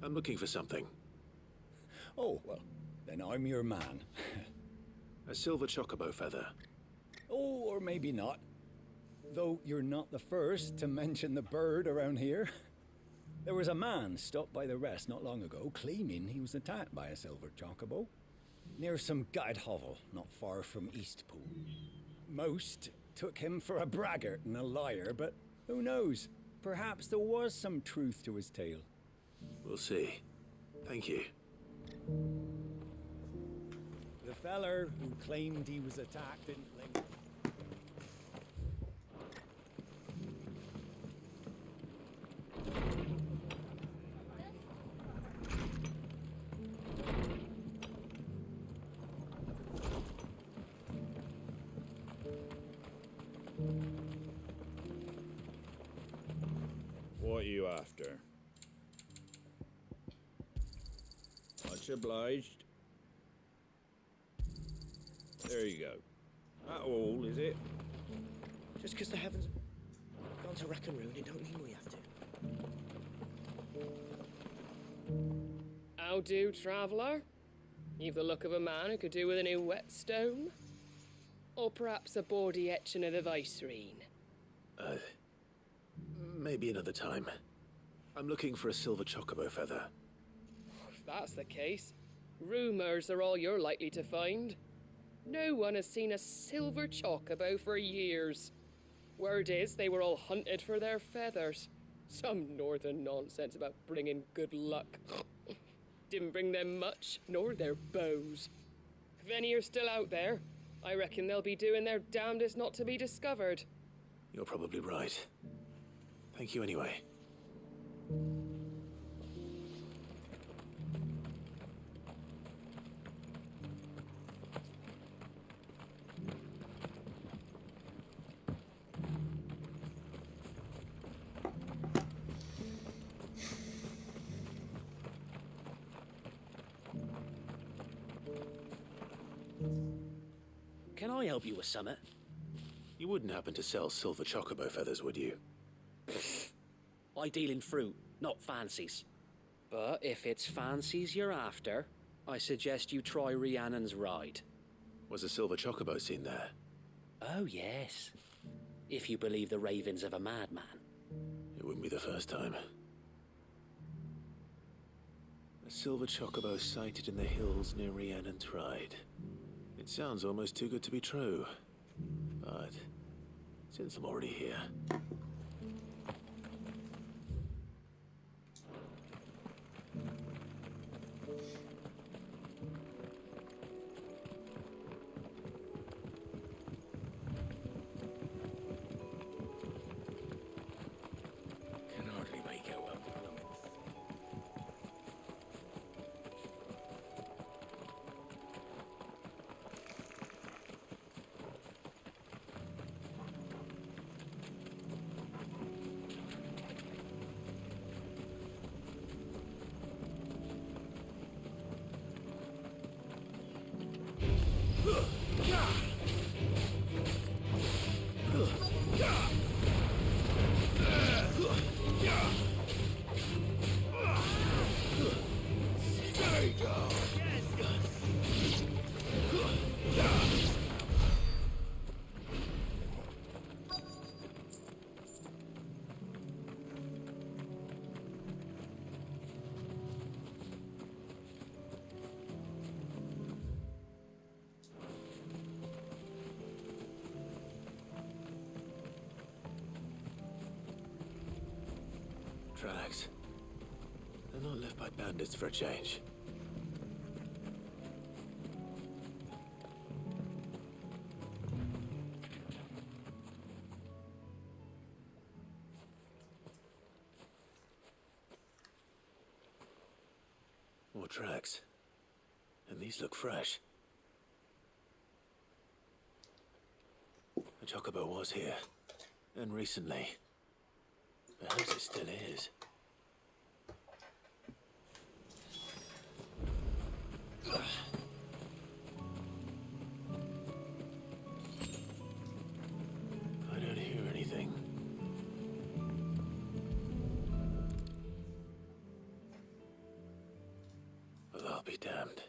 I'm looking for something. Oh, well, then I'm your man. A silver chocobo feather. Oh, or maybe not. Though you're not the first to mention the bird around here. There was a man stopped by the rest not long ago claiming he was attacked by a silver chocobo near some gutted hovel not far from Eastpool. Most took him for a braggart and a liar, but who knows? Perhaps there was some truth to his tale. We'll see. Thank you. The feller who claimed he was attacked didn't linger. What are you after? Much obliged. There you go. That all, is it? Just because the heavens have gone to wreck and ruin, it don't mean we have to. How do, traveller? You've the look of a man who could do with a new whetstone. Or perhaps a bawdy etching of the Vicerine. Maybe another time. I'm looking for a silver chocobo feather. If that's the case, rumours are all you're likely to find. No one has seen a silver chocobo for years. Word is they were all hunted for their feathers. Some northern nonsense about bringing good luck. Didn't bring them much, nor their bows. If any are still out there, I reckon they'll be doing their damnedest not to be discovered. You're probably right. Thank you anyway. Can I help you with summit? You wouldn't happen to sell silver chocobo feathers, would you? I deal in fruit, not fancies. But if it's fancies you're after, I suggest you try Rhiannon's ride. Was a silver chocobo seen there? Oh, yes. If you believe the ravings of a madman. It wouldn't be the first time. A silver chocobo sighted in the hills near Rhiannon's ride. It sounds almost too good to be true. But since I'm already here... Can hardly make out what plummets. tracks. They're not left by bandits for a change. More tracks. And these look fresh. The chocobo was here. And recently. Perhaps it still is. I don't hear anything. Well, I'll be damned.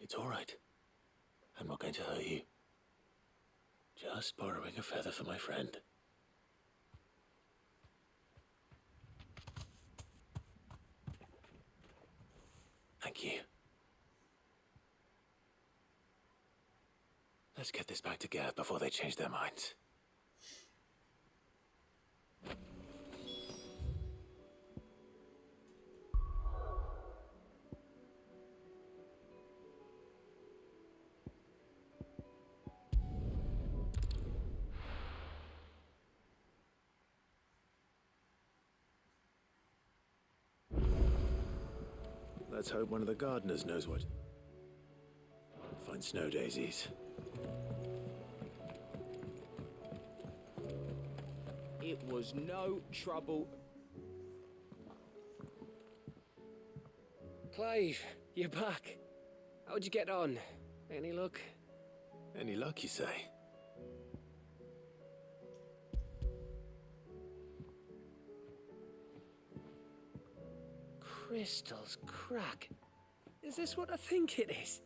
It's all right. I'm not going to hurt you. Just borrowing a feather for my friend. Thank you. Let's get this back to Gav before they change their minds. Let's hope one of the gardeners knows what. Find snow daisies. It was no trouble. Clive, you're back. How'd you get on? Any luck? Any luck, you say? Crystal's crack. Is this what I think it is?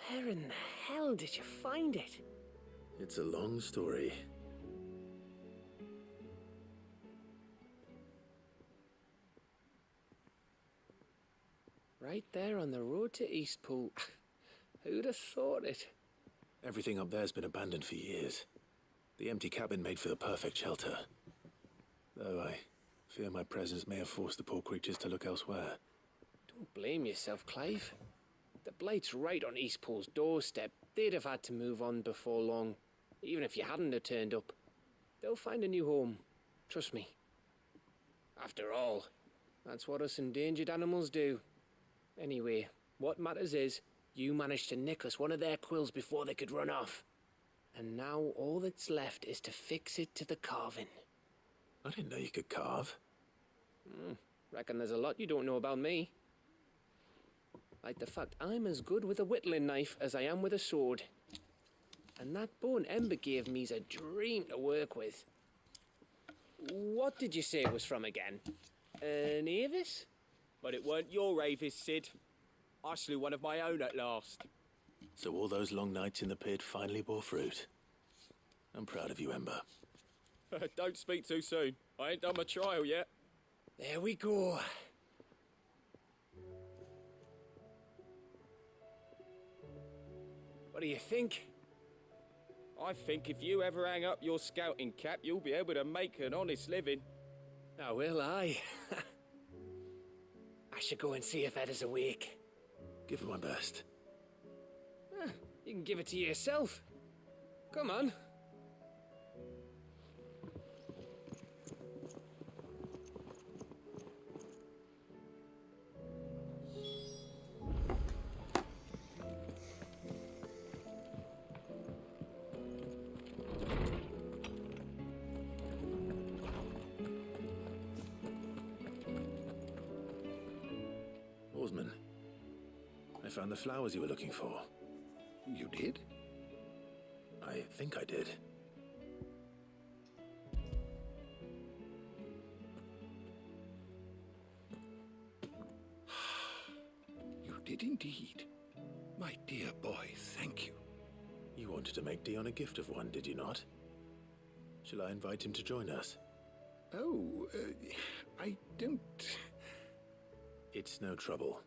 Where in the hell did you find it? It's a long story. Right there on the road to Eastpool. Who'd have thought it? Everything up there's been abandoned for years. The empty cabin made for the perfect shelter. Though I fear my presence may have forced the poor creatures to look elsewhere. Don't blame yourself, Clive. The Blight's right on Eastpool's doorstep. They'd have had to move on before long, even if you hadn't have turned up. They'll find a new home. Trust me. After all, that's what us endangered animals do. Anyway, what matters is, you managed to nick us one of their quills before they could run off. And now all that's left is to fix it to the carving. I didn't know you could carve. Reckon there's a lot you don't know about me. Like the fact I'm as good with a whittling knife as I am with a sword. And that bone Ember gave me's a dream to work with. What did you say it was from again? An Avis? But it weren't your Avis, Sid. I slew one of my own at last. So all those long nights in the pit finally bore fruit. I'm proud of you, Ember. Don't speak too soon. I ain't done my trial yet. There we go. What do you think? I think if you ever hang up your scouting cap, you'll be able to make an honest living. Oh, will I? I should go and see if Ed is awake. Give it my best. You can give it to yourself. Come on. Oarsman, I found the flowers you were looking for. You did? I think I did. it indeed. My dear boy, thank you. You wanted to make Dion a gift of one, did you not? Shall I invite him to join us? Oh, I don't... It's no trouble.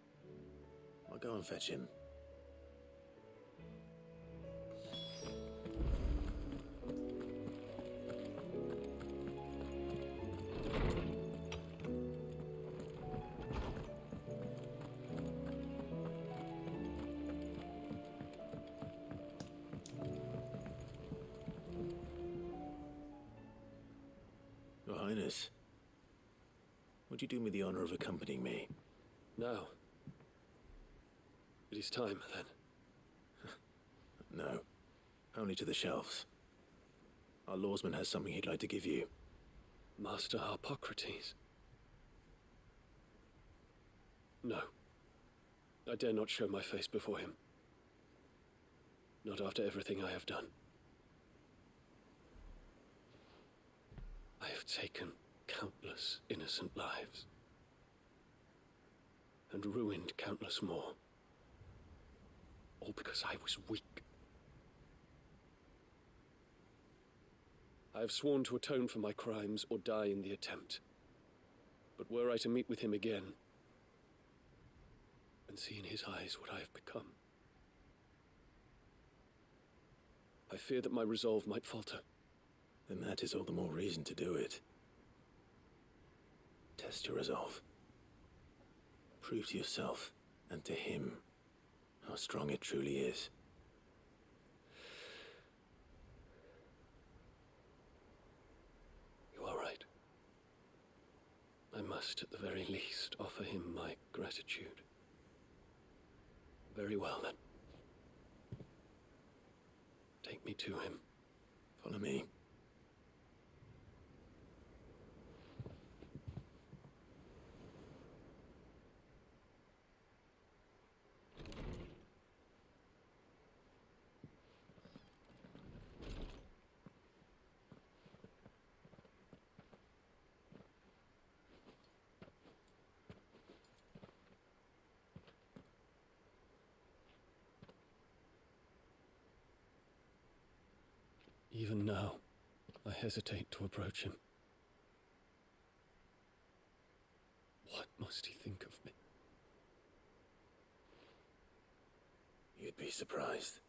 I'll go and fetch him. Your Highness, would you do me the honor of accompanying me? Now. It is time, then. No, only to the shelves. Our lawsman has something he'd like to give you. Master Harpocrates. No. I dare not show my face before him. Not after everything I have done. I have taken countless innocent lives. And ruined countless more. All because I was weak. I have sworn to atone for my crimes or die in the attempt. But were I to meet with him again, and see in his eyes what I have become, I fear that my resolve might falter. Then that is all the more reason to do it. Test your resolve. Prove to yourself, and to him, how strong it truly is. You are right. I must, at the very least, offer him my gratitude. Very well, then. Take me to him. Follow me. Even now, I hesitate to approach him. What must he think of me? You'd be surprised.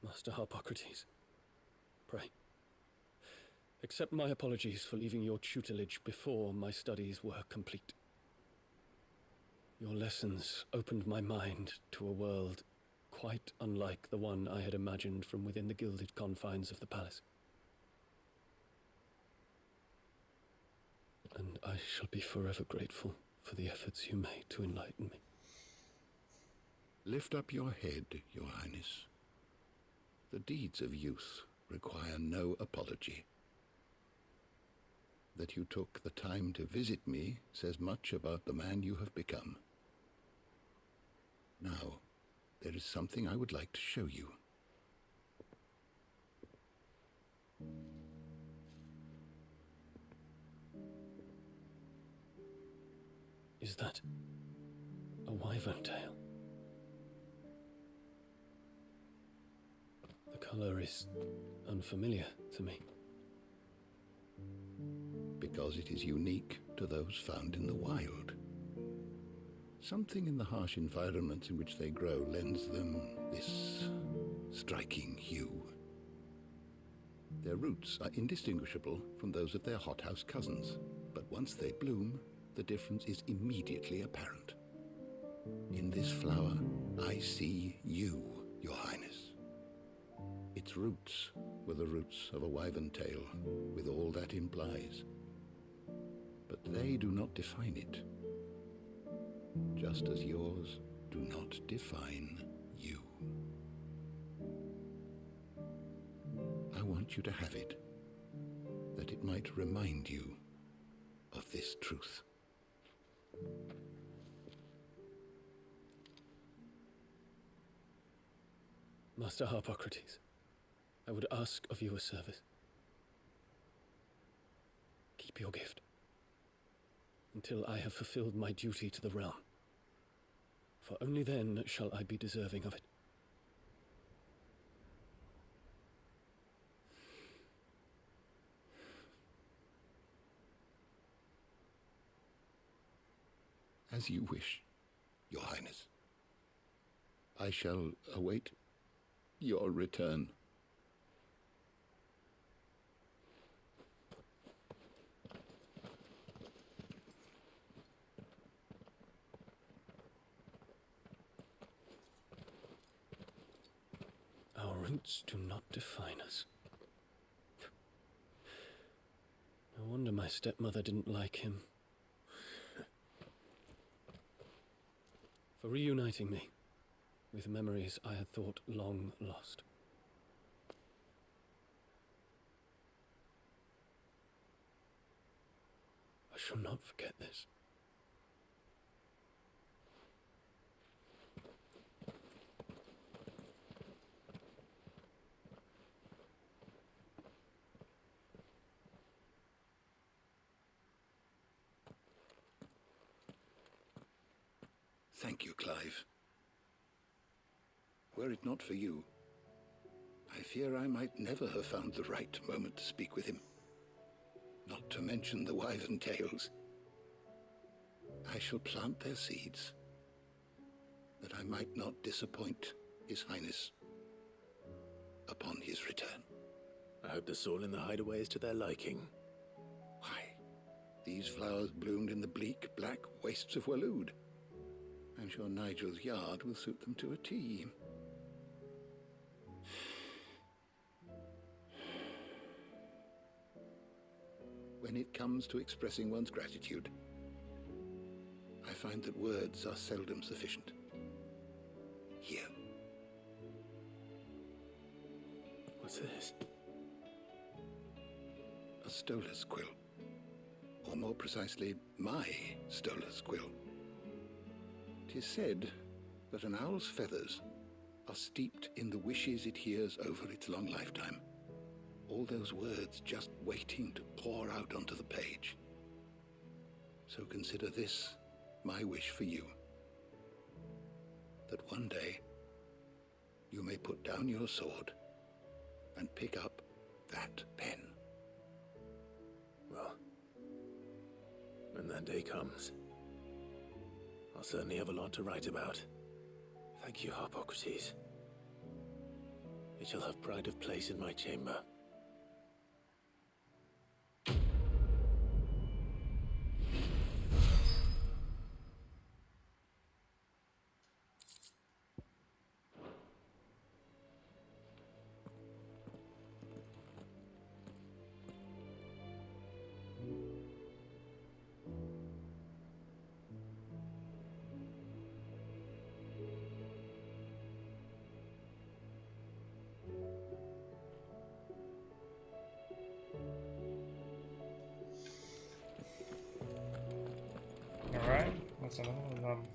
Master Harpocrates, pray, accept my apologies for leaving your tutelage before my studies were complete. Your lessons opened my mind to a world quite unlike the one I had imagined from within the gilded confines of the palace. And I shall be forever grateful for the efforts you made to enlighten me. Lift up your head, Your Highness. The deeds of youth require no apology. That you took the time to visit me says much about the man you have become. Now, there is something I would like to show you. Is that a wyvern tail? The color is unfamiliar to me. Because it is unique to those found in the wild. Something in the harsh environment in which they grow lends them this striking hue. Their roots are indistinguishable from those of their hothouse cousins, but once they bloom, the difference is immediately apparent. In this flower, I see you, Your Highness. Its roots were the roots of a wyvern tail, with all that implies. But they do not define it, just as yours do not define you. want you to have it, that it might remind you of this truth. Master Harpocrates, I would ask of you a service. Keep your gift until I have fulfilled my duty to the realm, for only then shall I be deserving of it. As you wish, Your Highness. I shall await your return. Our roots do not define us. No wonder my stepmother didn't like him. For reuniting me with memories I had thought long lost. I shall not forget this. Thank you, Clive. Were it not for you, I fear I might never have found the right moment to speak with him. Not to mention the wyvern tales. I shall plant their seeds, that I might not disappoint His Highness upon his return. I hope the soil in the hideaway is to their liking. Why, these flowers bloomed in the bleak, black wastes of Waloed. I'm sure Nigel's yard will suit them to a T. When it comes to expressing one's gratitude, I find that words are seldom sufficient. Here. What's this? A stolas quill. Or more precisely, my stolas quill. 'Tis said that an owl's feathers are steeped in the wishes it hears over its long lifetime. All those words just waiting to pour out onto the page. So consider this my wish for you. That one day you may put down your sword and pick up that pen. Well, when that day comes, I'll certainly have a lot to write about. Thank you, Harpocrates. It shall have pride of place in my chamber. Alright, what's another one of them?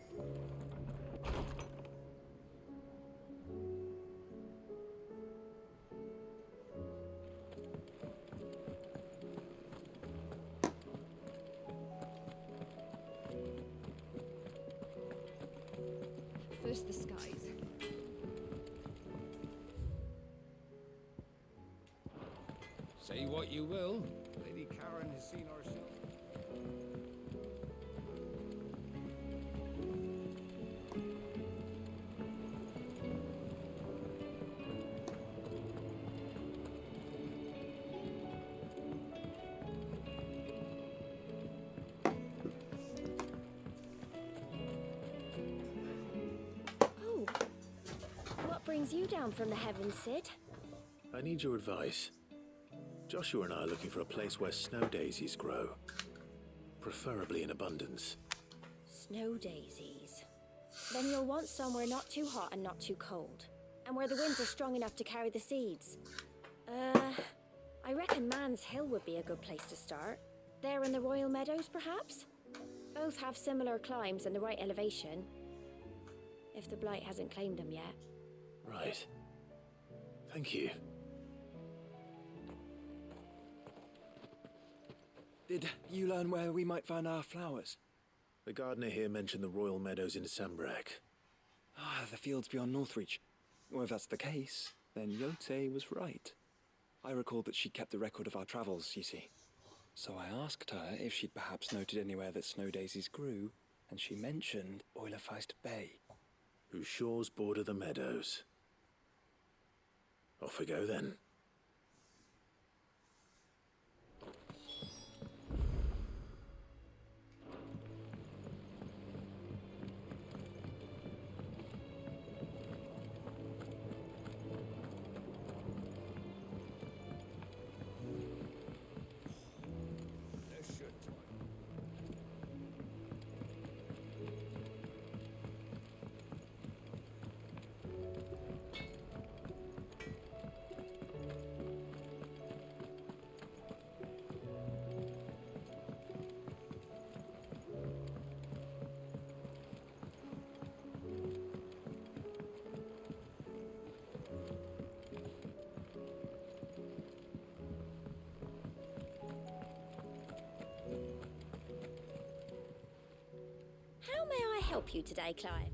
First the skies. Say what you will, Lady Karen has seen our show. Oh, what brings you down from the heavens, Sid? I need your advice. Joshua and I are looking for a place where snow daisies grow. Preferably in abundance. Snow daisies. Then you'll want somewhere not too hot and not too cold, and where the winds are strong enough to carry the seeds. I reckon Man's Hill would be a good place to start. There in the Royal Meadows, perhaps? Both have similar climbs and the right elevation. If the Blight hasn't claimed them yet. Right. Thank you. Did you learn where we might find our flowers? The gardener here mentioned the Royal Meadows in Sambrak. Ah, the fields beyond Northreach. Well, if that's the case, then Yote was right. I recalled that she kept a record of our travels, you see. So I asked her if she'd perhaps noted anywhere that snow daisies grew, and she mentioned Oilafeist Bay. Whose shores border the meadows. Off we go then. How may I help you today, Clive?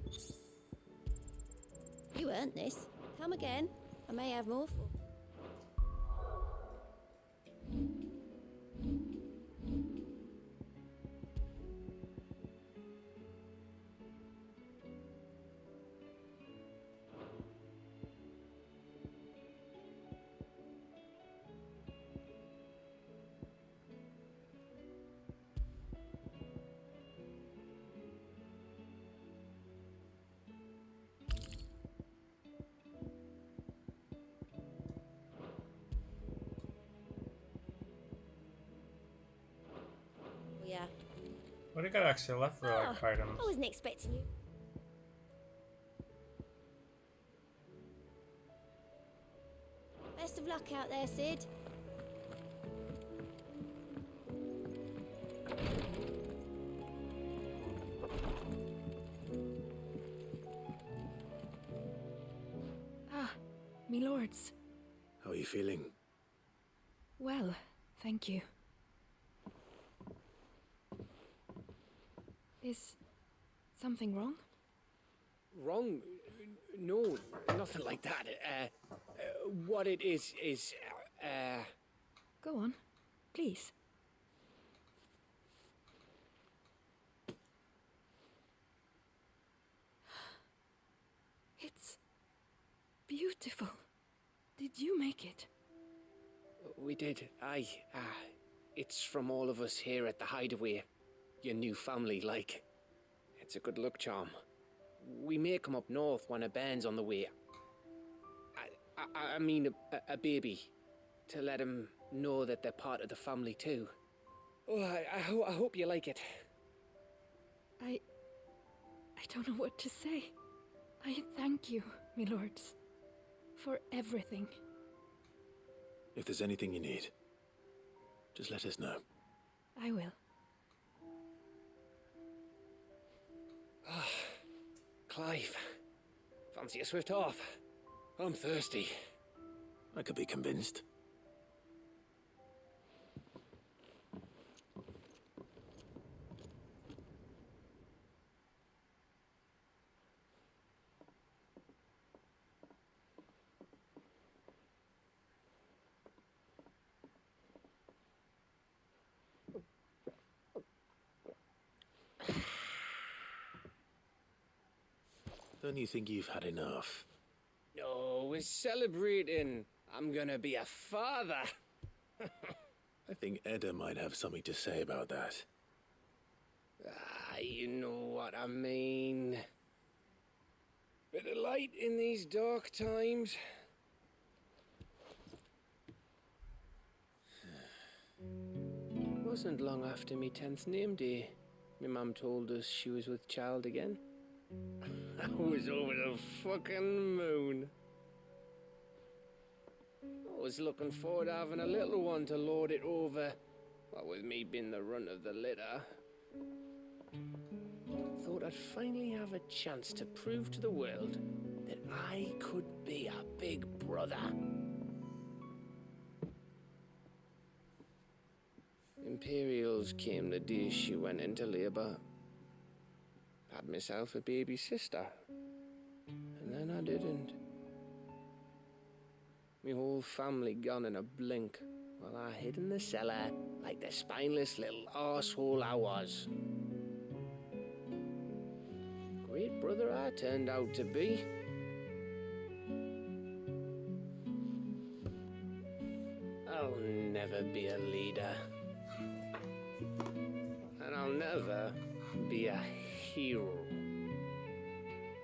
You earned this. Come again. I may have more for... Yeah. What do you got actually left for like items? I wasn't expecting you. Best of luck out there, Sid. Ah, me lords. How are you feeling? Well, thank you. Is something wrong? Wrong? No, nothing like that. What it is... Go on, please. It's beautiful. Did you make it? We did, aye. It's from all of us here at the Hideaway. Your new family, like. It's a good luck charm. We may come up north when a band's on the way. I mean a baby. To let him know that they're part of the family too. Oh, I hope you like it. I don't know what to say. I thank you, my lords, for everything. If there's anything you need, just let us know. I will. Clive, fancy a swift off? I'm thirsty. I could be convinced. Don't you think you've had enough? No, we're celebrating. I'm gonna be a father. I think Edda might have something to say about that. You know what I mean. Bit of light in these dark times. Wasn't long after me 10th name day. My mum told us she was with child again. I was over the fucking moon. was looking forward to having a little one to lord it over. What with me being the runt of the litter. Thought I'd finally have a chance to prove to the world that I could be a big brother. Imperials came the day she went into labour. Had myself a baby sister. And then I didn't. Me whole family gone in a blink, while I hid in the cellar like the spineless little arsehole I was. Great brother I turned out to be. I'll never be a leader. And I'll never be a hero.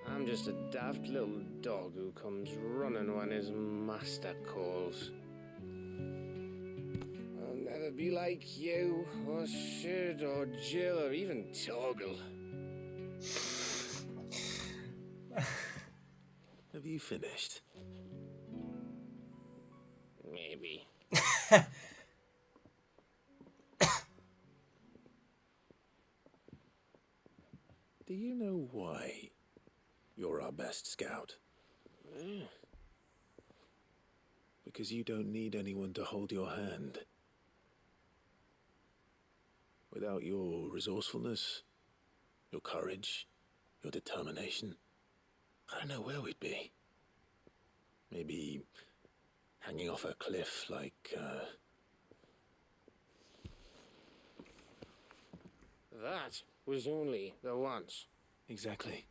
I'm just a daft little dog who comes running when his master calls. I'll never be like you, or Sid, or Jill, or even Torgal. Have you finished? Maybe. Do you know why you're our best scout? Because you don't need anyone to hold your hand. Without your resourcefulness, your courage, your determination, I don't know where we'd be. Maybe hanging off a cliff like, That was only the once. Exactly.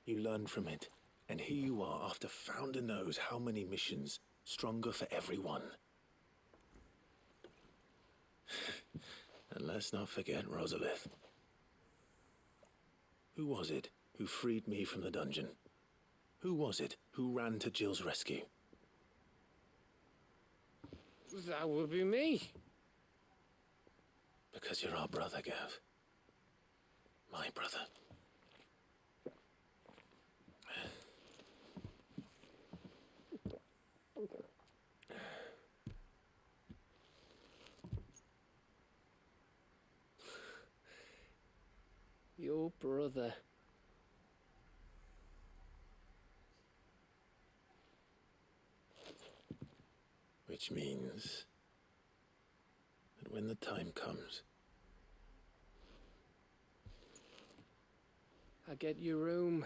You learned from it. And here you are after Founder knows how many missions, stronger for everyone. And let's not forget Rosalith. Who was it who freed me from the dungeon? Who was it who ran to Jill's rescue? That would be me. Because you're our brother, Gav. My brother. Your brother. Which means that when the time comes, I get your room.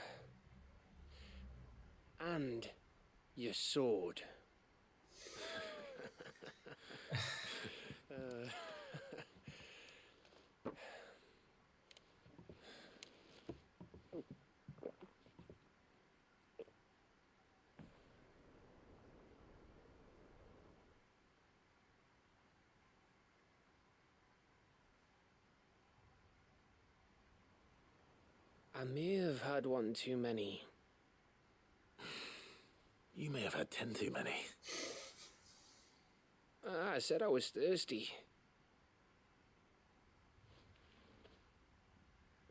And your sword. I may have had one too many. you may have had 10 too many. I said I was thirsty.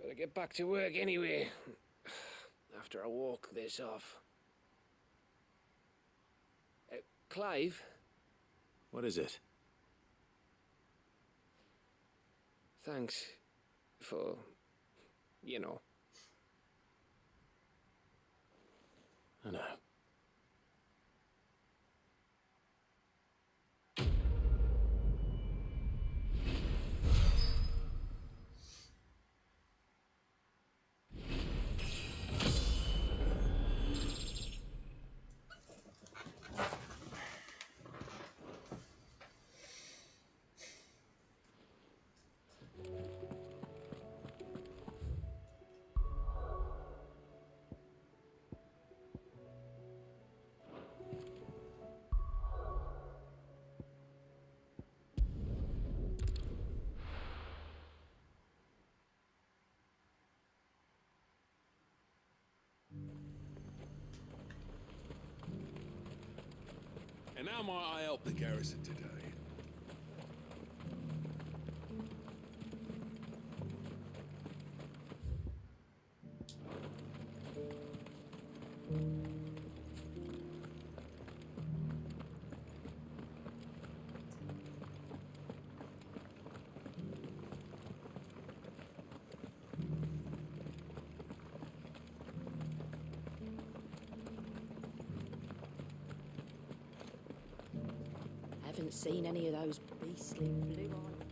Better get back to work anyway. After I walk this off. Clive? What is it? Thanks for, you know. I know. And how might I help the garrison today? haven't seen any of those beastly blue eyes.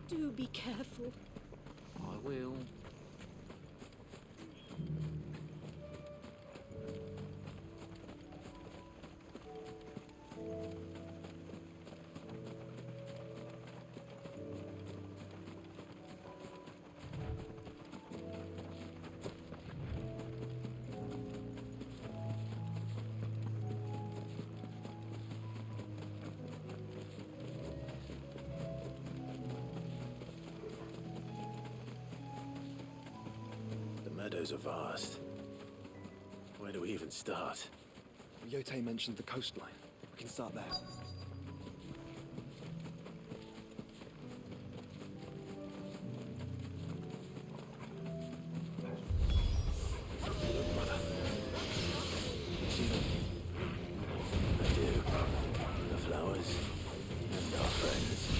Do be careful. I will. Meadows are vast. Where do we even start? Yote mentioned the coastline. We can start there. See them? I do. The flowers and our friends.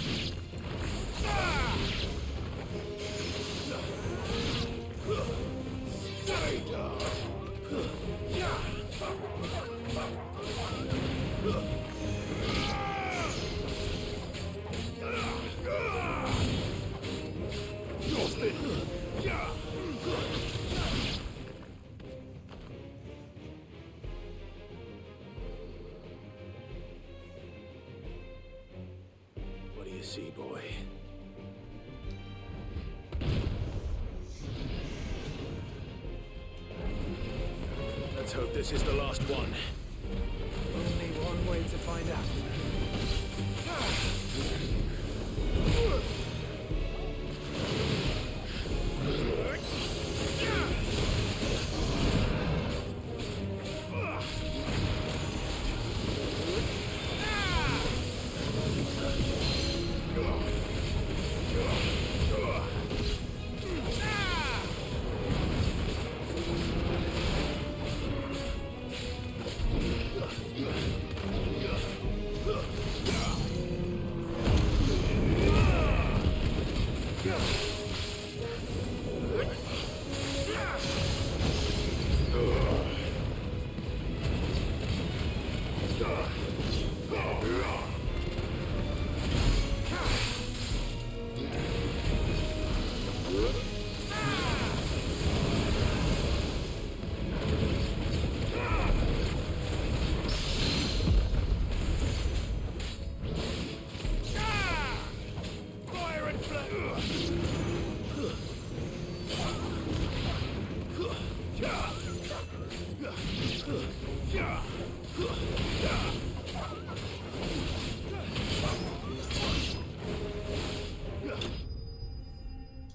What do you see, boy? Let's hope this is the last one. Only one way to find out.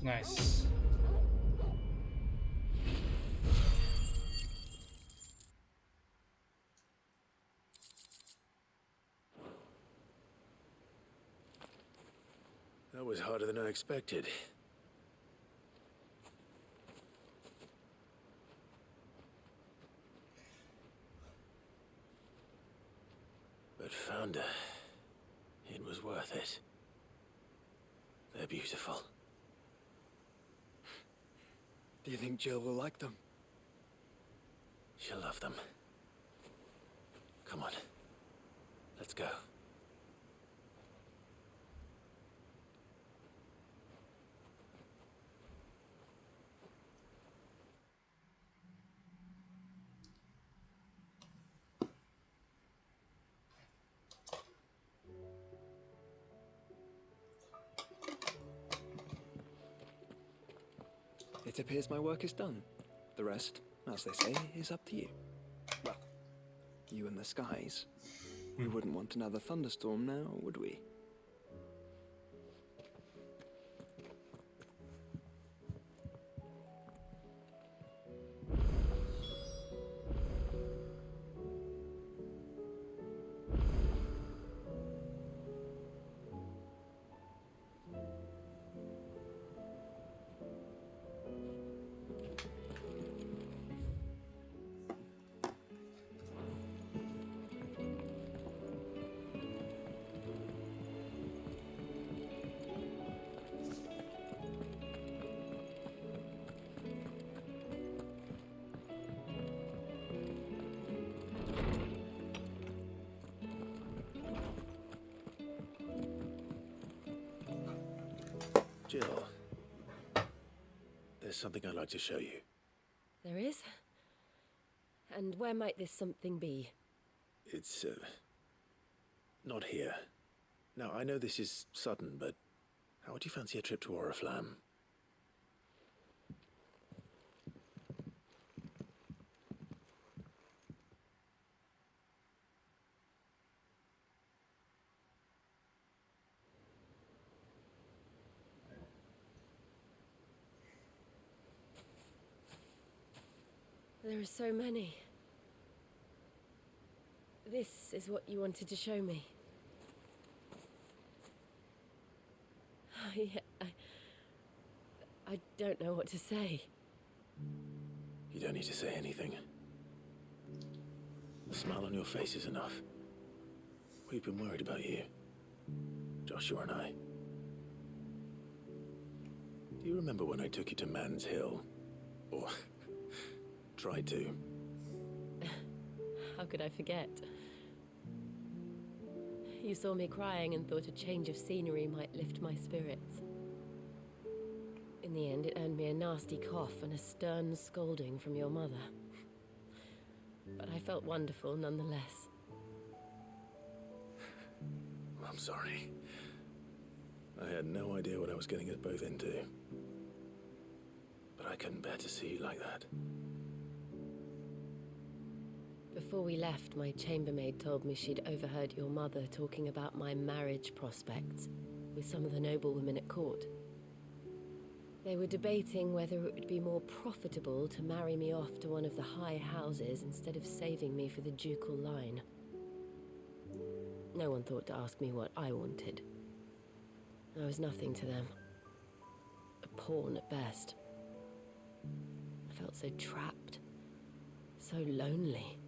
Nice. That was harder than I expected. But found her. It was worth it. They're beautiful. Do you think Jill will like them? She'll love them. Come on. Let's go. It appears my work is done. The rest, as they say, is up to you. Well, you and the skies. We wouldn't want another thunderstorm now, would we? Jill, there's something I'd like to show you. There is? And where might this something be? It's, not here. Now, I know this is sudden, but how would you fancy a trip to Oriflamme? There are so many. This is what you wanted to show me. I don't know what to say. You don't need to say anything. The smile on your face is enough. We've been worried about you, Joshua and I. Do you remember when I took you to Man's Hill? Or tried to? How could I forget? You saw me crying and thought a change of scenery might lift my spirits. In the end, it earned me a nasty cough and a stern scolding from your mother. But I felt wonderful nonetheless. I'm sorry. I had no idea what I was getting us both into. But I couldn't bear to see you like that. Before we left, my chambermaid told me she'd overheard your mother talking about my marriage prospects with some of the noblewomen at court. They were debating whether it would be more profitable to marry me off to one of the high houses instead of saving me for the ducal line. No one thought to ask me what I wanted. I was nothing to them. A pawn at best. I felt so trapped, so lonely.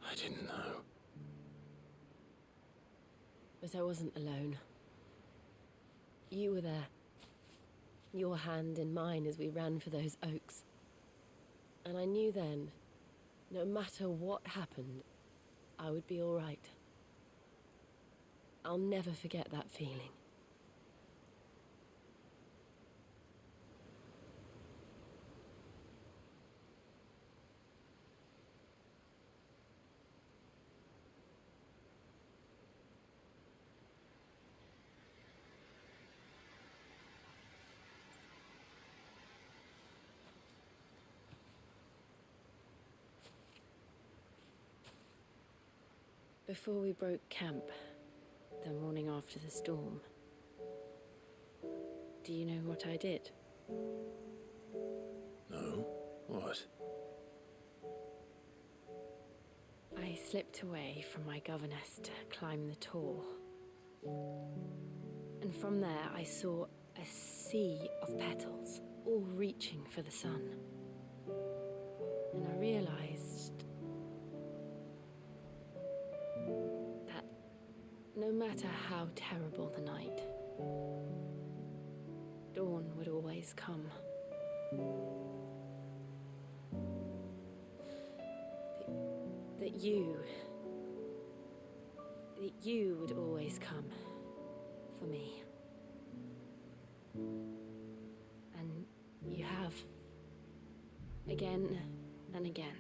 I didn't know. But I wasn't alone. You were there. Your hand in mine as we ran for those oaks. And I knew then, no matter what happened, I would be all right. I'll never forget that feeling. Before we broke camp, the morning after the storm, do you know what I did? No? What? I slipped away from my governess to climb the tor. And from there I saw a sea of petals, all reaching for the sun. And I realized that no matter how terrible the night, dawn would always come. That you would always come for me. And you have. Again and again.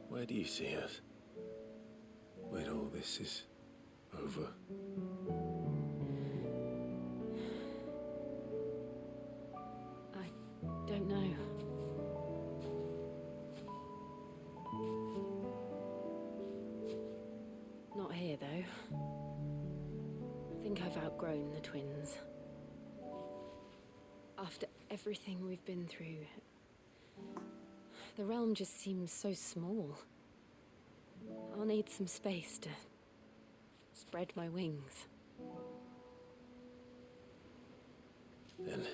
Where do you see us? When all this is over? I don't know. Not here, though. I think I've outgrown the twins. After everything we've been through, the realm just seems so small. I'll need some space to spread my wings. Then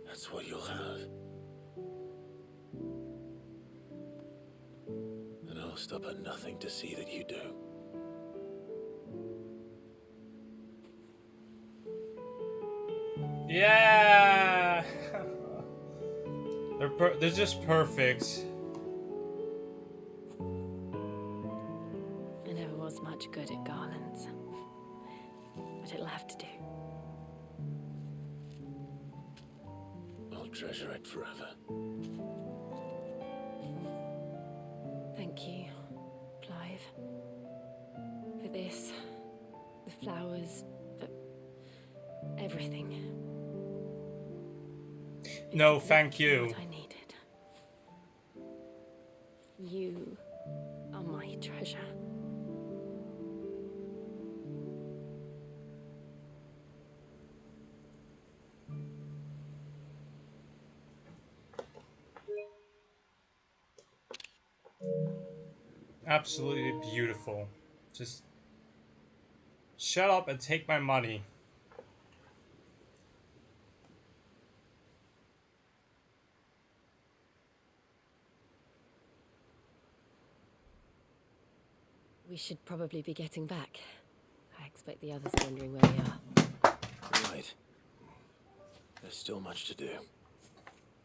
that's what you'll have. And I'll stop at nothing to see that you do. Yeah! They're just perfect. I never was much good at garlands, but it'll have to do. I'll treasure it forever. Thank you, Clive. For this, the flowers, for everything. No, thank you. What I needed. You are my treasure. Absolutely beautiful. Just shut up and take my money. We should probably be getting back. I expect the others are wondering where we are. Right. There's still much to do.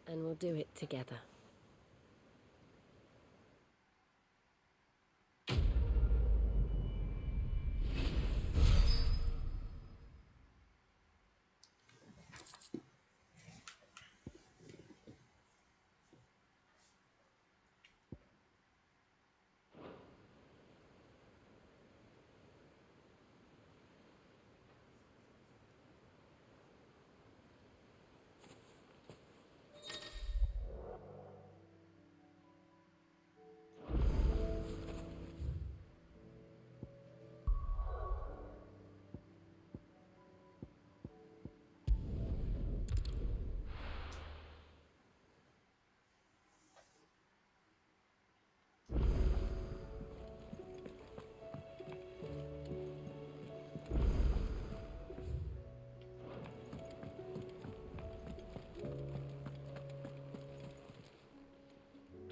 And we'll do it together.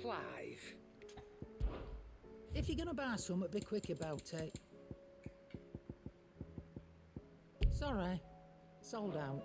Clive. If you're gonna buy something, be quick about it. Sorry, sold out.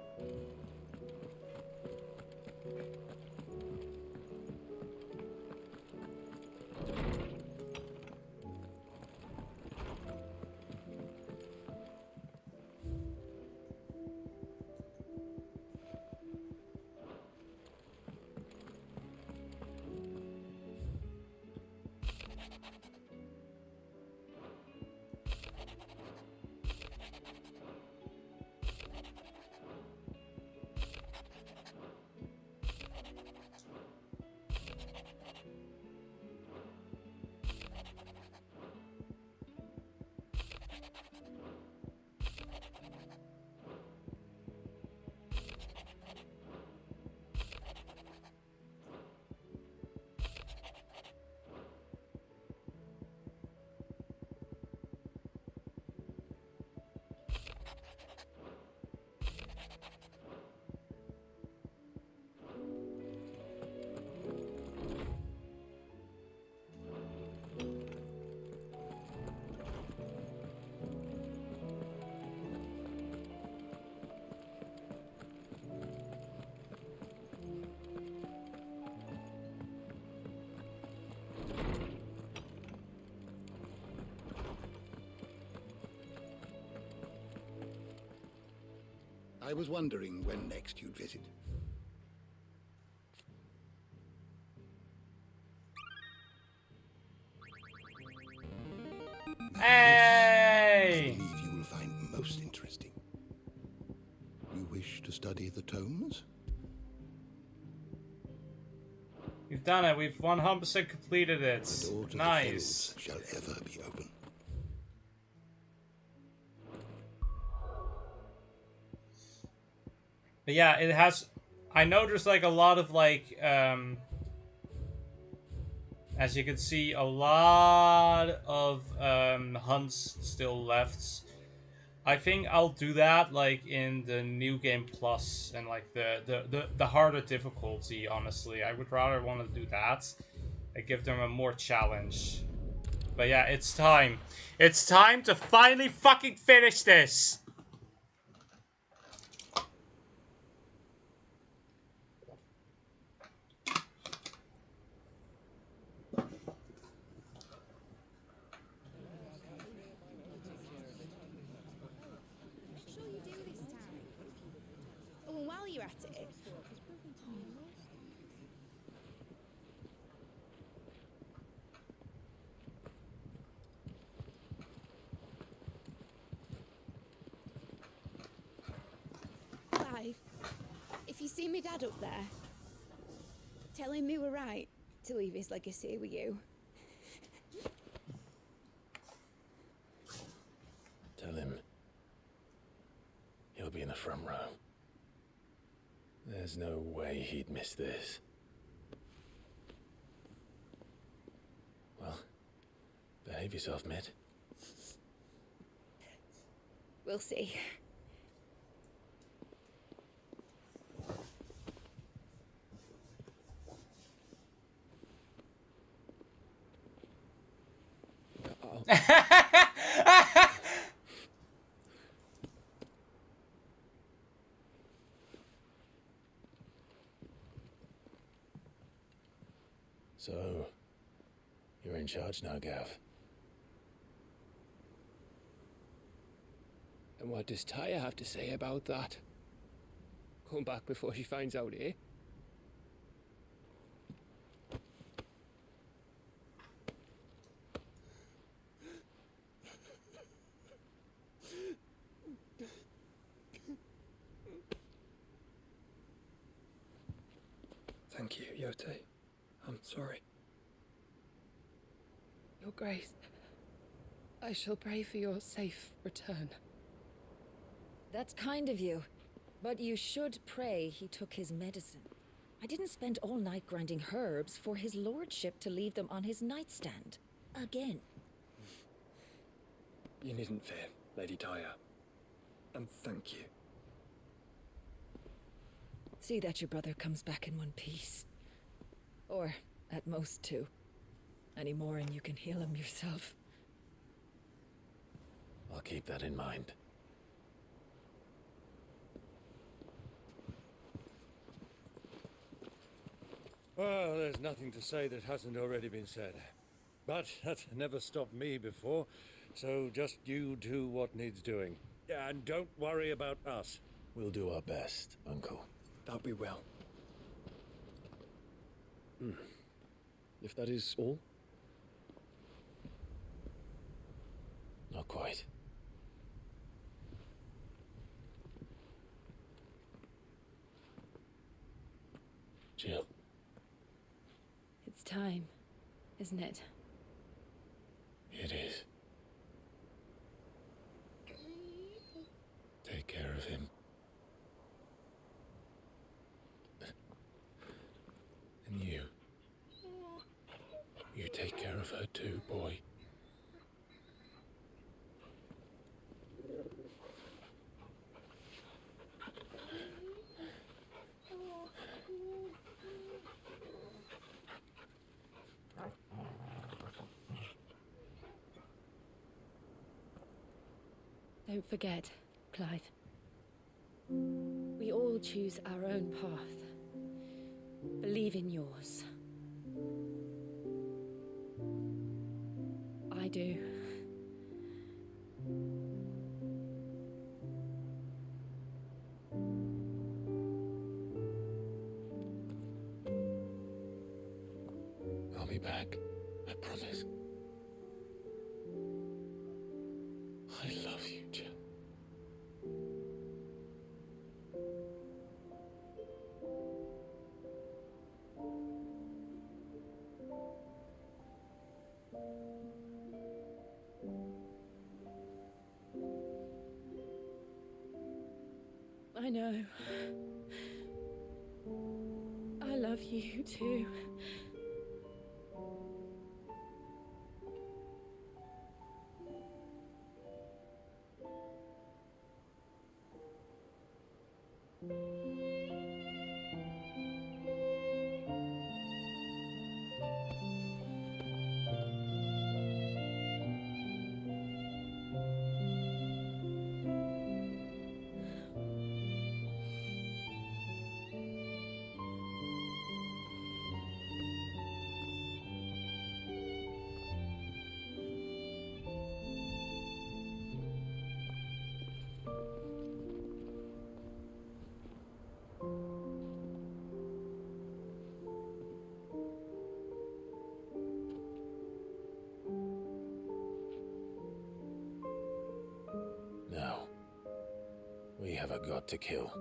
I was wondering when next you'd visit. Hey! I believe you will find most interesting. You wish to study the tomes? We've done it. We've 100% completed it. The door to Nice. the Fells shall ever be open. But yeah, it has. I know there's like a lot of like, as you can see, a lot of hunts still left. I think I'll do that like in the new game plus and like the harder difficulty. Honestly, I would rather want to do that and give them a more challenge. But yeah, it's time. It's time to finally fucking finish this. you at it. Clive, if you see me dad up there, tell him we were right to leave his legacy with you. Tell him he'll be in the front row. There's no way he'd miss this. Well, behave yourself, Mid. We'll see. So, you're in charge now, Gav. And what does Taya have to say about that? Come back before she finds out, eh? Thank you, Yote. I'm sorry. Your Grace, I shall pray for your safe return. That's kind of you. But you should pray he took his medicine. I didn't spend all night grinding herbs for his lordship to leave them on his nightstand. Again. You needn't fear, Lady Taya. And thank you. See that your brother comes back in one piece. Or, at most, two. Any more and you can heal him yourself. I'll keep that in mind. Well, there's nothing to say that hasn't already been said. But that's never stopped me before, so just you do what needs doing. And don't worry about us. We'll do our best, Uncle. That we will. If that is all? Not quite. Jill. It's time, isn't it? It is. Take care of him. And you. You take care of her too, boy. Don't forget, Clive. We all choose our own path. Believe in yours. I do. I'll be back. I promise. I love you, Jill. I know. I love you too. We have a god to kill.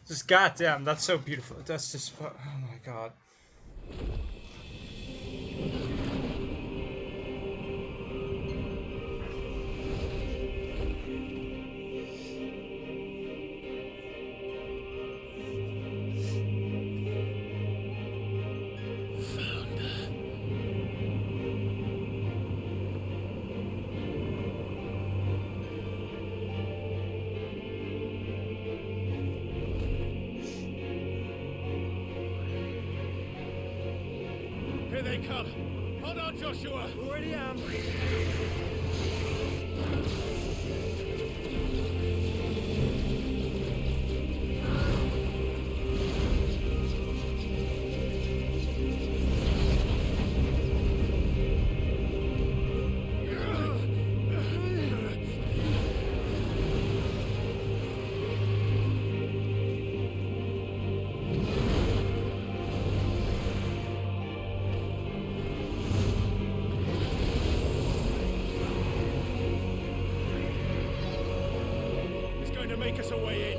Just goddamn, that's so beautiful. That's just, oh my god. Here they come! Hold on, Joshua! Already am! Make us a way in.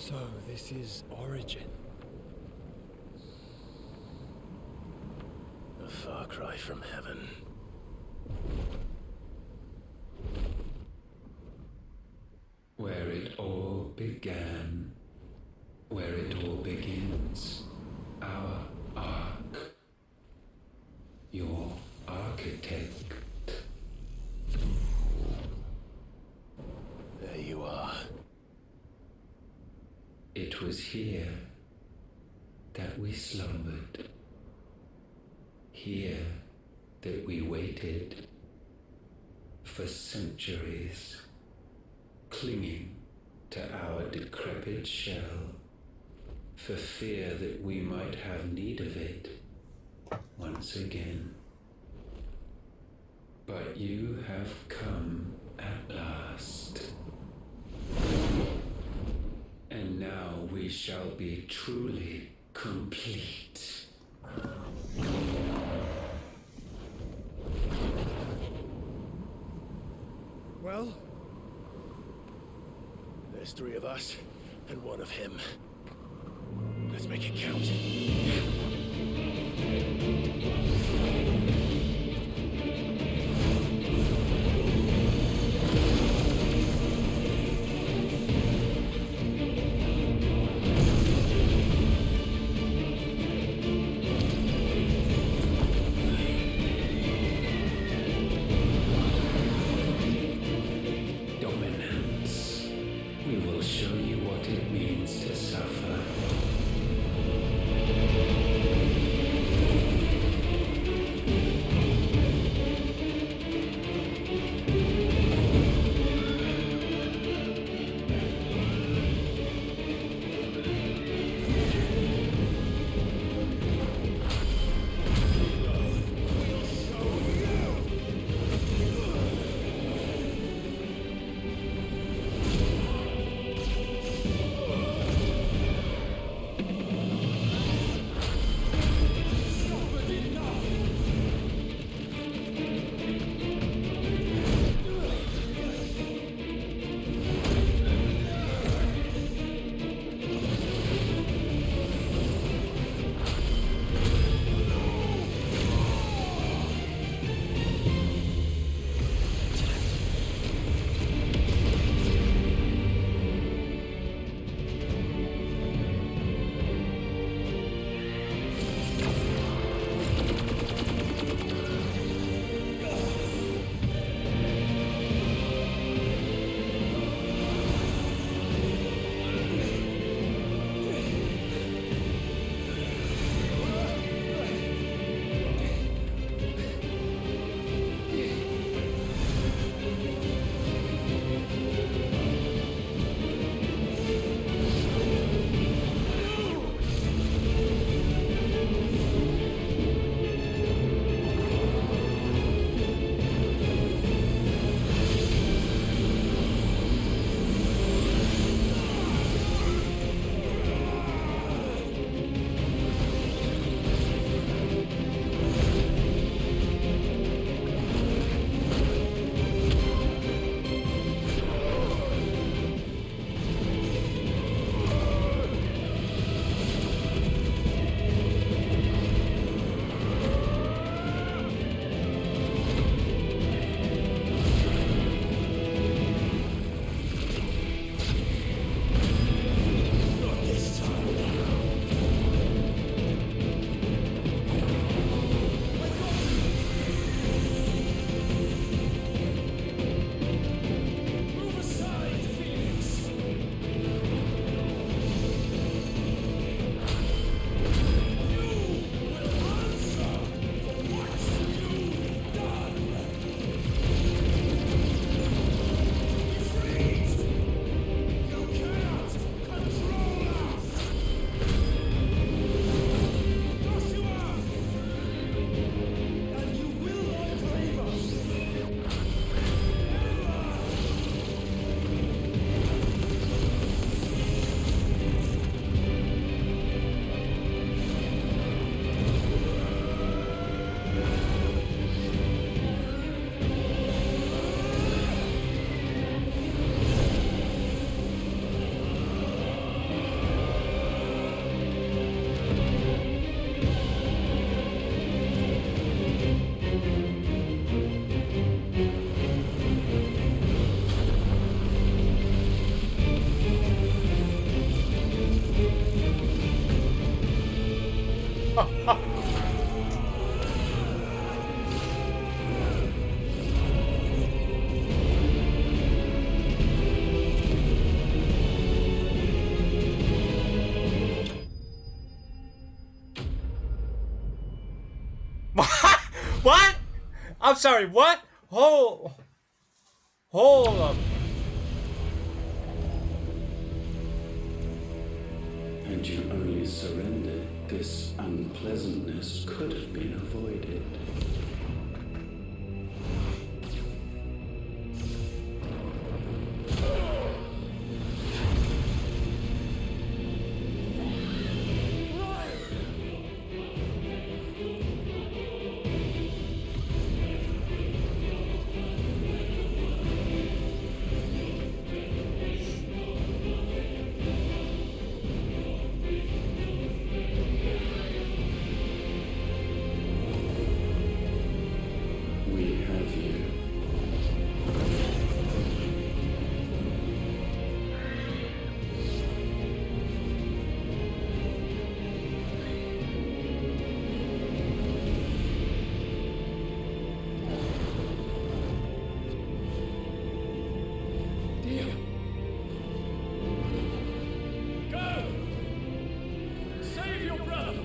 So, this is Origin. A far cry from heaven. Where it all began, where it all begins, our ark, your architect. There you are. It was here that we slumbered, here that we waited for centuries, clinging to our decrepit shell, for fear that we might have need of it once again. But you have come at last. And now we shall be truly complete. Well, there's 3 of us and 1 of him. Let's make it count. We will show you what it means to suffer. I'm sorry, what? Hold up. Had you only surrendered, this unpleasantness could have been avoided. We have you. Go! Save your brother!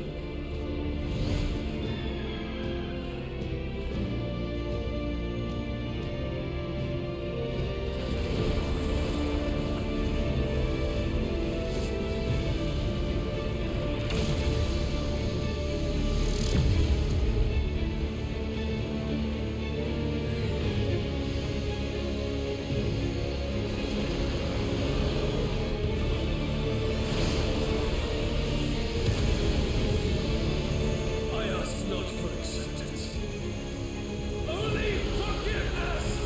I ask not for acceptance. Only forgiveness!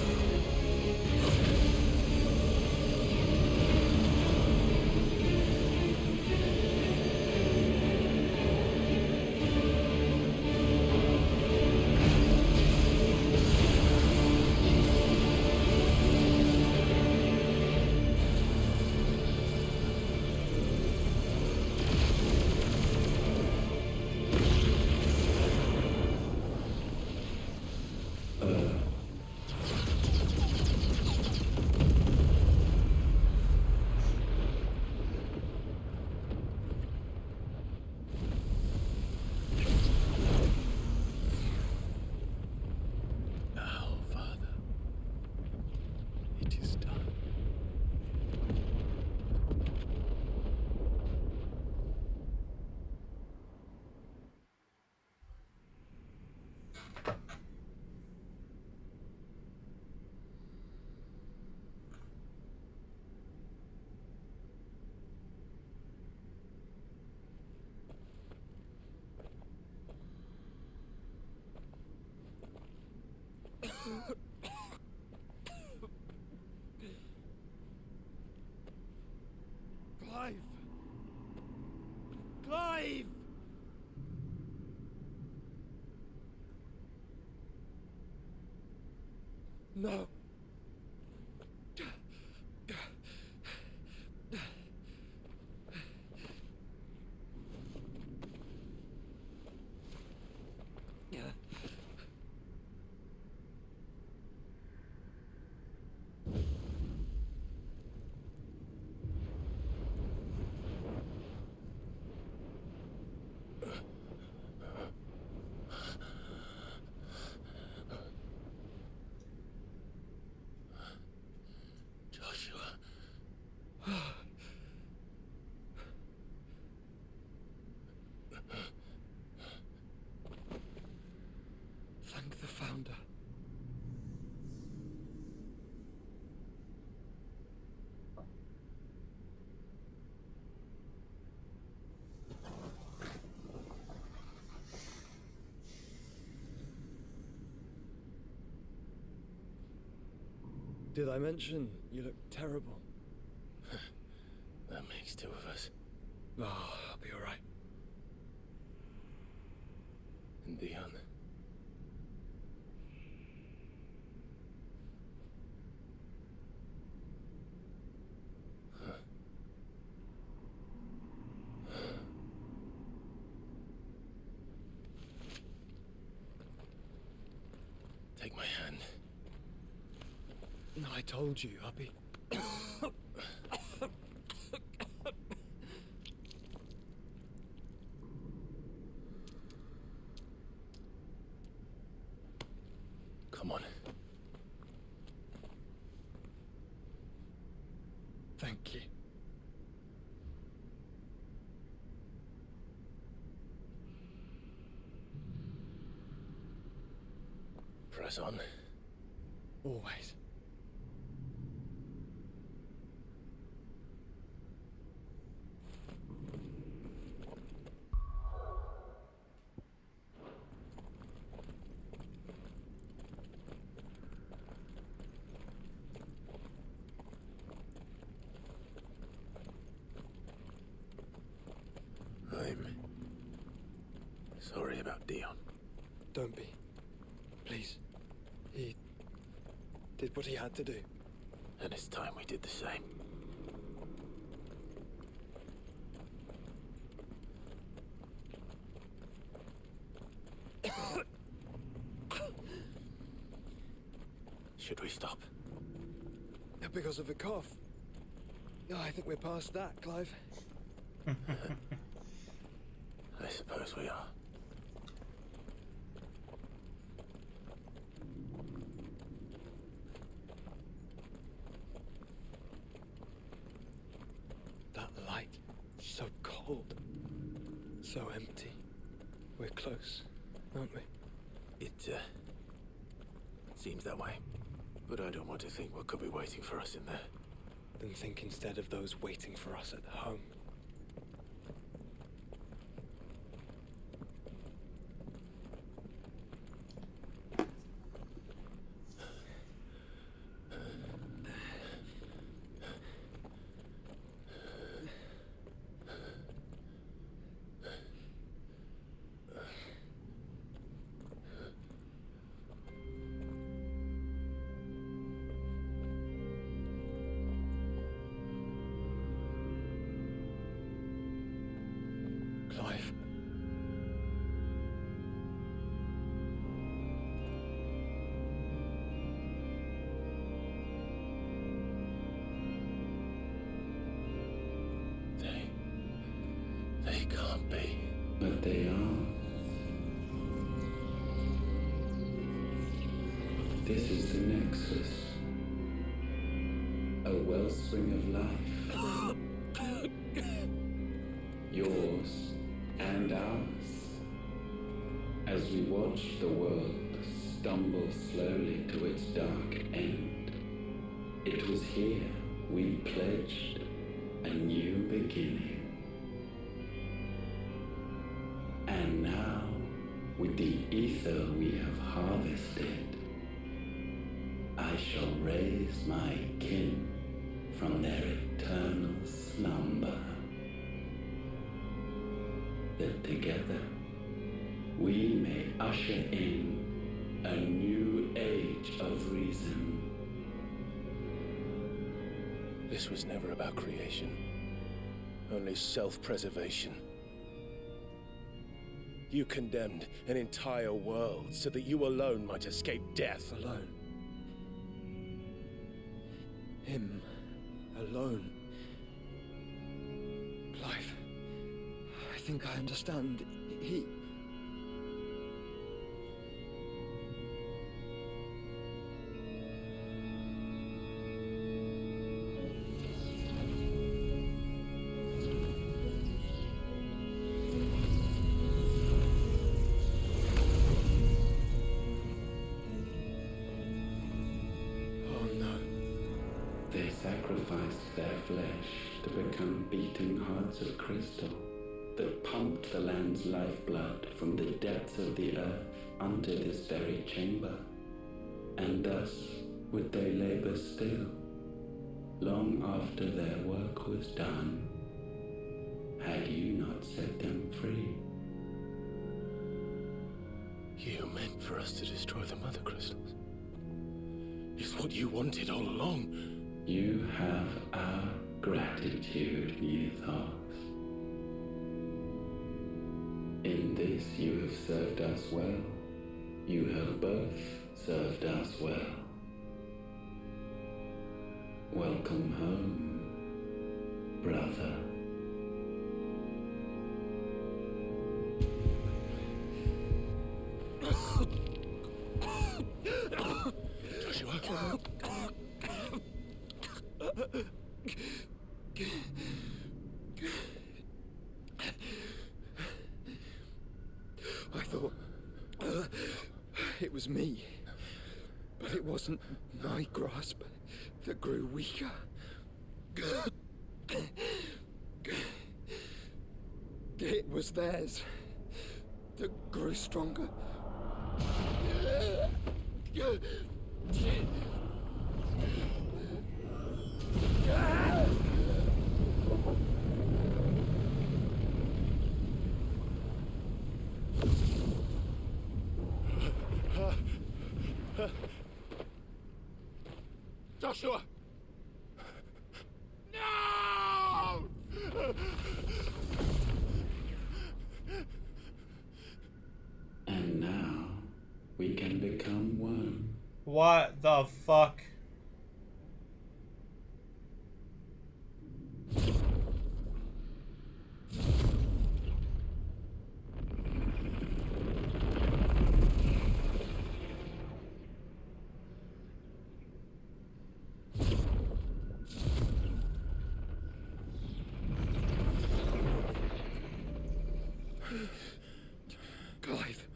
Now, Father, it is done. Clive! Clive! No. Thank the Founder. Did I mention you look terrible? That makes two of us. Oh, I'll be all right. And Dion. Take my hand. No, I told you, I'll be... Come on. Thank you. Press on. Always. I'm sorry about Dion. Don't be. Please. He did what he had to do. And it's time we did the same. Should we stop? Because of the cough. No, I think we're past that, Clive. I suppose we are. That light, so cold, so empty. We're close, aren't we? It seems that way. But I don't want to think what could be waiting for us in there. Then think instead of those waiting for us at home. Clive. They can't be. But they are. This is the Nexus. A wellspring of life. Yours and ours. As we watch the world stumble slowly to its dark end, it was here we pledged a new beginning. And now, with the ether we have harvested, I shall raise my kin from their eternal slumber. That together we may usher in a new age of reason. This was never about creation, only self-preservation. You condemned an entire world so that you alone might escape death. Alone. Him. Alone. Clive. I think I understand. He... They sacrificed their flesh to become beating hearts of crystal that pumped the land's lifeblood from the depths of the earth unto this very chamber. And thus would they labor still, long after their work was done, had you not set them free. You meant for us to destroy the mother crystals. It's what you wanted all along. You have our gratitude, Mythos. In this you have served us well. You have both served us well. Welcome home, brother. Joshua. I thought it was me, but it wasn't my grasp that grew weaker. It was theirs that grew stronger. Joshua! No! And now we can become one. What the fuck? Clive.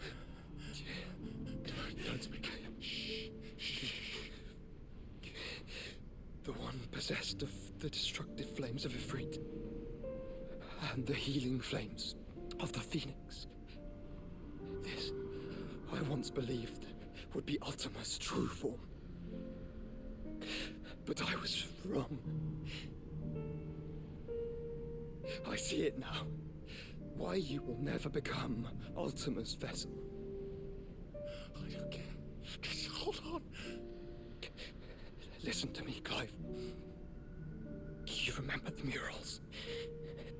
Don't speak. Shh. The one possessed of the destructive flames of Ifrit and the healing flames of the Phoenix. This, I once believed, would be Ultima's true form. But I was wrong. I see it now. Why you will never become Ultima's vessel. I don't care. Just hold on. Listen to me, Clive. You remember the murals?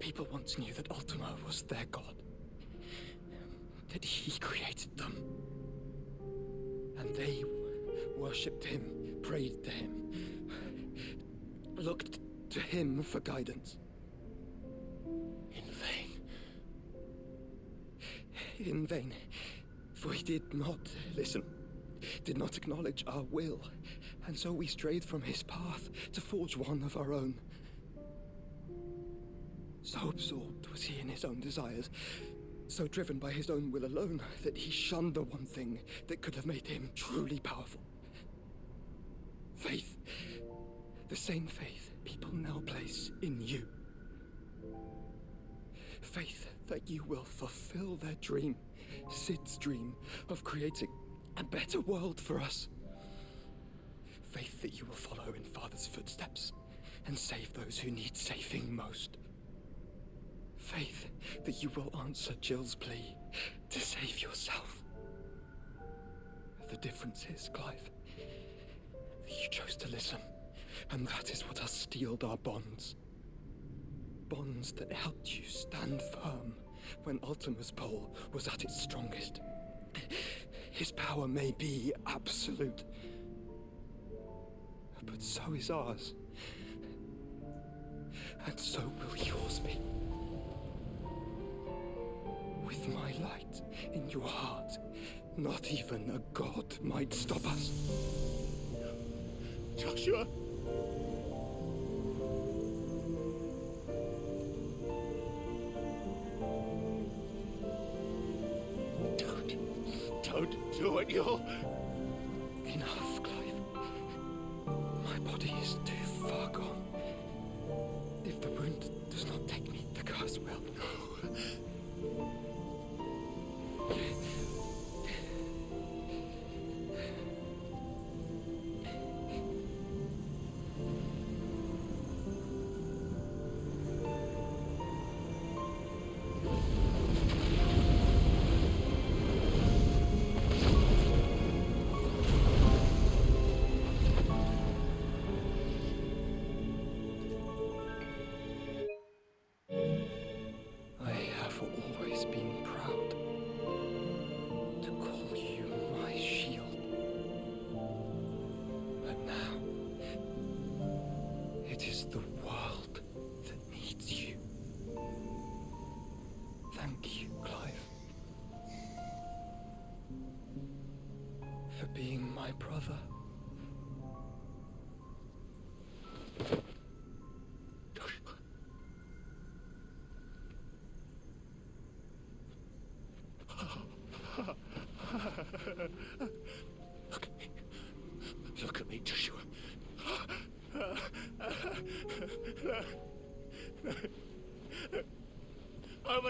People once knew that Ultima was their god. That he created them. And they worshipped him, prayed to him, looked to him for guidance. In vain. In vain. For he did not listen, did not acknowledge our will, and so we strayed from his path to forge one of our own. So absorbed was he in his own desires, so driven by his own will alone, that he shunned the one thing that could have made him truly powerful. Faith. The same faith people now place in you. Faith that you will fulfill their dream, Sid's dream, of creating a better world for us. Faith that you will follow in Father's footsteps and save those who need saving most. Faith that you will answer Jill's plea to save yourself. The difference is, Clive, that you chose to listen, and that is what has steeled our bonds. Bonds that helped you stand firm when Ultima's pull was at its strongest. His power may be absolute, but so is ours. And so will yours be. With my light in your heart, not even a god might stop us. Joshua! Don't do it, you'll... Enough, Clive. My body is too far gone. If the wound does not take me, the curse will.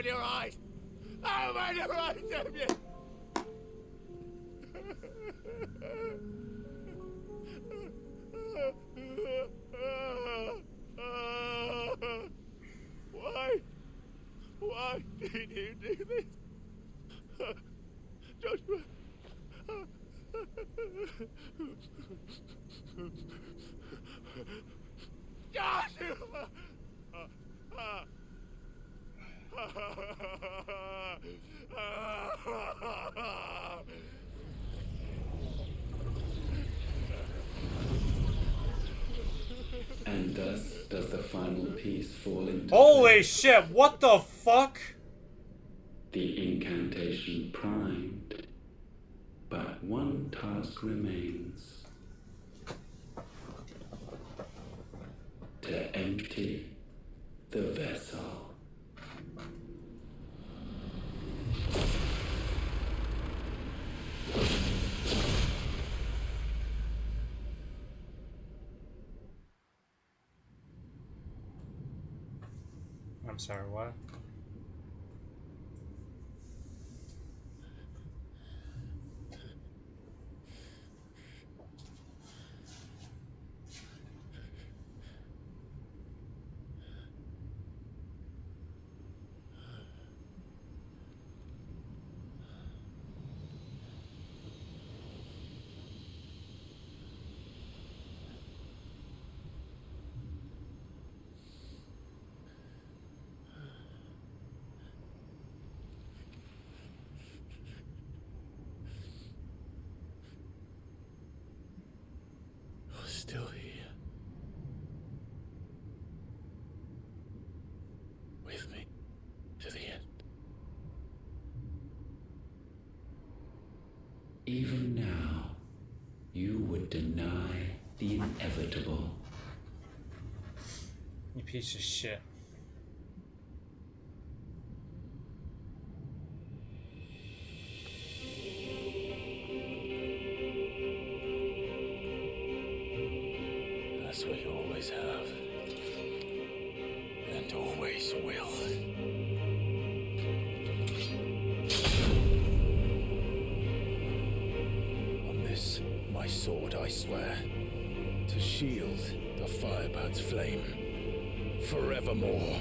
open your eyes! Open your eyes, Damien! Why did you do this? Joshua. Joshua! And thus does the final piece fall into Holy place. shit, what the fuck? The incantation primed, but one task remains. To empty the vessel. I'm sorry, what? You're still here. With me to the end. Even now, you would deny the inevitable. You piece of shit. That's what you always have. And always will. On this, my sword, I swear, to shield the Firebird's flame forevermore.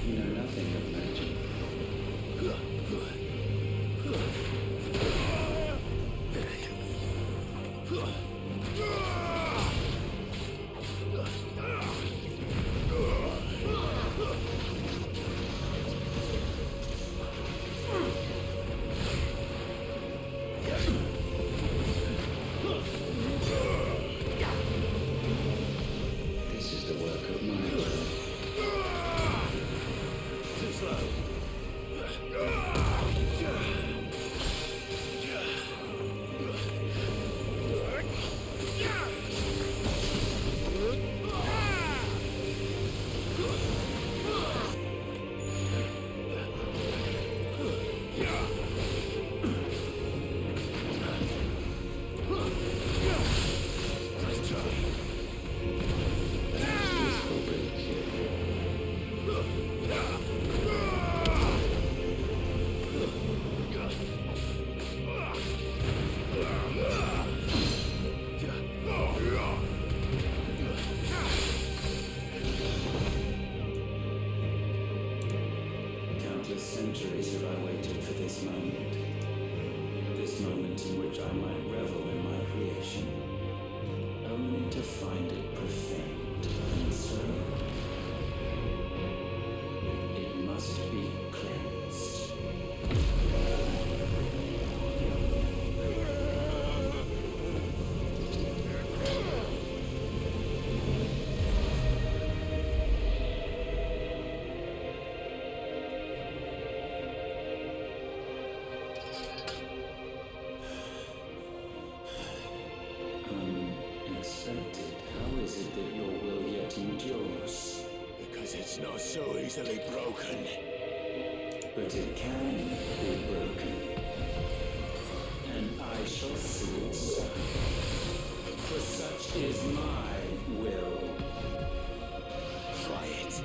You know nothing of magic. This is the work of my will. Too slow. Nice try. This will break you. Countless centuries have I waited for this moment. This moment in which I might revel in my creation, only to find it profaned and soiled. It must be cleansed. It's not so easily broken. But it can be broken. And I shall see it so. For such is my will. Try it.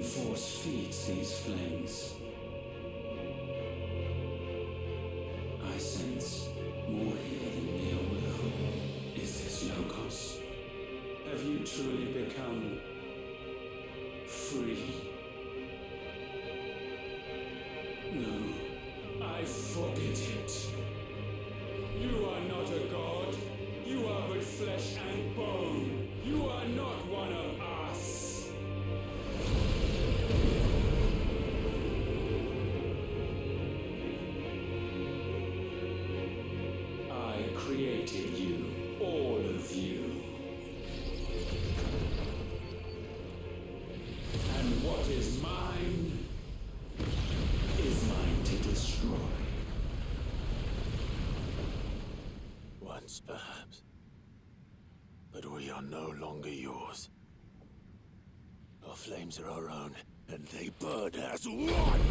Force feeds these flames. I sense more here than mere will. Is this Logos? Have you truly become free? No, I forbid it. You are not a god. You are but flesh and bone. You are not one of us. Created you, all of you. And what is mine to destroy. Once, perhaps. But we are no longer yours. Our flames are our own, and they burn as one!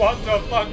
What the fuck?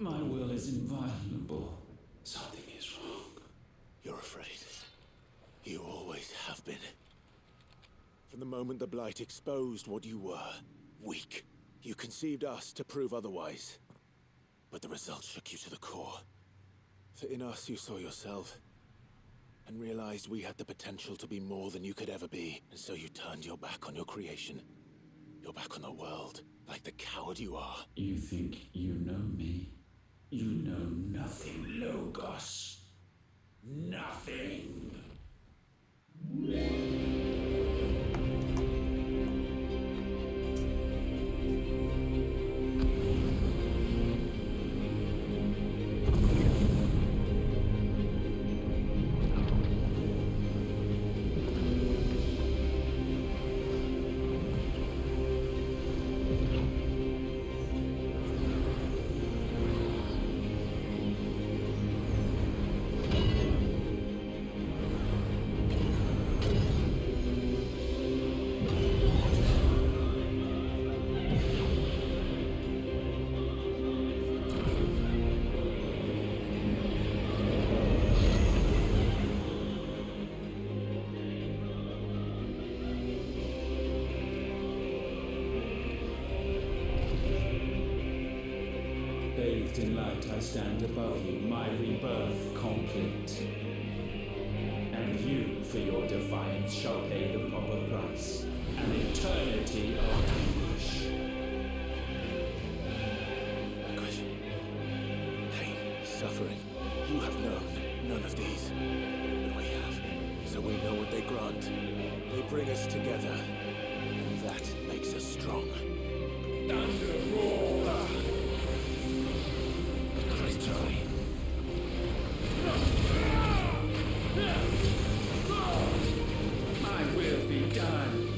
My will is inviolable. Something is wrong. You're afraid. You always have been. From the moment the Blight exposed what you were, weak, you conceived us to prove otherwise. But the result shook you to the core. For in us you saw yourself. and realized we had the potential to be more than you could ever be. And so you turned your back on your creation. Your back on the world, like the coward you are. You think you know me? You know nothing, Logos. Nothing. Bathed in light, I stand above you, my rebirth complete. And you, for your defiance, shall pay the proper price. An eternity of anguish. Anguish. Pain. Suffering. You have known none of these. But we have. So we know what they grant. They bring us together. And that makes us strong. Thunder roar! My will be done.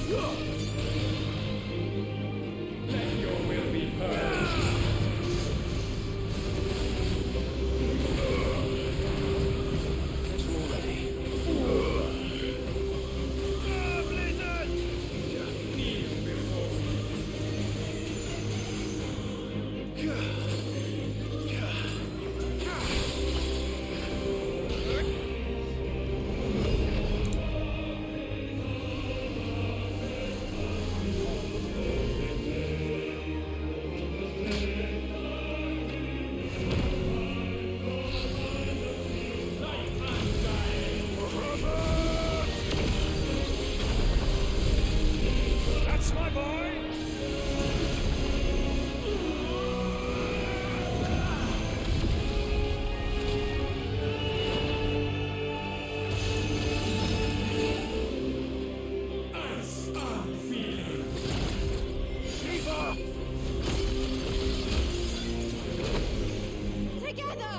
Let your will be heard. That's my boy! As I'm feeling. Shiva! Together!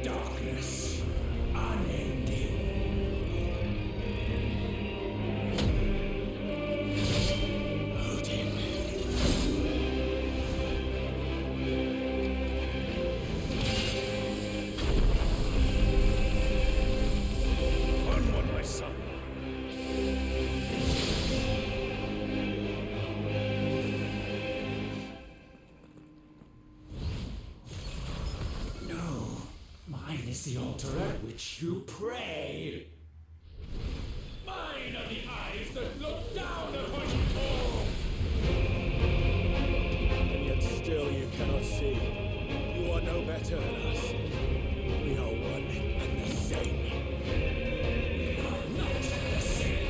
Darkness, unending. Onward, my son. No, mine is the altar at which you pray. Mine are the eyes that look down upon you all. And yet still you cannot see. You are no better than us. We are one and the same. We are not the same.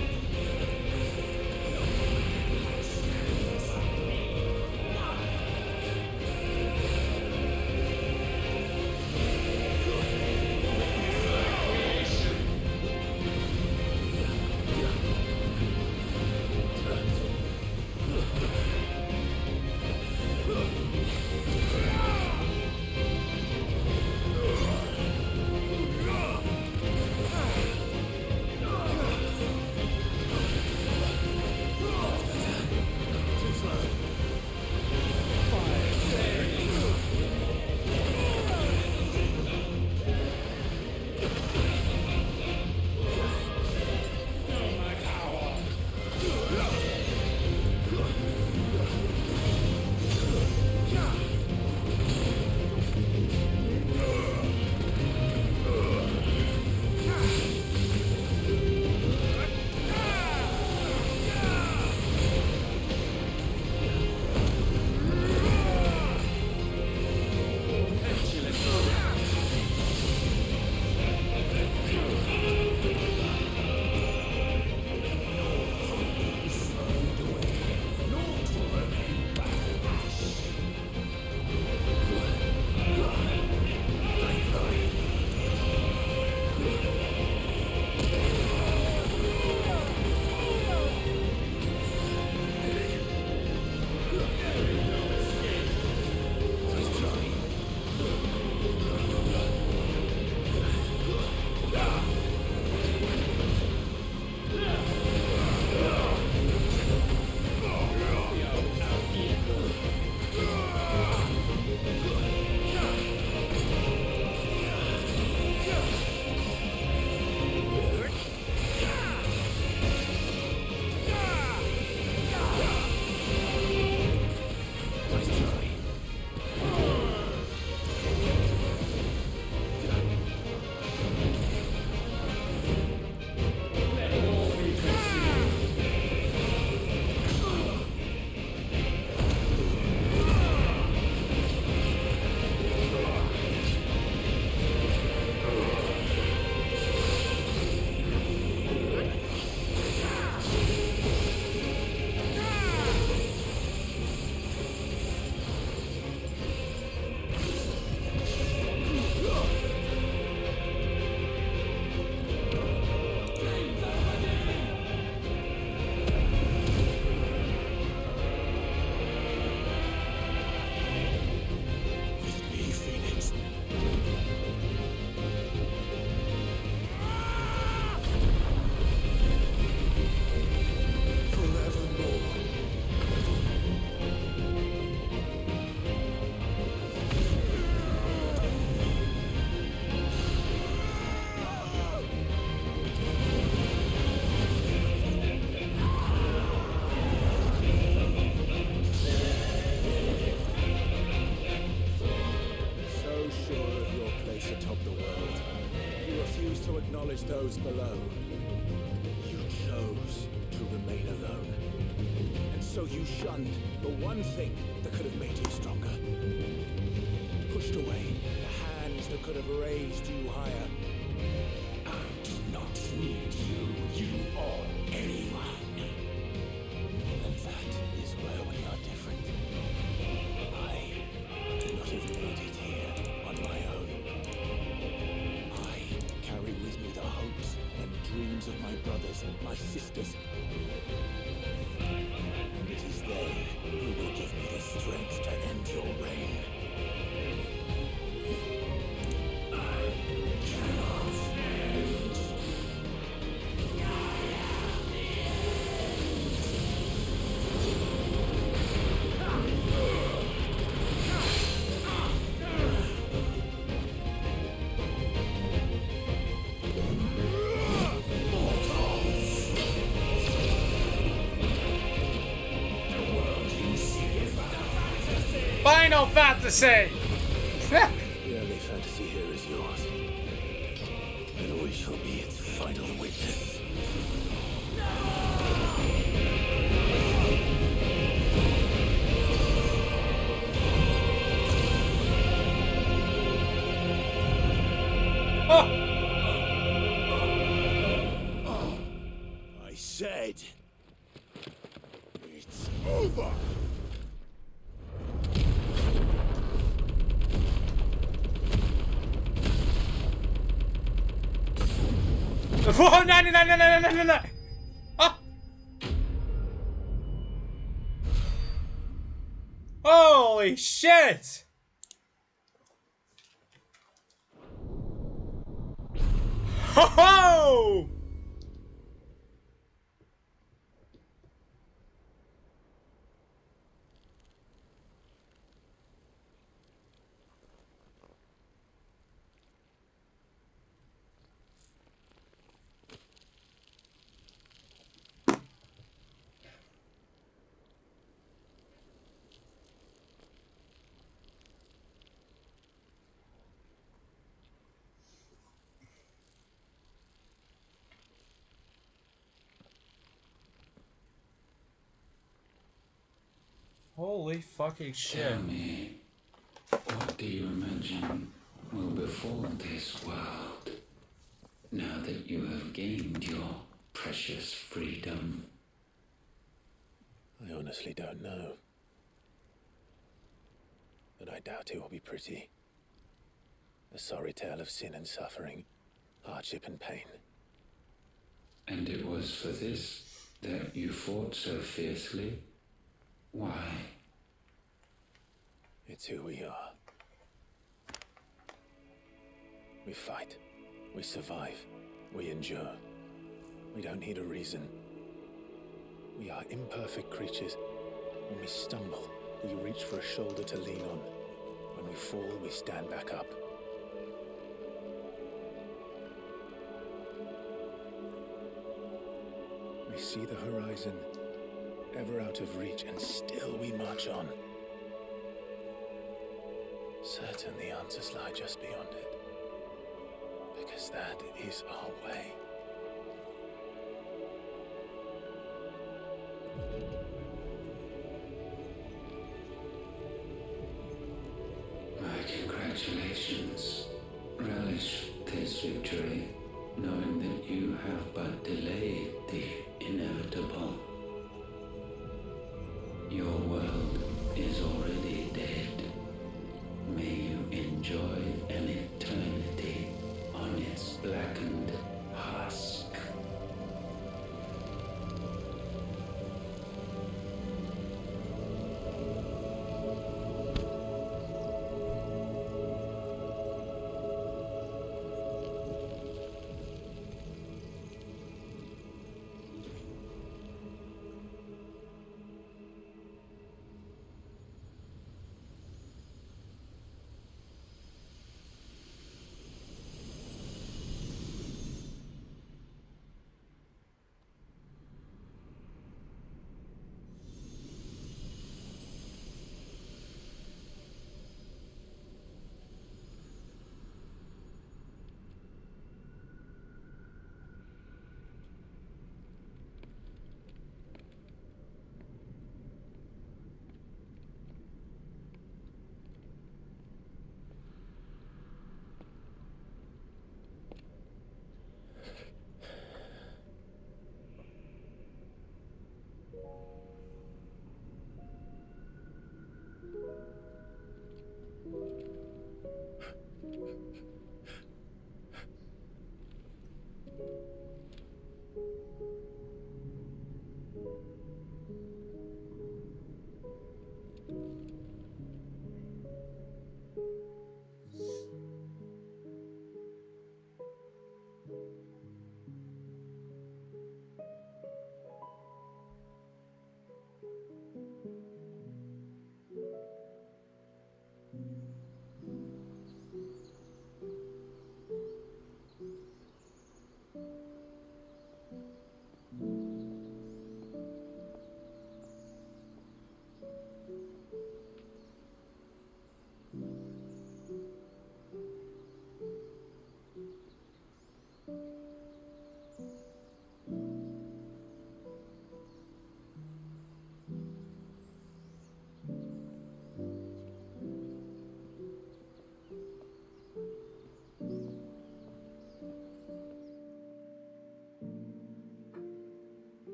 to acknowledge those below. You chose to remain alone. And so you shunned the one thing that could have made you stronger. Pushed away the hands that could have raised you higher. I do not need you. You or anyone. And that is where we are different. I do not have made it here on my own. I carry with me the hopes and dreams of my brothers, my sisters. And it is they who will give me the strength to end your reign. Final Fantasy! The early fantasy here is yours. And we shall be its final witness. I said, it's over! Oh, no. Ah. Holy shit! Ho ho! Holy fucking shit. Tell me, what do you imagine will befall this world now that you have gained your precious freedom? I honestly don't know. But I doubt it will be pretty. A sorry tale of sin and suffering, hardship and pain. And it was for this that you fought so fiercely? Why? It's who we are. We fight. We survive. We endure. We don't need a reason. We are imperfect creatures. When we stumble, we reach for a shoulder to lean on. When we fall, we stand back up. We see the horizon, ever out of reach, and still we march on. Certain the answers lie just beyond it, because that is our way. My congratulations. Relish this victory, knowing that you have but delayed the inevitable. Your world is already dead. May you enjoy an eternity on its blackened husk.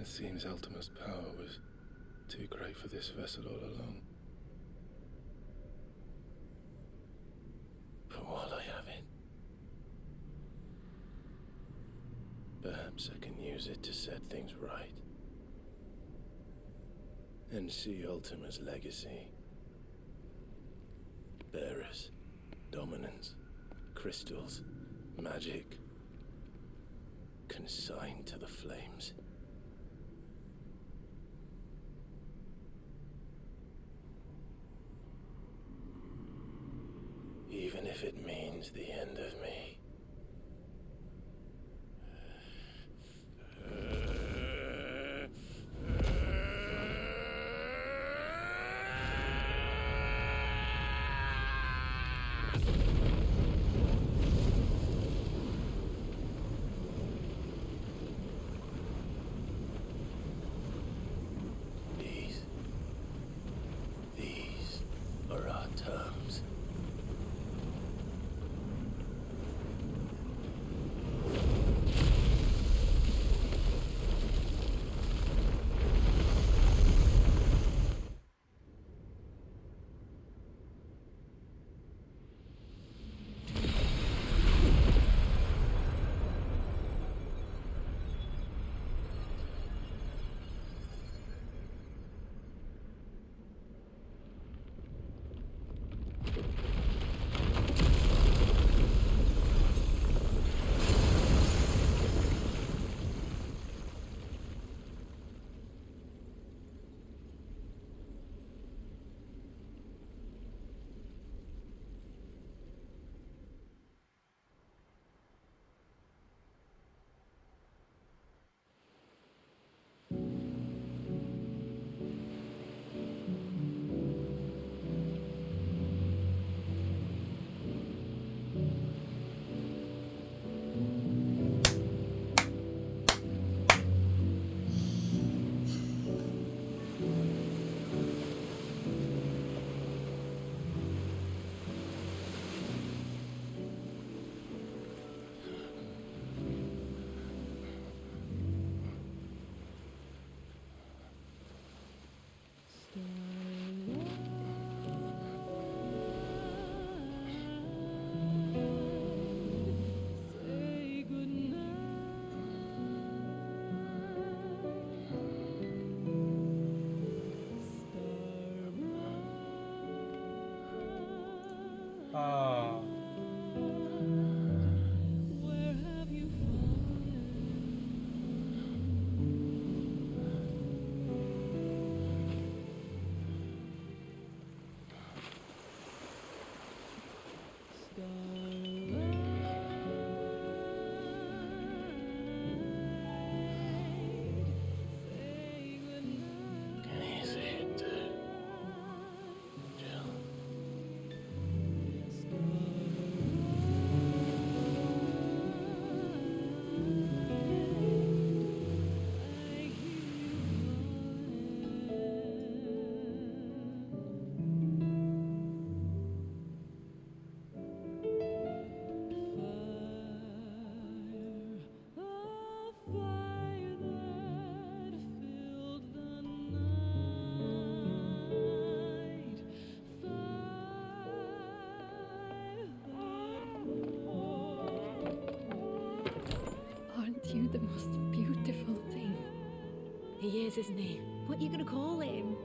It seems Ultima's power was too great for this vessel all along. But while I have it, perhaps I can use it to set things right. And see Ultima's legacy. Bearers, dominance, crystals, magic, consigned to the flames. Even if it means the end of me. These are our terms. You the most beautiful thing. He is, isn't he? What are you gonna call him?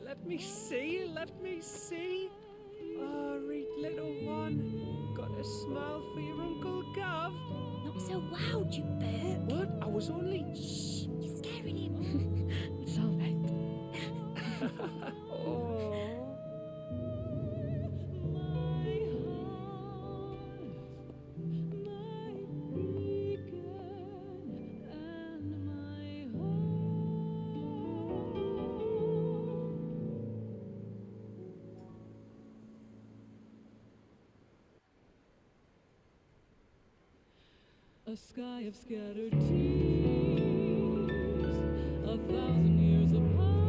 Let me see, let me see. Oh, read little one. Got a smile for your Uncle Gav. Not so loud, you Burke. What? I was only... Shh, you're scaring him. It's all right. Oh. A sky of scattered tears, 1,000 years apart.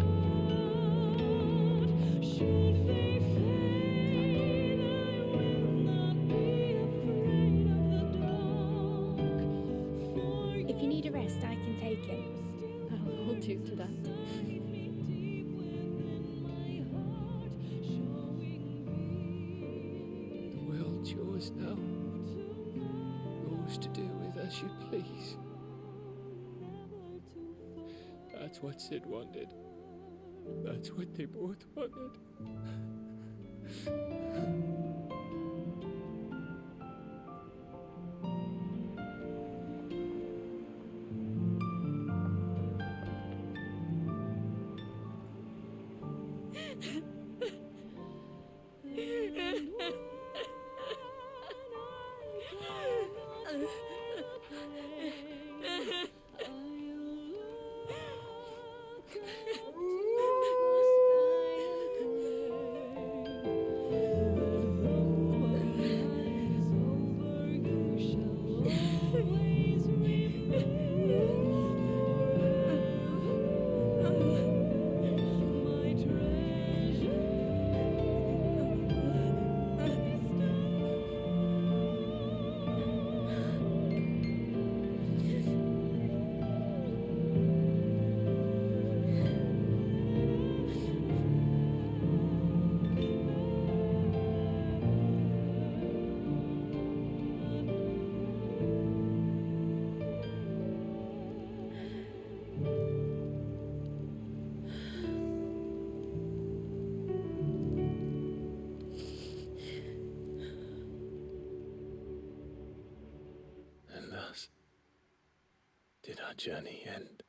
Should they fade, I will not be afraid of the dark. If you need a rest, I can take him. I'll truth to that. The world's yours now. Yours to do with as you please. That's what Sid wanted. That's what they both wanted. And thus did our journey end.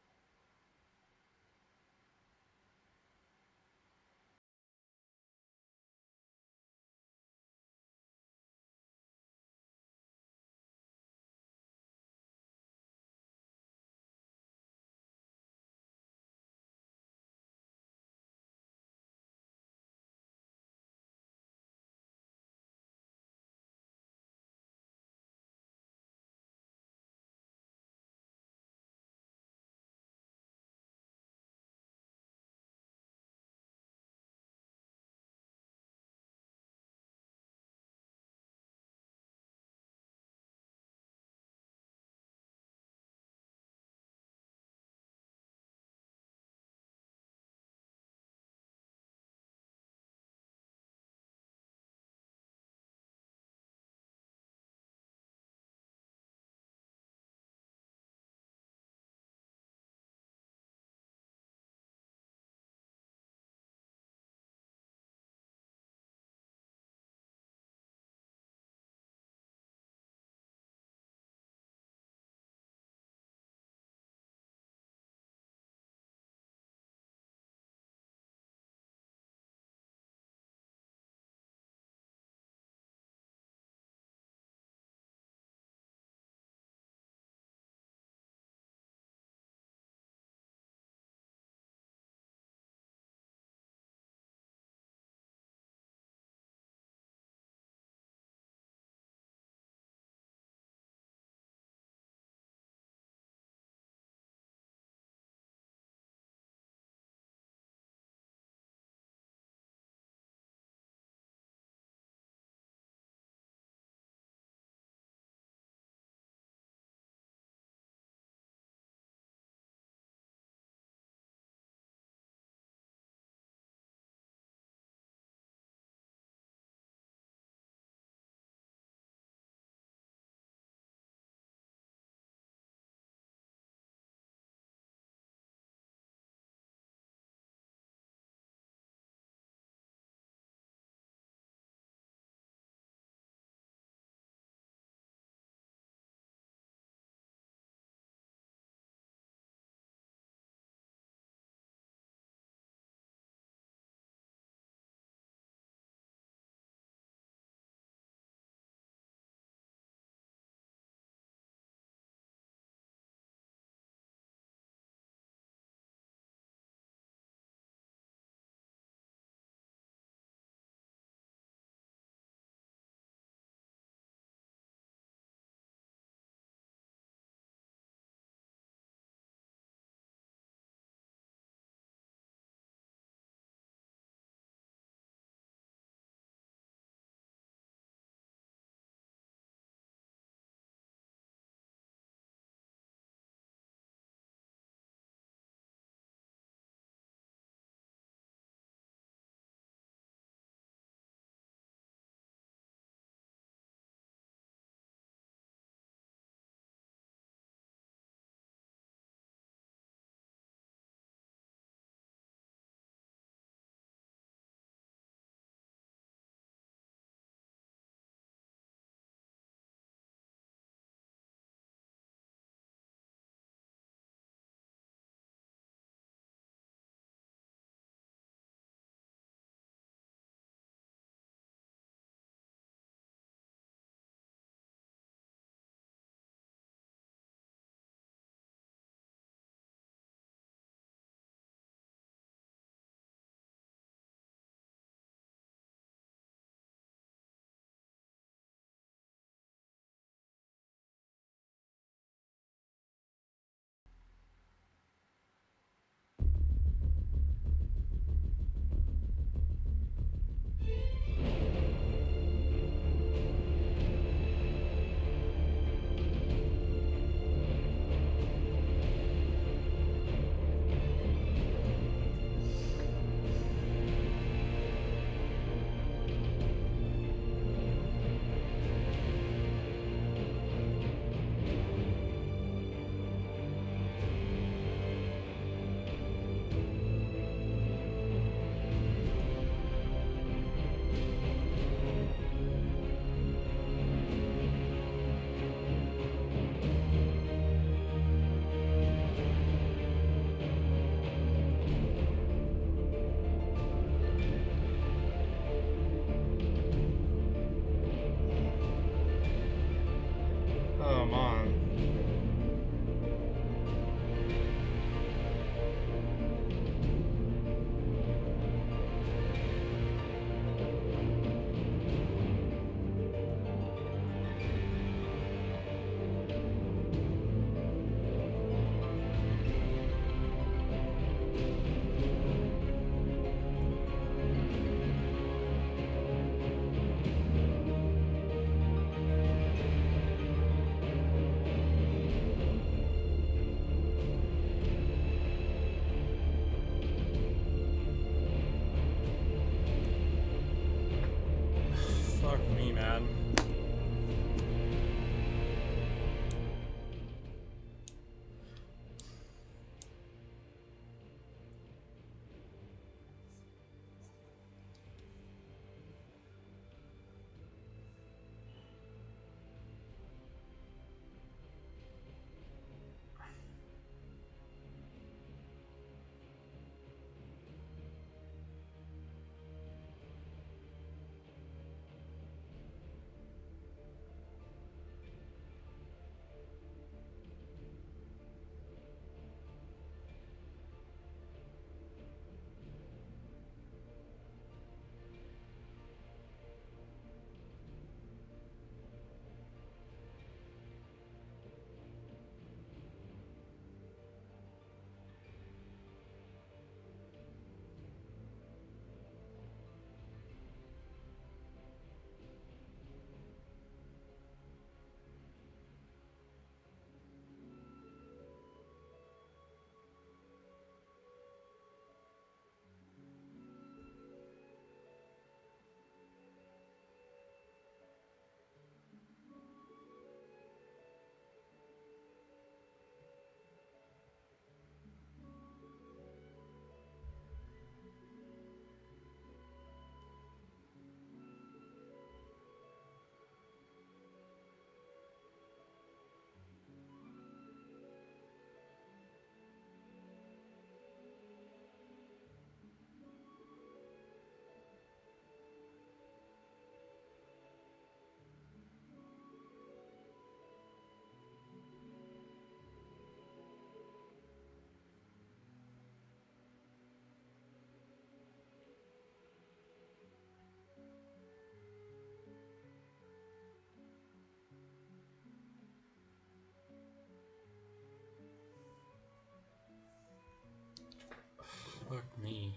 Fuck me.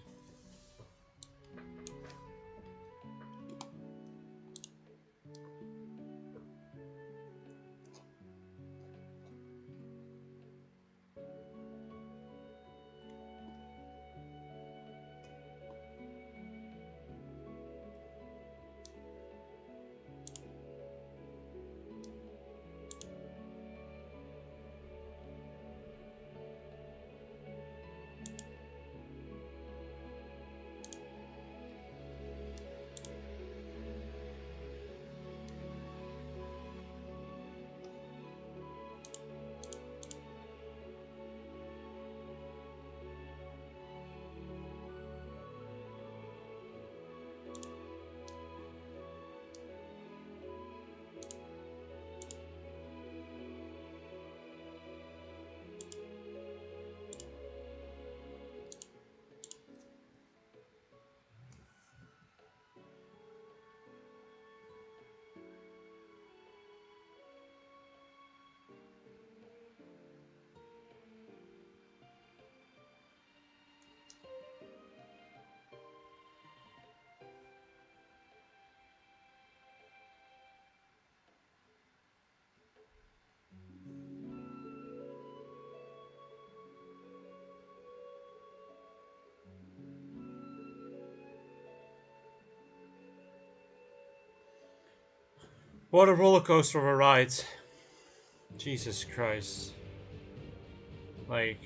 What a roller coaster of a ride. Jesus Christ. Like...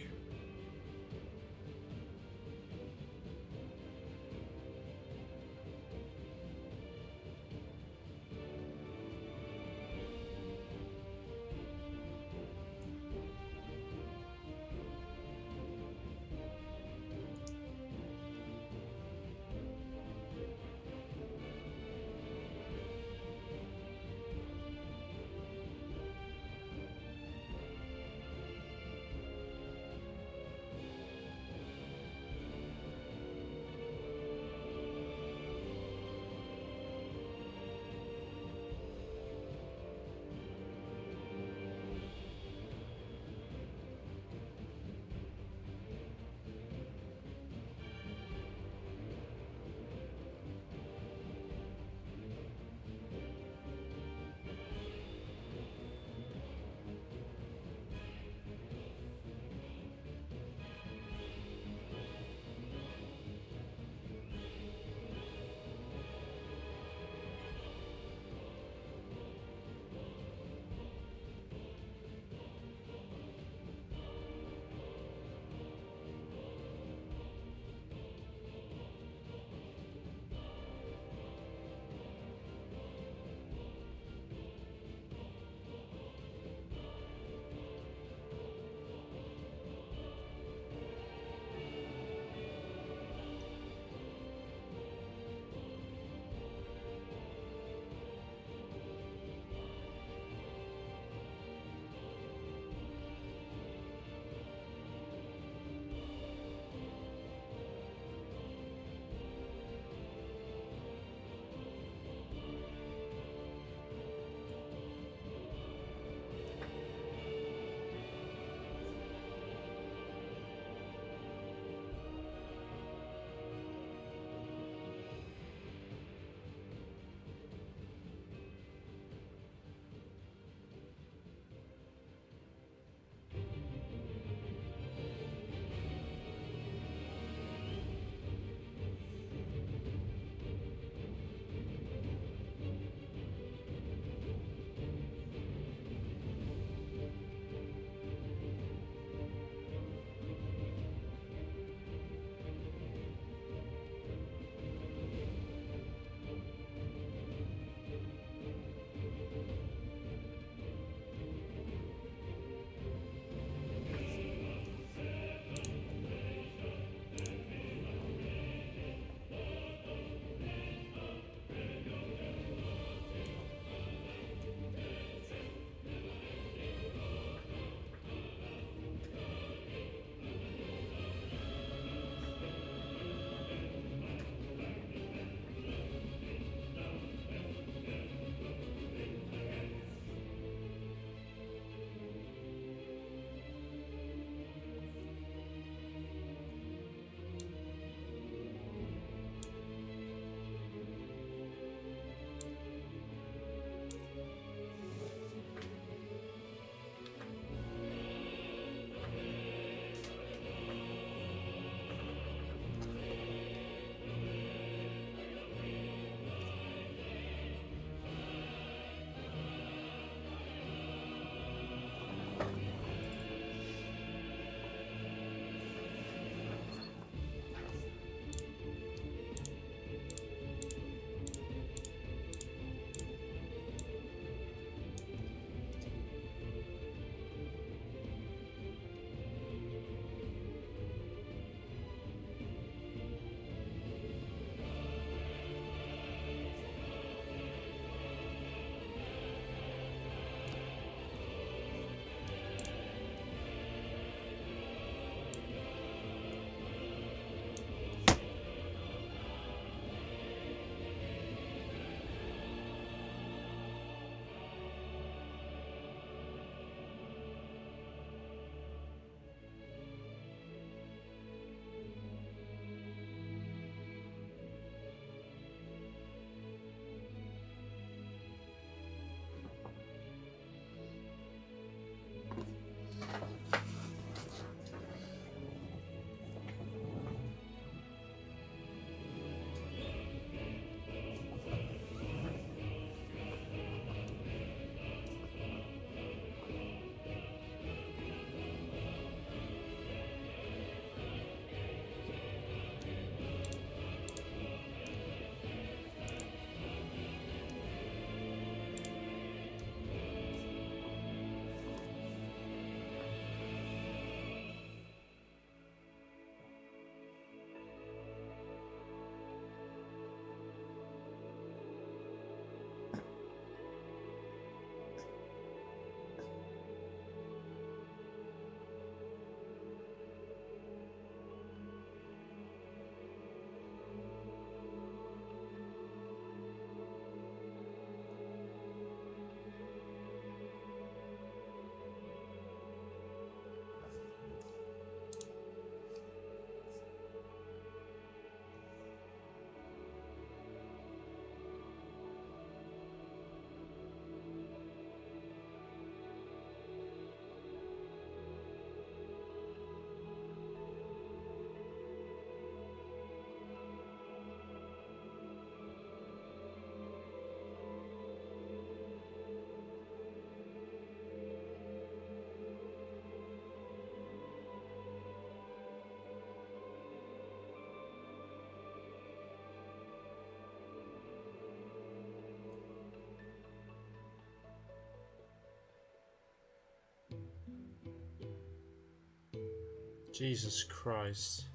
Jesus Christ.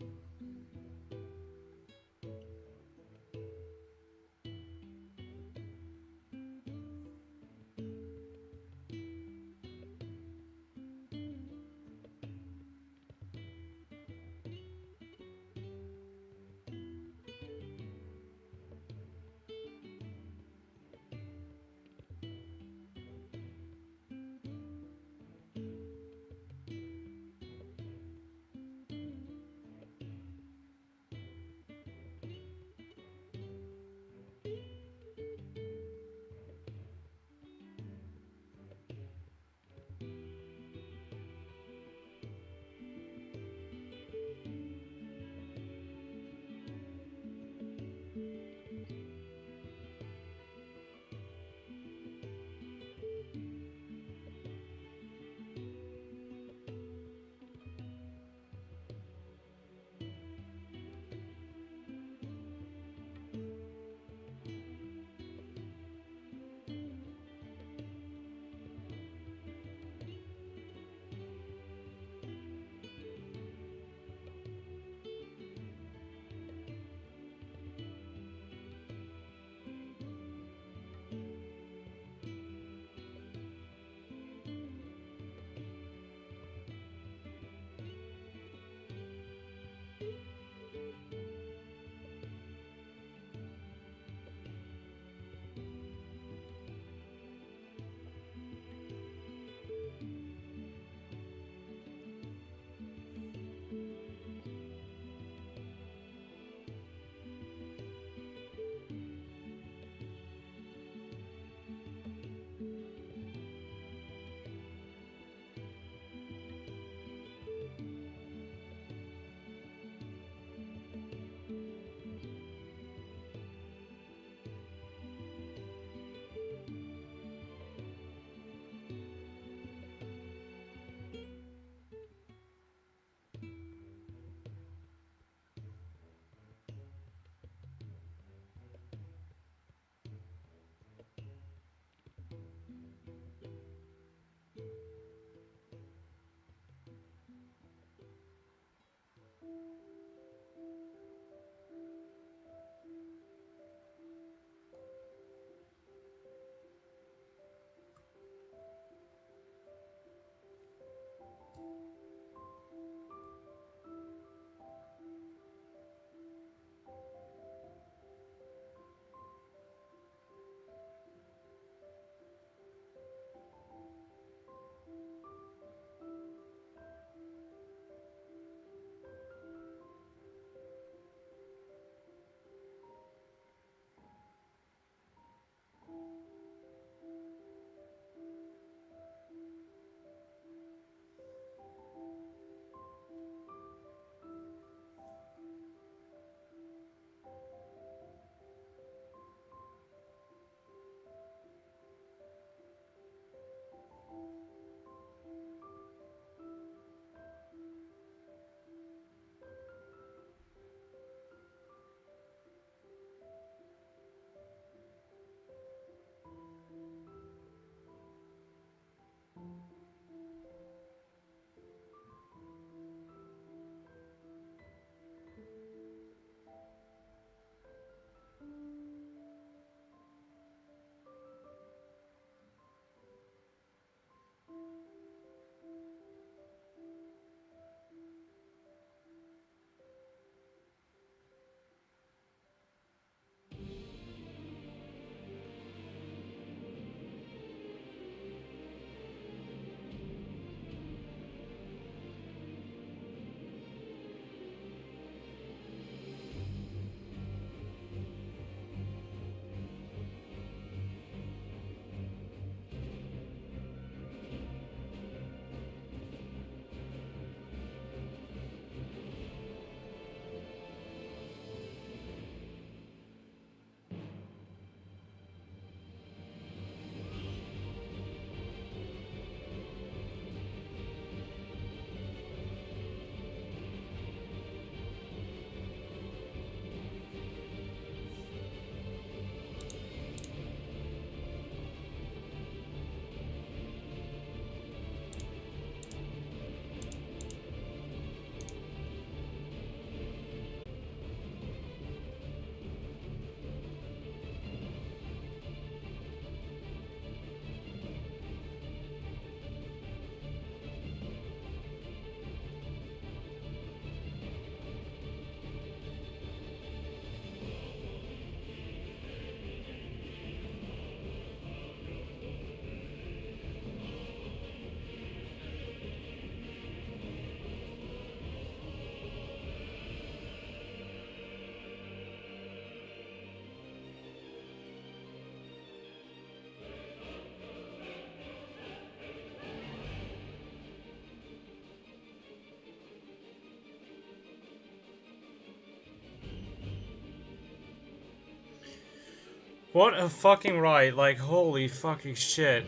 What a fucking ride, like, holy fucking shit.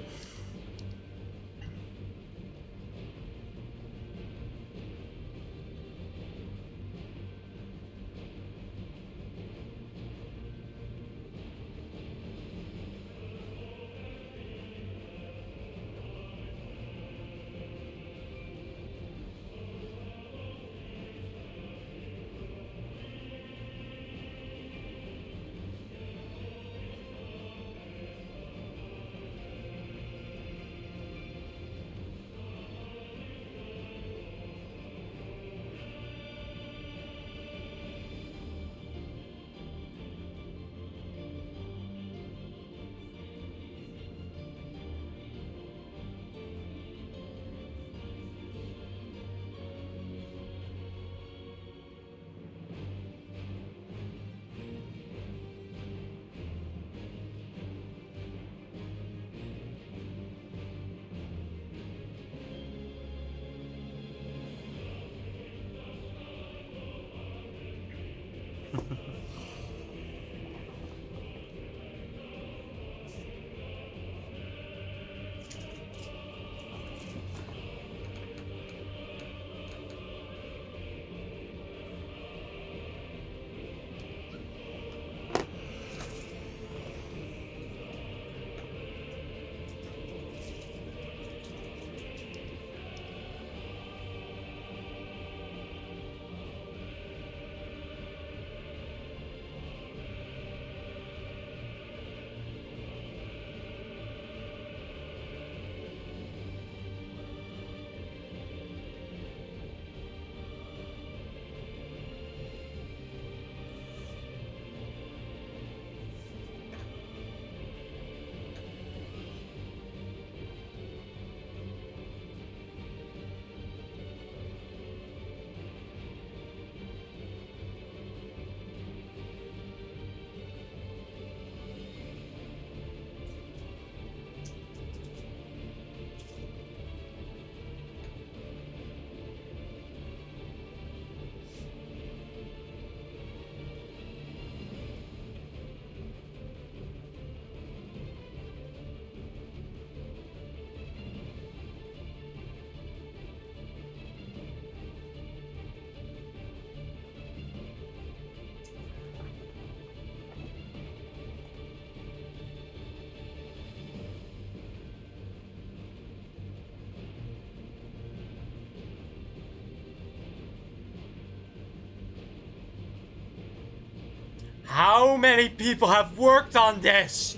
How many people have worked on this?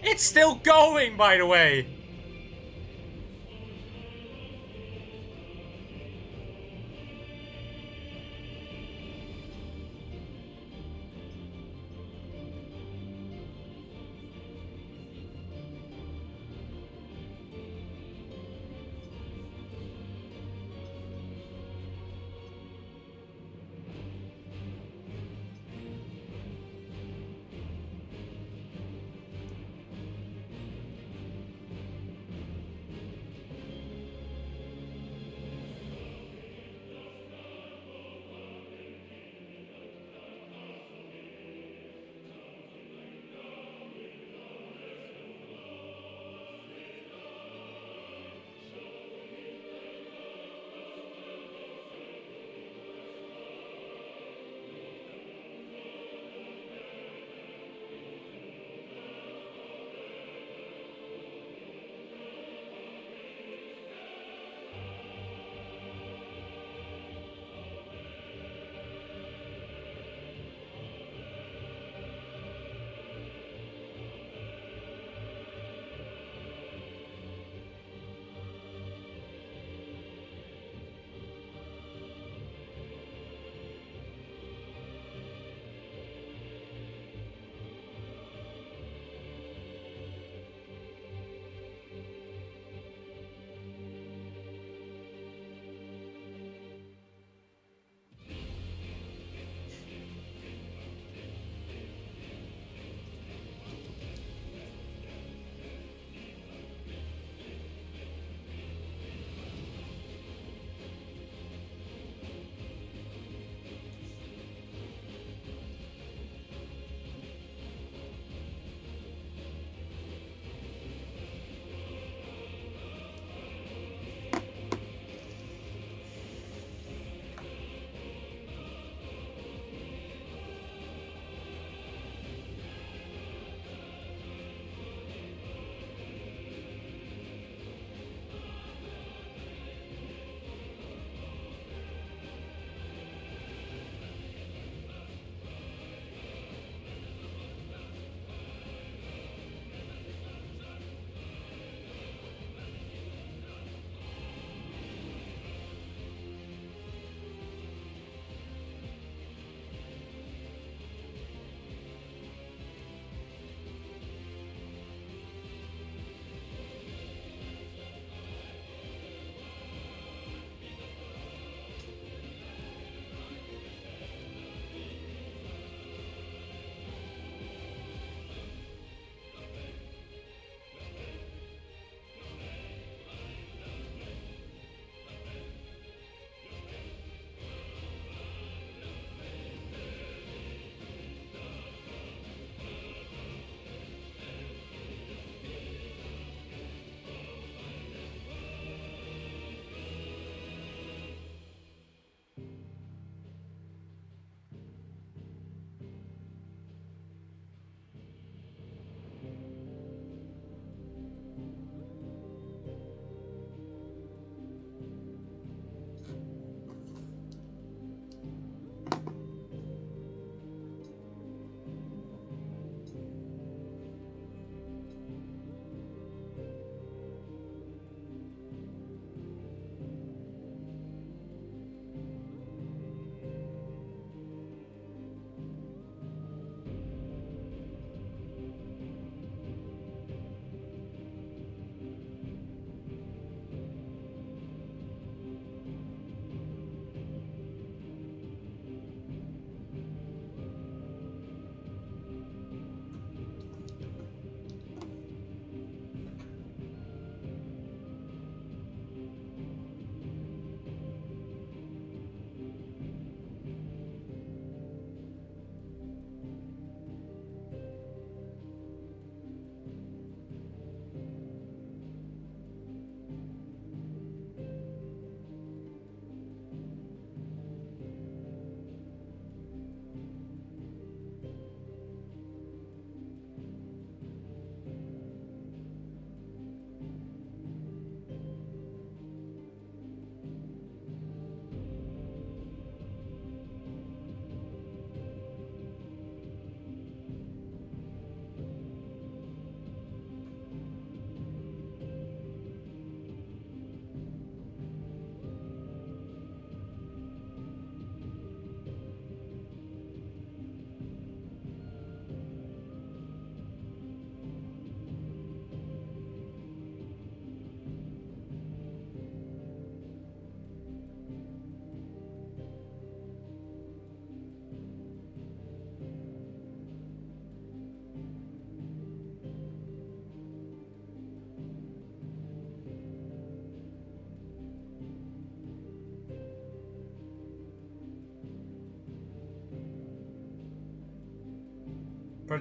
It's still going, by the way.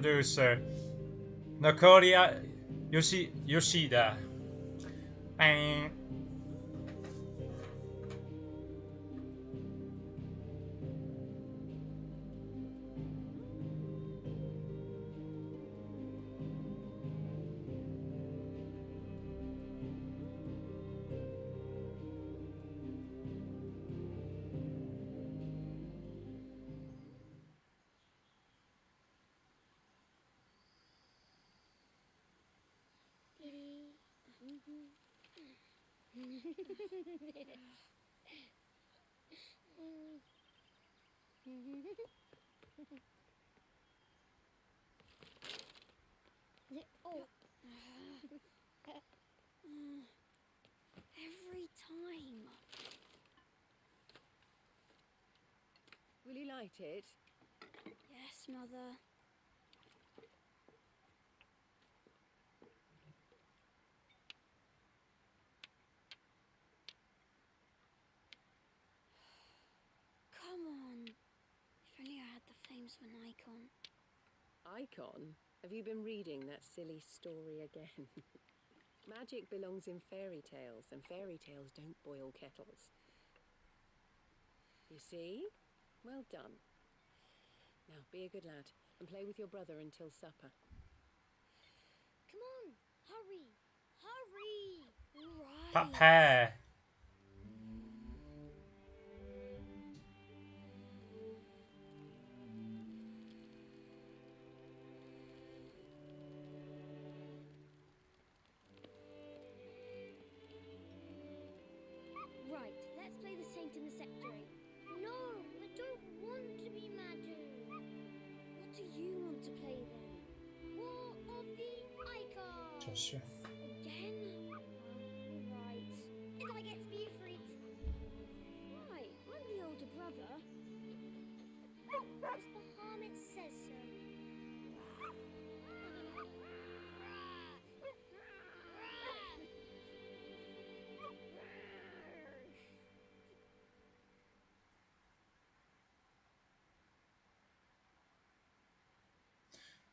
producer. Nakoria Yoshida. Bang. Every time. Will you light it? Yes, Mother. Come on. If only I had the flames of an icon. Icon? Have you been reading that silly story again? Magic belongs in fairy tales, and fairy tales don't boil kettles. You see? Well done. Now, be a good lad, and play with your brother until supper. Come on, hurry! Hurry! Right. Papa. Right, let's play the saint in the secretary. No, I don't want to be Madu. What do you want to play then? War of the Icons. Joshua. Again? Right. And I get to be Ifrit. Why? I'm the older brother. Because Bahamut says so.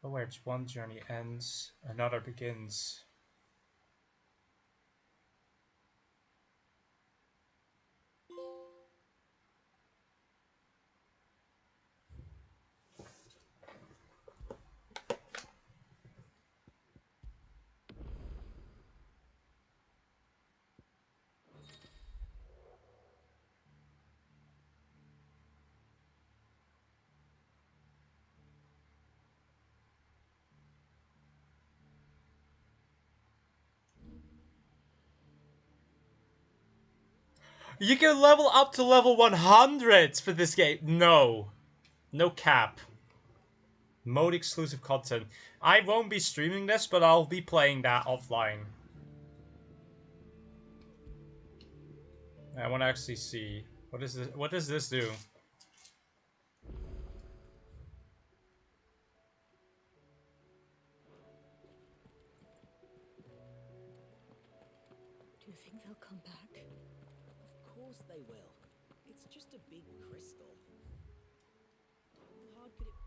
But where one journey ends, another begins. You can level up to level 100 for this game. No. No cap. Mode exclusive content. I won't be streaming this, but I'll be playing that offline. I want to actually see. What is this? What does this do? Do you think they'll come back? Of course they will. It's just a big crystal. How hard could it be?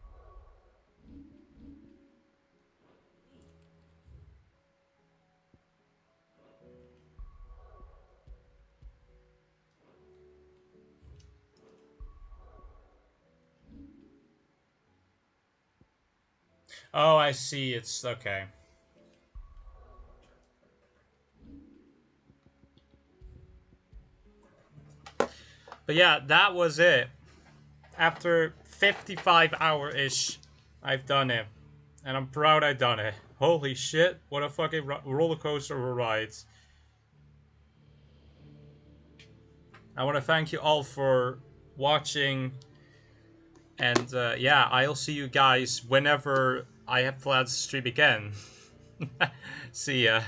Oh, I see. It's okay. But yeah, that was it. After 55 hour-ish, I've done it. And I'm proud I done it. Holy shit, what a fucking roller coaster of a ride. I want to thank you all for watching. And yeah, I'll see you guys whenever I have plans to stream again. See ya.